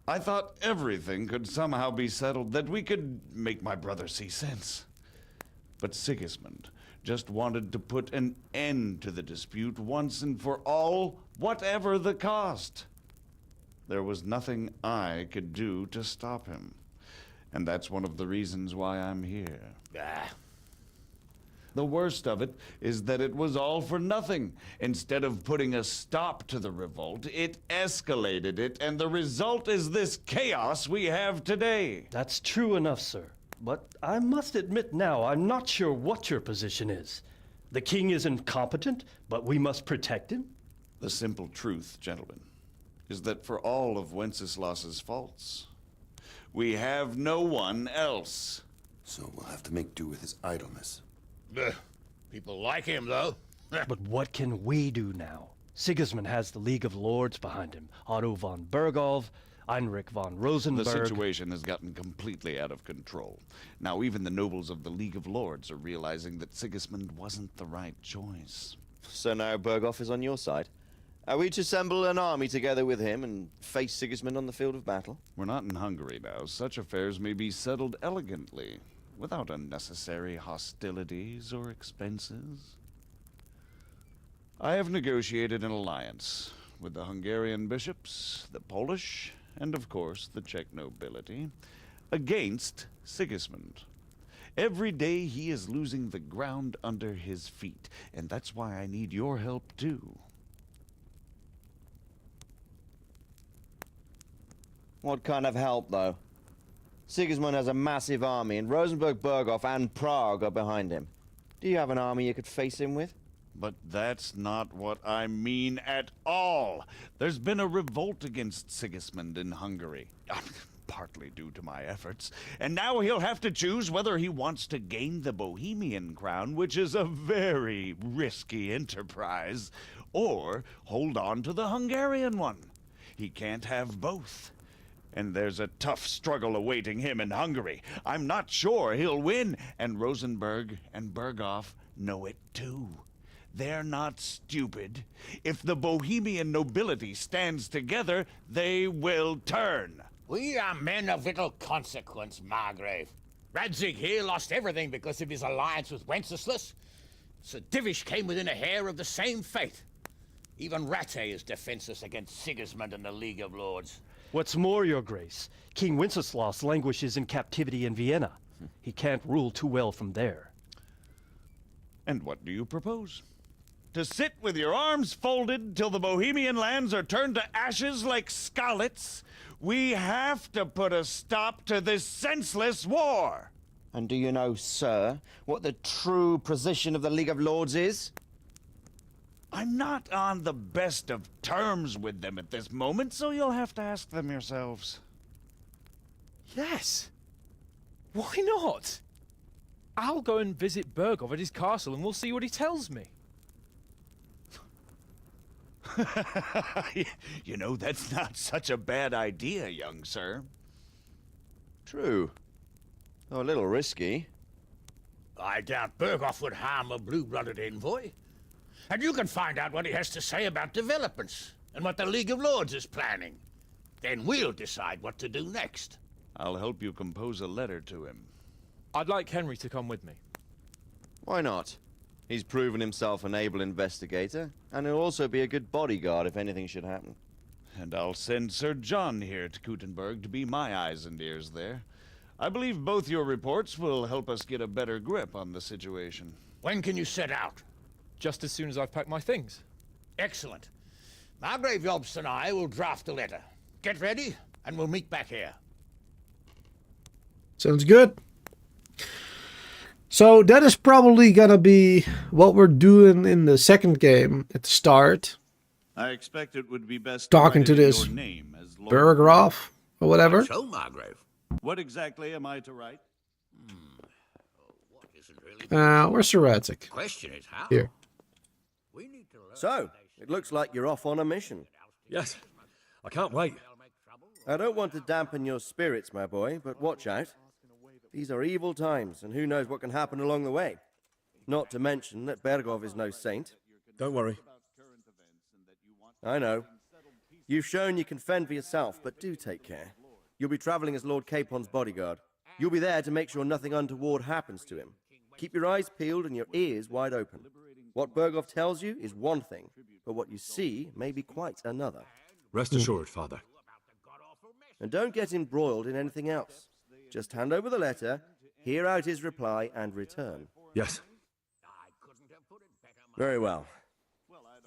I thought everything could somehow be settled, that we could make my brother see sense. But Sigismund just wanted to put an end to the dispute once and for all, whatever the cost. There was nothing I could do to stop him. And that's one of the reasons why I'm here. The worst of it is that it was all for nothing. Instead of putting a stop to the revolt, it escalated it, and the result is this chaos we have today. That's true enough, sir. But I must admit now, I'm not sure what your position is. The king is incompetent, but we must protect him? The simple truth, gentlemen, is that for all of Wenceslas's faults, we have no one else. So we'll have to make do with his idleness. People like him, though. But what can we do now? Sigismund has the League of Lords behind him. Otto von Bergholf, Heinrich von Rosenberg. The situation has gotten completely out of control. Now even the nobles of the League of Lords are realizing that Sigismund wasn't the right choice. So now Bergholf is on your side. Are we to assemble an army together with him and face Sigismund on the field of battle? We're not in Hungary now. Such affairs may be settled elegantly, without unnecessary hostilities or expenses. I have negotiated an alliance with the Hungarian bishops, the Polish, and of course the Czech nobility, against Sigismund. Every day he is losing the ground under his feet, and that's why I need your help too. What kind of help, though? Sigismund has a massive army, and Rosenberg, Berghof, and Prague are behind him. Do you have an army you could face him with? But that's not what I mean at all. There's been a revolt against Sigismund in Hungary, partly due to my efforts, and now he'll have to choose whether he wants to gain the Bohemian crown, which is a very risky enterprise, or hold on to the Hungarian one. He can't have both. And there's a tough struggle awaiting him in Hungary. I'm not sure he'll win, and Rosenberg and Berghof know it too. They're not stupid. If the Bohemian nobility stands together, they will turn. We are men of little consequence, Margrave. Radzig here lost everything because of his alliance with Wenceslas. Sir Divish came within a hair of the same fate. Even Rattay is defenseless against Sigismund and the League of Lords. What's more, your grace, King Wenceslas languishes in captivity in Vienna. He can't rule too well from there. And what do you propose? To sit with your arms folded till the Bohemian lands are turned to ashes like scarlets? We have to put a stop to this senseless war. And do you know, sir, what the true position of the League of Lords is? I'm not on the best of terms with them at this moment, so you'll have to ask them yourselves. Yes. Why not? I'll go and visit Berghof at his castle and we'll see what he tells me. You know, that's not such a bad idea, young sir. True. Though a little risky. I doubt Berghof would harm a blue-blooded envoy. And you can find out what he has to say about developments and what the League of Lords is planning. Then we'll decide what to do next. I'll help you compose a letter to him. I'd like Henry to come with me. Why not? He's proven himself an able investigator, and he'll also be a good bodyguard if anything should happen. And I'll send Sir John here to Kuttenberg to be my eyes and ears there. I believe both your reports will help us get a better grip on the situation. When can you set out? Just as soon as I've packed my things. Excellent. Margrave Jobst and I will draft a letter. Get ready, and we'll meet back here. Sounds good. So that is probably gonna be what we're doing in the second game at the start. I expect it would be best talking to this name as Lord Berghof or whatever. So, Margrave. What exactly am I to write? Where's Sir Radzig? Question is how. Here. So, it looks like you're off on a mission. Yes, I can't wait. I don't want to dampen your spirits, my boy, but watch out. These are evil times, and who knows what can happen along the way. Not to mention that Berghof is no saint. Don't worry. I know. You've shown you can fend for yourself, but do take care. You'll be traveling as Lord Capon's bodyguard. You'll be there to make sure nothing untoward happens to him. Keep your eyes peeled and your ears wide open. What Berghoff tells you is one thing, but what you see may be quite another. Rest assured, Father. And don't get embroiled in anything else. Just hand over the letter, hear out his reply, and return. Yes. Very well.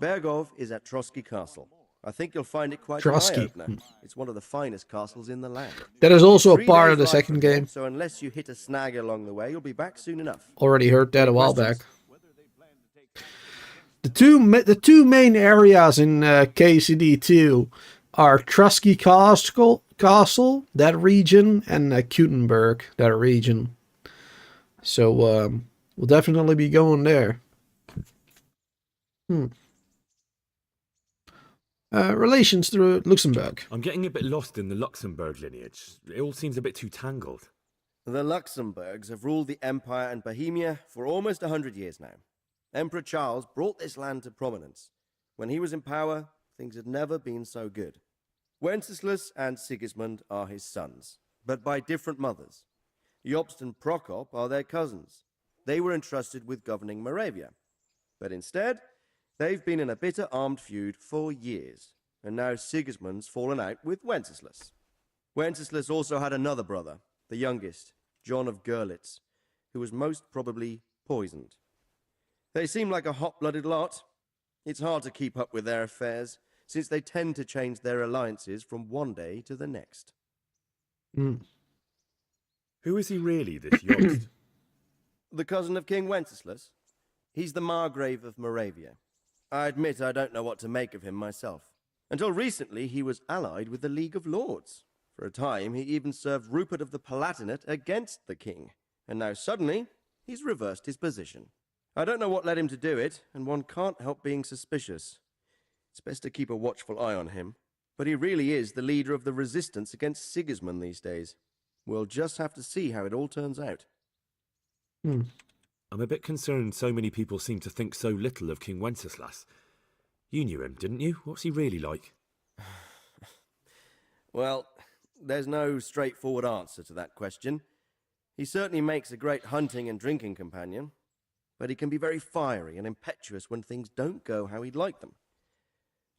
Berghoff is at Trotsky Castle. I think you'll find it quite Trotsky. an eye-opener. It's one of the finest castles in the land. That is also a 3 part days of the ride second from game. here, so unless you hit a snag along the way, you'll be back soon enough. Already heard that a while Questions? back. The two main areas in KCD2 are Trotsky Castle, that region, and Kutenberg, that region. So we'll definitely be going there. Relations through Luxembourg. I'm getting a bit lost in the Luxembourg lineage. It all seems a bit too tangled. The Luxembourgs have ruled the Empire and Bohemia for almost 100 years now. Emperor Charles brought this land to prominence. When he was in power, things had never been so good. Wenceslas and Sigismund are his sons, but by different mothers. Jobst and Prokop are their cousins. They were entrusted with governing Moravia. But instead, they've been in a bitter armed feud for years, and now Sigismund's fallen out with Wenceslas. Wenceslas also had another brother, the youngest, John of Görlitz, who was most probably poisoned. They seem like a hot-blooded lot. It's hard to keep up with their affairs, since they tend to change their alliances from one day to the next. Who is he really, this Jobst? The cousin of King Wenceslas. He's the Margrave of Moravia. I admit I don't know what to make of him myself. Until recently, he was allied with the League of Lords. For a time, he even served Rupert of the Palatinate against the king. And now suddenly, he's reversed his position. I don't know what led him to do it, and one can't help being suspicious. It's best to keep a watchful eye on him. But he really is the leader of the resistance against Sigismund these days. We'll just have to see how it all turns out. I'm a bit concerned so many people seem to think so little of King Wenceslas. You knew him, didn't you? What's he really like? Well, there's no straightforward answer to that question. He certainly makes a great hunting and drinking companion, but he can be very fiery and impetuous when things don't go how he'd like them.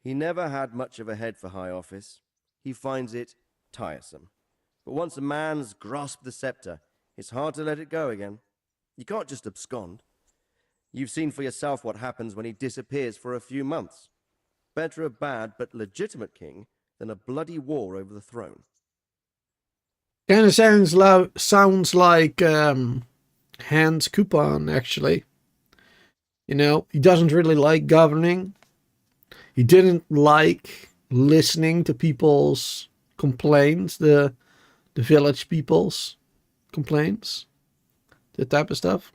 He never had much of a head for high office. He finds it tiresome. But once a man's grasped the scepter, it's hard to let it go again. You can't just abscond. You've seen for yourself what happens when he disappears for a few months. Better a bad but legitimate king than a bloody war over the throne. Kind of sounds like Hans Coupon, actually. You know, he doesn't really like governing. He didn't like listening to people's complaints, the village people's complaints, that type of stuff.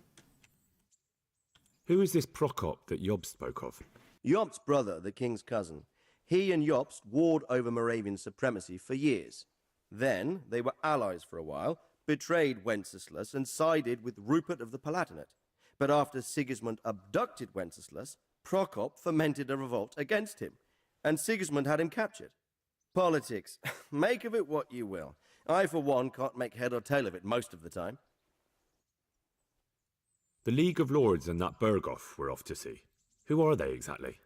Who is this Prokop that Job spoke of? Jobst's brother, the king's cousin. He and Jobst warred over Moravian supremacy for years. Then they were allies for a while, betrayed Wenceslas and sided with Rupert of the Palatinate. But after Sigismund abducted Wenceslas, Prokop fomented a revolt against him, and Sigismund had him captured. Politics. Make of it what you will. I, for one, can't make head or tail of it most of the time. The League of Lords and that Berghoff we're off to see. Who are they exactly?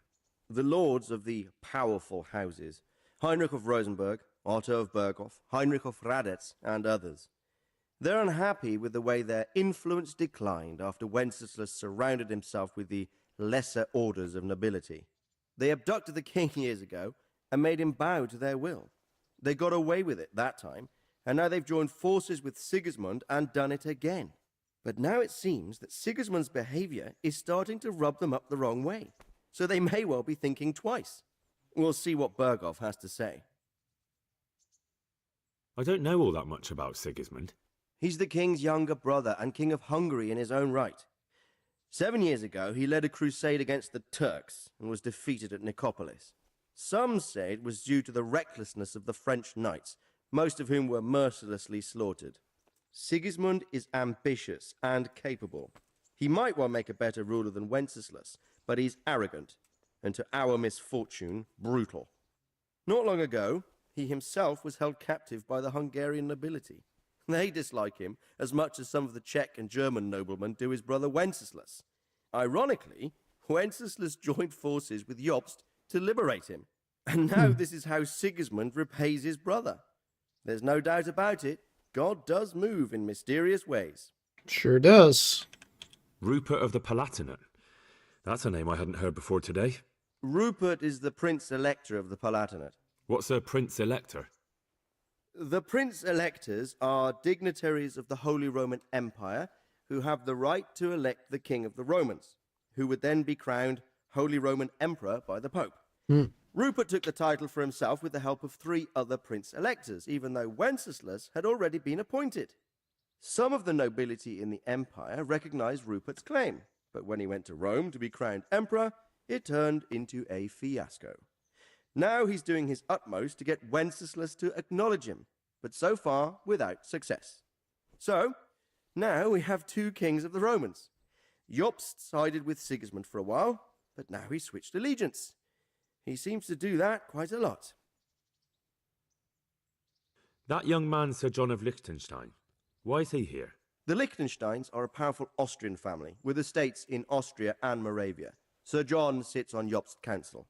The lords of the powerful houses. Heinrich of Rosenberg, Otto of Berghoff, Heinrich of Radetz, and others. They're unhappy with the way their influence declined after Wenceslas surrounded himself with the lesser orders of nobility. They abducted the king years ago and made him bow to their will. They got away with it that time, and now they've joined forces with Sigismund and done it again. But now it seems that Sigismund's behavior is starting to rub them up the wrong way, so they may well be thinking twice. We'll see what Berghoff has to say. I don't know all that much about Sigismund. He's the king's younger brother and king of Hungary in his own right. 7 years ago, he led a crusade against the Turks and was defeated at Nicopolis. Some say it was due to the recklessness of the French knights, most of whom were mercilessly slaughtered. Sigismund is ambitious and capable. He might well make a better ruler than Wenceslas, but he's arrogant, and to our misfortune, brutal. Not long ago, He himself was held captive by the Hungarian nobility. They dislike him as much as some of the Czech and German noblemen do his brother Wenceslas. Ironically, Wenceslas joined forces with Jobst to liberate him. And now this is how Sigismund repays his brother. There's no doubt about it, God does move in mysterious ways. Sure does. Rupert of the Palatinate. That's a name I hadn't heard before today. Rupert is the Prince-Elector of the Palatinate. What's a Prince-Elector? The Prince-Electors are dignitaries of the Holy Roman Empire who have the right to elect the King of the Romans, who would then be crowned Holy Roman Emperor by the Pope. Rupert took the title for himself with the help of 3 other Prince-Electors, even though Wenceslas had already been appointed. Some of the nobility in the empire recognized Rupert's claim, but when he went to Rome to be crowned emperor, it turned into a fiasco. Now he's doing his utmost to get Wenceslas to acknowledge him, but so far without success. So, now we have 2 kings of the Romans. Jobst sided with Sigismund for a while, but now he's switched allegiance. He seems to do that quite a lot. That young man, Sir John of Liechtenstein. Why is he here? The Liechtensteins are a powerful Austrian family with estates in Austria and Moravia. Sir John sits on Jobst's council.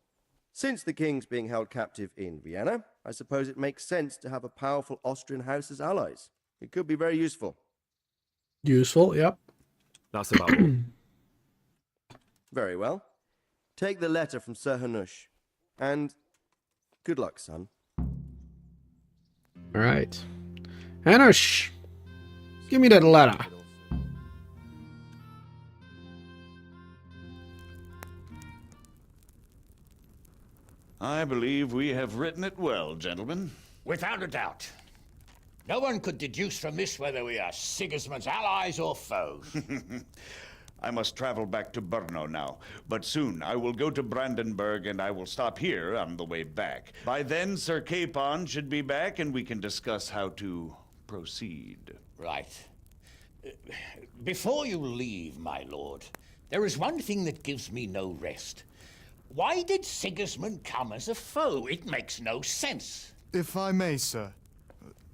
Since the king's being held captive in Vienna, I suppose it makes sense to have a powerful Austrian house as allies. It could be very useful. Useful, yep. That's about all. Very well. Take the letter from Sir Hanush. And good luck, son. All right. Hanush, give me that letter. I believe we have written it well, gentlemen. Without a doubt. No one could deduce from this whether we are Sigismund's allies or foes. I must travel back to Brno now, but soon I will go to Brandenburg and I will stop here on the way back. By then, Sir Capon should be back and we can discuss how to proceed. Right. Before you leave, my lord, there is one thing that gives me no rest. Why did Sigismund come as a foe? It makes no sense. If I may, sir,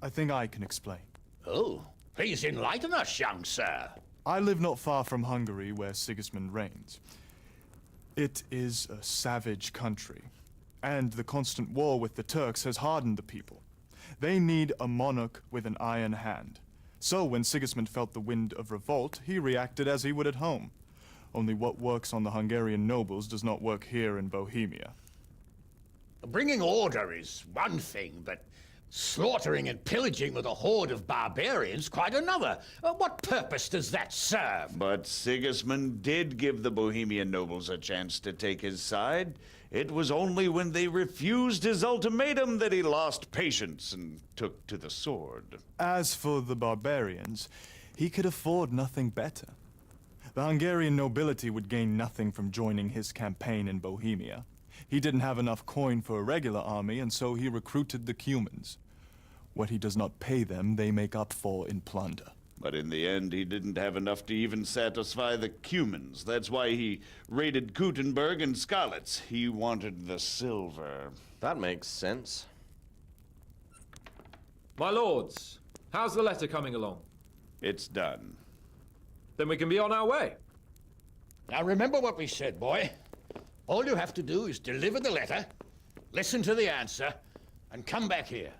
I think I can explain. Oh, please enlighten us, young sir. I live not far from Hungary, where Sigismund reigns. It is a savage country, and the constant war with the Turks has hardened the people. They need a monarch with an iron hand. So when Sigismund felt the wind of revolt, he reacted as he would at home. Only what works on the Hungarian nobles does not work here in Bohemia. Bringing order is one thing, but slaughtering and pillaging with a horde of barbarians quite another. What purpose does that serve? But Sigismund did give the Bohemian nobles a chance to take his side. It was only when they refused his ultimatum that he lost patience and took to the sword. As for the barbarians, he could afford nothing better. The Hungarian nobility would gain nothing from joining his campaign in Bohemia. He didn't have enough coin for a regular army, and so he recruited the Cumans. What he does not pay them, they make up for in plunder. But in the end, he didn't have enough to even satisfy the Cumans. That's why he raided Kuttenberg and Skalitz. He wanted the silver. That makes sense. My lords, how's the letter coming along? It's done. Then we can be on our way. Now remember what we said, boy. All you have to do is deliver the letter, listen to the answer, and come back here.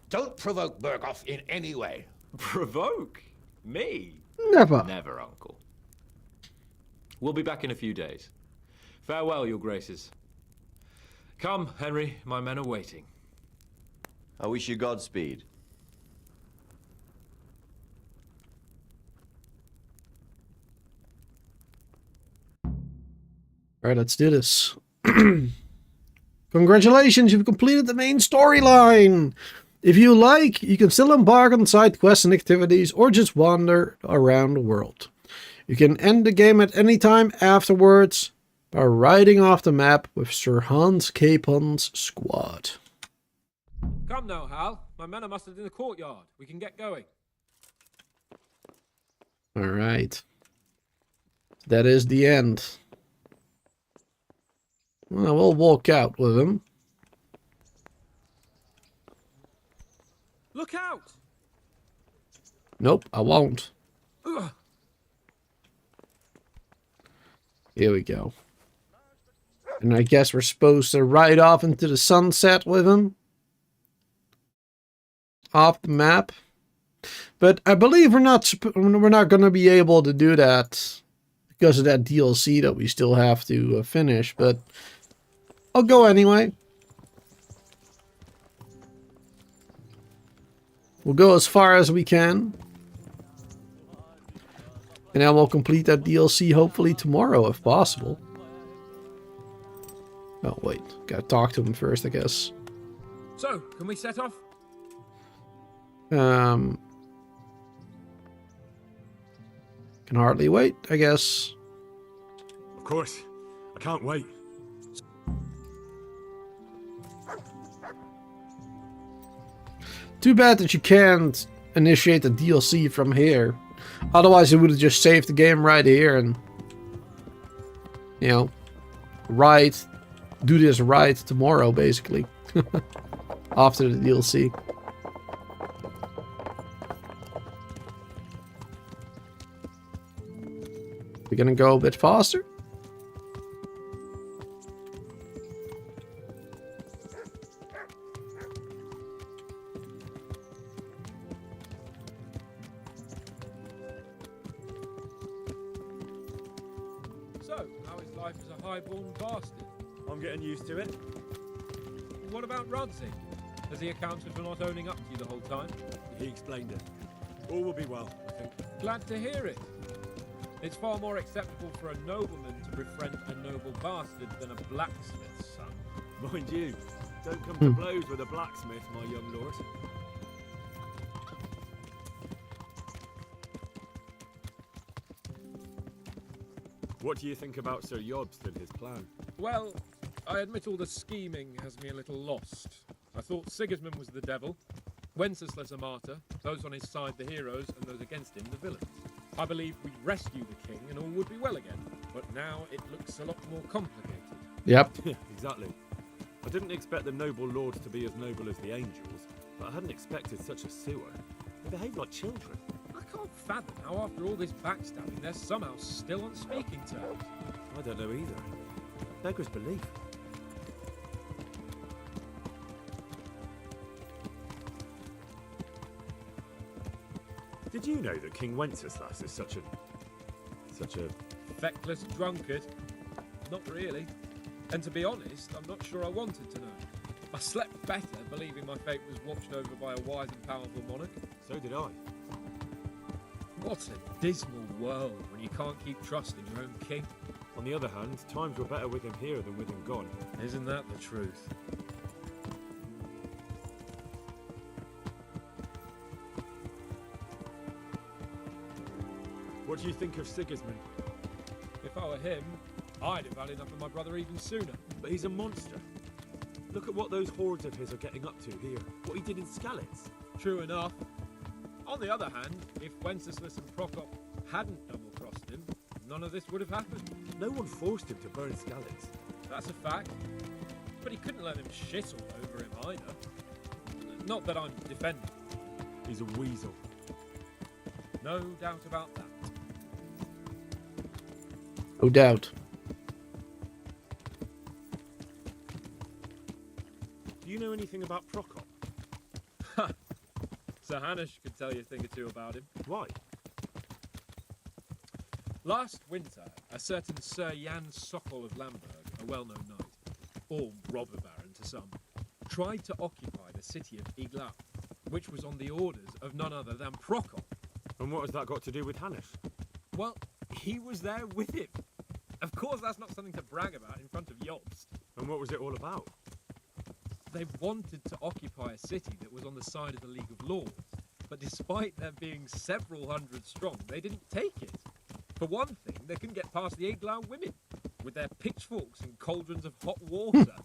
Don't provoke Berghoff in any way. Provoke? Me? Never. Never, Uncle. We'll be back in a few days. Farewell, your graces. Come, Henry, my men are waiting. I wish you Godspeed. Alright, let's do this. Congratulations, you've completed the main storyline! If you like, you can still embark on side quests and activities, or just wander around the world. You can end the game at any time afterwards by riding off the map with Sir Hans Capon's squad. Come now, Hal. My men are mustered in the courtyard. We can get going. Alright. That is the end. Well, we'll walk out with him. Look out! Nope, I won't. Ugh. Here we go. And I guess we're supposed to ride off into the sunset with him. Off the map. But I believe we're not going to be able to do that because of that DLC that we still have to finish. But I'll go anyway. We'll go as far as we can. And then we'll complete that DLC hopefully tomorrow if possible. Oh wait, gotta talk to him first, I guess. So, can we set off? Can hardly wait, I guess. Of course. I can't wait. Too bad that you can't initiate the DLC from here. Otherwise, it would have just saved the game right here and, you know, do this right tomorrow, basically. After the DLC. We're gonna go a bit faster. So, how is life as a highborn bastard? I'm getting used to it. What about Rudsey? Has he accounted for not owning up to you the whole time? He explained it. All will be well, I think. Glad to hear it. It's far more acceptable for a nobleman to befriend a noble bastard than a blacksmith's son. Mind you, don't come to blows with a blacksmith, my young lord. What do you think about Sir Jobst and his plan? Well, I admit all the scheming has me a little lost. I thought Sigismund was the devil, Wenceslas a martyr, those on his side the heroes, and those against him the villains. I believe we'd rescue the king and all would be well again, but now it looks a lot more complicated. Yep. Exactly. I didn't expect the noble lords to be as noble as the angels, but I hadn't expected such a sewer. They behave like children. I can't fathom how after all this backstabbing they're somehow still on speaking terms. I don't know either. Beggars belief. Did you know that King Wenceslas is such a feckless drunkard? Not really. And to be honest, I'm not sure I wanted to know. I slept better believing my fate was watched over by a wise and powerful monarch. So did I. What a dismal world when you can't keep trusting your own king. On the other hand, times were better with him here than with him gone. Isn't that the truth? What do you think of Sigismund? If I were him, I'd have had enough of my brother even sooner. But he's a monster. Look at what those hordes of his are getting up to here. What he did in Skalitz. True enough. On the other hand, if Wenceslas and Prokop hadn't double-crossed him, none of this would have happened. No one forced him to burn Skalitz. That's a fact. But he couldn't let him shit all over him either. Not that I'm defending. He's a weasel. No doubt about that. No doubt. Do you know anything about Prokop? Sir Hanush could tell you a thing or two about him. Why? Last winter, a certain Sir Jan Sokol of Lamberg, a well-known knight, or robber baron to some, tried to occupy the city of Iglau, which was on the orders of none other than Prokop. And what has that got to do with Hanush? Well, he was there with him. Of course, that's not something to brag about in front of Jobst. And what was it all about? They wanted to occupy a city that was on the side of the League of Lords, but despite there being several hundred strong, they didn't take it. For one thing, they couldn't get past the Iglau women, with their pitchforks and cauldrons of hot water.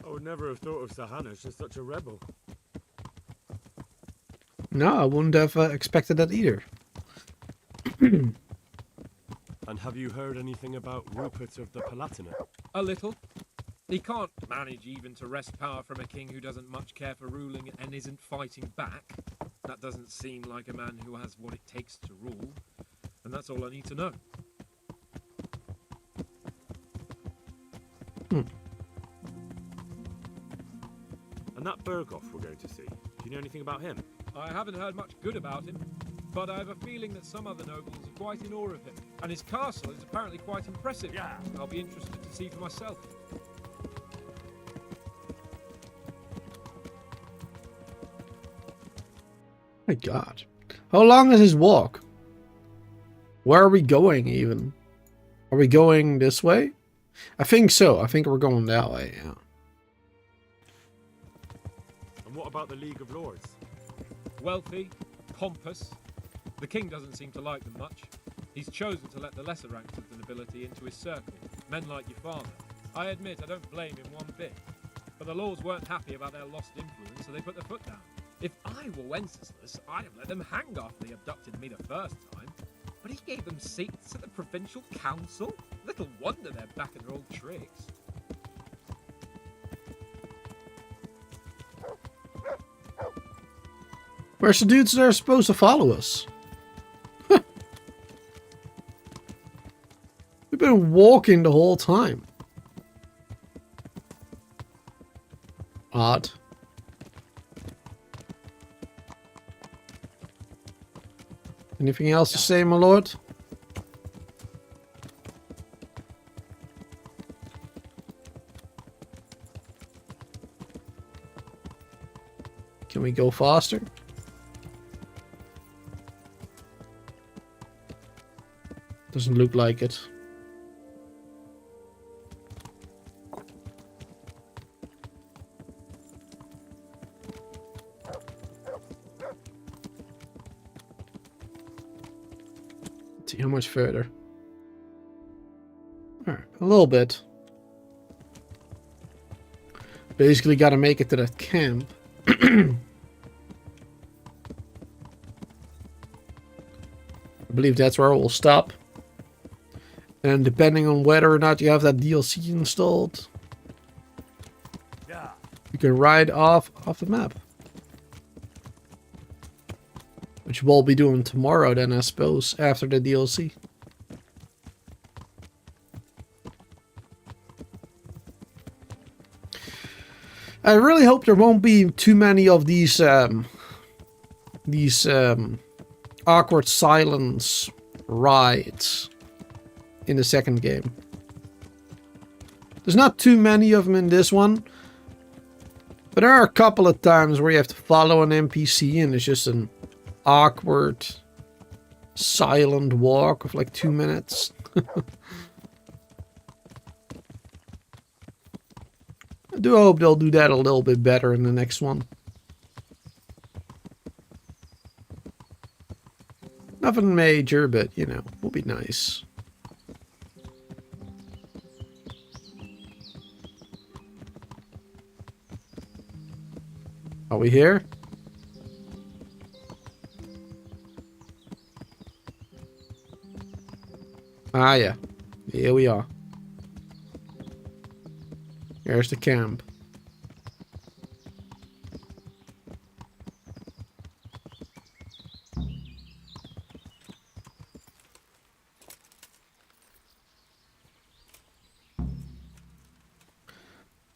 I would never have thought of Sir Hanush as such a rebel. No, I wouldn't have expected that either. And have you heard anything about Rupert of the Palatinate? A little. He can't manage even to wrest power from a king who doesn't much care for ruling and isn't fighting back. That doesn't seem like a man who has what it takes to rule. And that's all I need to know. And that Berghoff we're going to see, do you know anything about him? I haven't heard much good about him, but I have a feeling that some other nobles are quite in awe of him. And his castle is apparently quite impressive. Yeah. I'll be interested to see for myself. My God. How long is his walk? Where are we going even? Are we going this way? I think so. I think we're going that way, yeah. And what about the League of Lords? Wealthy, pompous. The king doesn't seem to like them much. He's chosen to let the lesser ranks of the nobility into his circle, men like your father. I admit I don't blame him one bit. But the lords weren't happy about their lost influence, so they put their foot down. If I were Wenceslas, I'd have let them hang after they abducted me the first time. But he gave them seats at the provincial council? Little wonder they're back in their old tricks. Where's the dudes that are supposed to follow us? Huh. We've been walking the whole time. Odd. Anything else to say, my lord? Can we go faster? Doesn't look like it. Let's see how much further. Alright, a little bit. Basically gotta make it to that camp. I believe that's where we'll stop. And depending on whether or not you have that DLC installed, you can ride off the map. Which we'll be doing tomorrow then, I suppose, after the DLC. I really hope there won't be too many of these awkward silence rides in the second game. There's not too many of them in this one, but there are a couple of times where you have to follow an NPC and it's just an awkward silent walk of like 2 minutes. I do hope they'll do that a little bit better in the next one. Nothing major, but you know, will be nice. Are we here? Ah, yeah. Here we are. Here's the camp.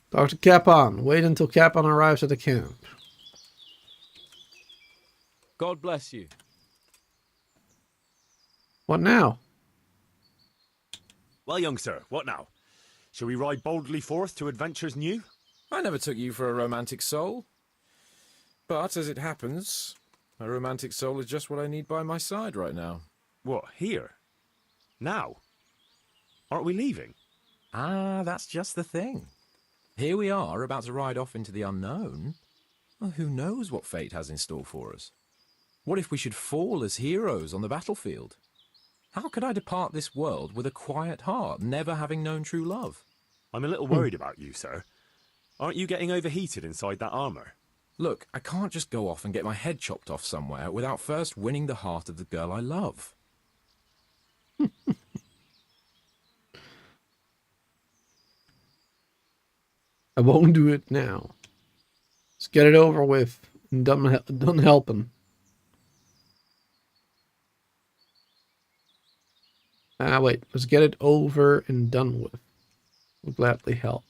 Dr. Capon, wait until Capon arrives at the camp. God bless you. What now? Well, young sir, what now? Shall we ride boldly forth to adventures new? I never took you for a romantic soul. But, as it happens, a romantic soul is just what I need by my side right now. What, here? Now? Aren't we leaving? Ah, that's just the thing. Here we are, about to ride off into the unknown. Well, who knows what fate has in store for us? What if we should fall as heroes on the battlefield? How could I depart this world with a quiet heart, never having known true love? I'm a little worried about you, sir. Aren't you getting overheated inside that armor? Look, I can't just go off and get my head chopped off somewhere without first winning the heart of the girl I love. I won't do it now. Let's get it over with and done helping. Wait, let's get it over and done with. We'll gladly help.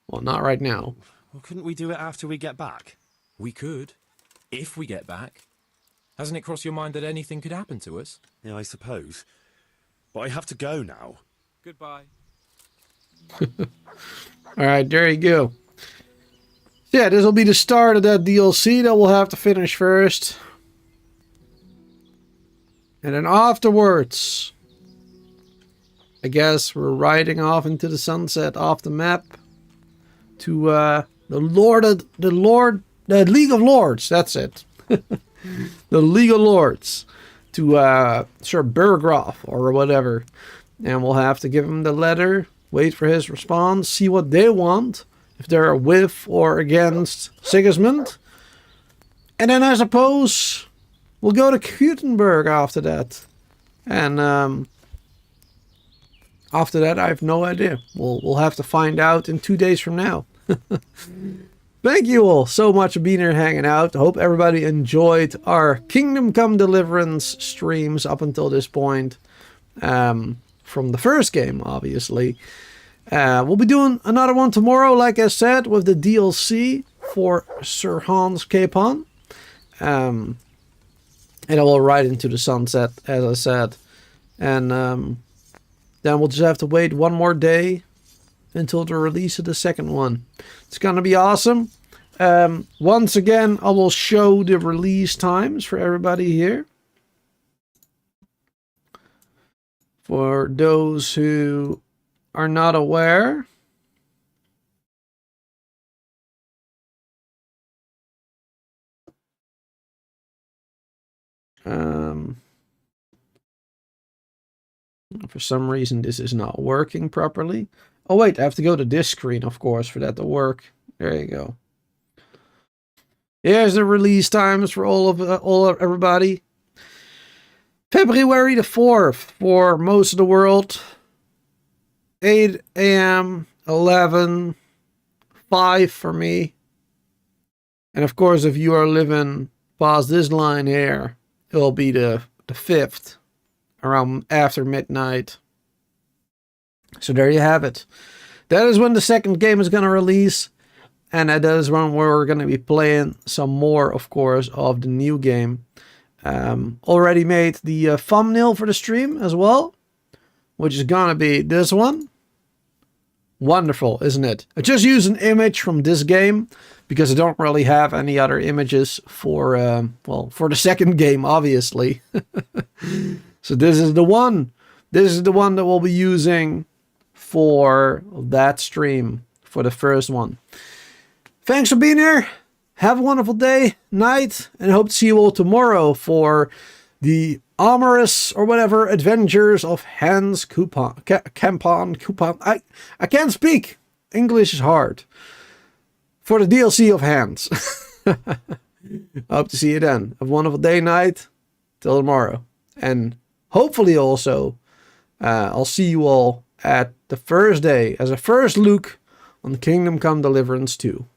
Well, not right now. Well, couldn't we do it after we get back? We could, if we get back. Hasn't it crossed your mind that anything could happen to us? Yeah, I suppose. But I have to go now. Goodbye. Alright, there you go. Yeah, this will be the start of that DLC that we'll have to finish first. And then afterwards, I guess we're riding off into the sunset off the map to the League of Lords. That's it. The League of Lords to Sir Burgroff or whatever, and we'll have to give him the letter, wait for his response, see what they want, if they're with or against Sigismund, and then I suppose we'll go to Gutenberg after that. And after that, I have no idea. We'll have to find out in 2 days from now. Thank you all so much for being here hanging out. I hope everybody enjoyed our Kingdom Come Deliverance streams up until this point. From the first game, obviously. We'll be doing another one tomorrow, like I said, with the DLC for Sir Hans Capon. And I will ride into the sunset, as I said. And then we'll just have to wait one more day until the release of the second one. It's gonna be awesome. Once again, I will show the release times for everybody here. For those who are not aware. For some reason, this is not working properly. Oh wait, I have to go to this screen, of course, for that to work. There you go. Here's the release times for all of everybody. February the 4th for most of the world. 8 a.m., 11, 5 for me. And of course, if you are living past this line here, it'll be the 5th, around after midnight. So there you have it. That is when the second game is going to release. And that is when we're going to be playing some more, of course, of the new game. Already made the thumbnail for the stream as well, which is going to be this one. Wonderful, isn't it? I just used an image from this game because I don't really have any other images for, well, for the second game, obviously. So this is the one. This is the one that we'll be using for that stream, for the first one. Thanks for being here. Have a wonderful day, night, and hope to see you all tomorrow for the amorous or whatever adventures of Hans Coupon. I can't speak. English is hard. For the DLC of Hans. I hope to see you then. Have a wonderful day, night. Till tomorrow. And hopefully also, I'll see you all at the first day as a first look on Kingdom Come Deliverance 2.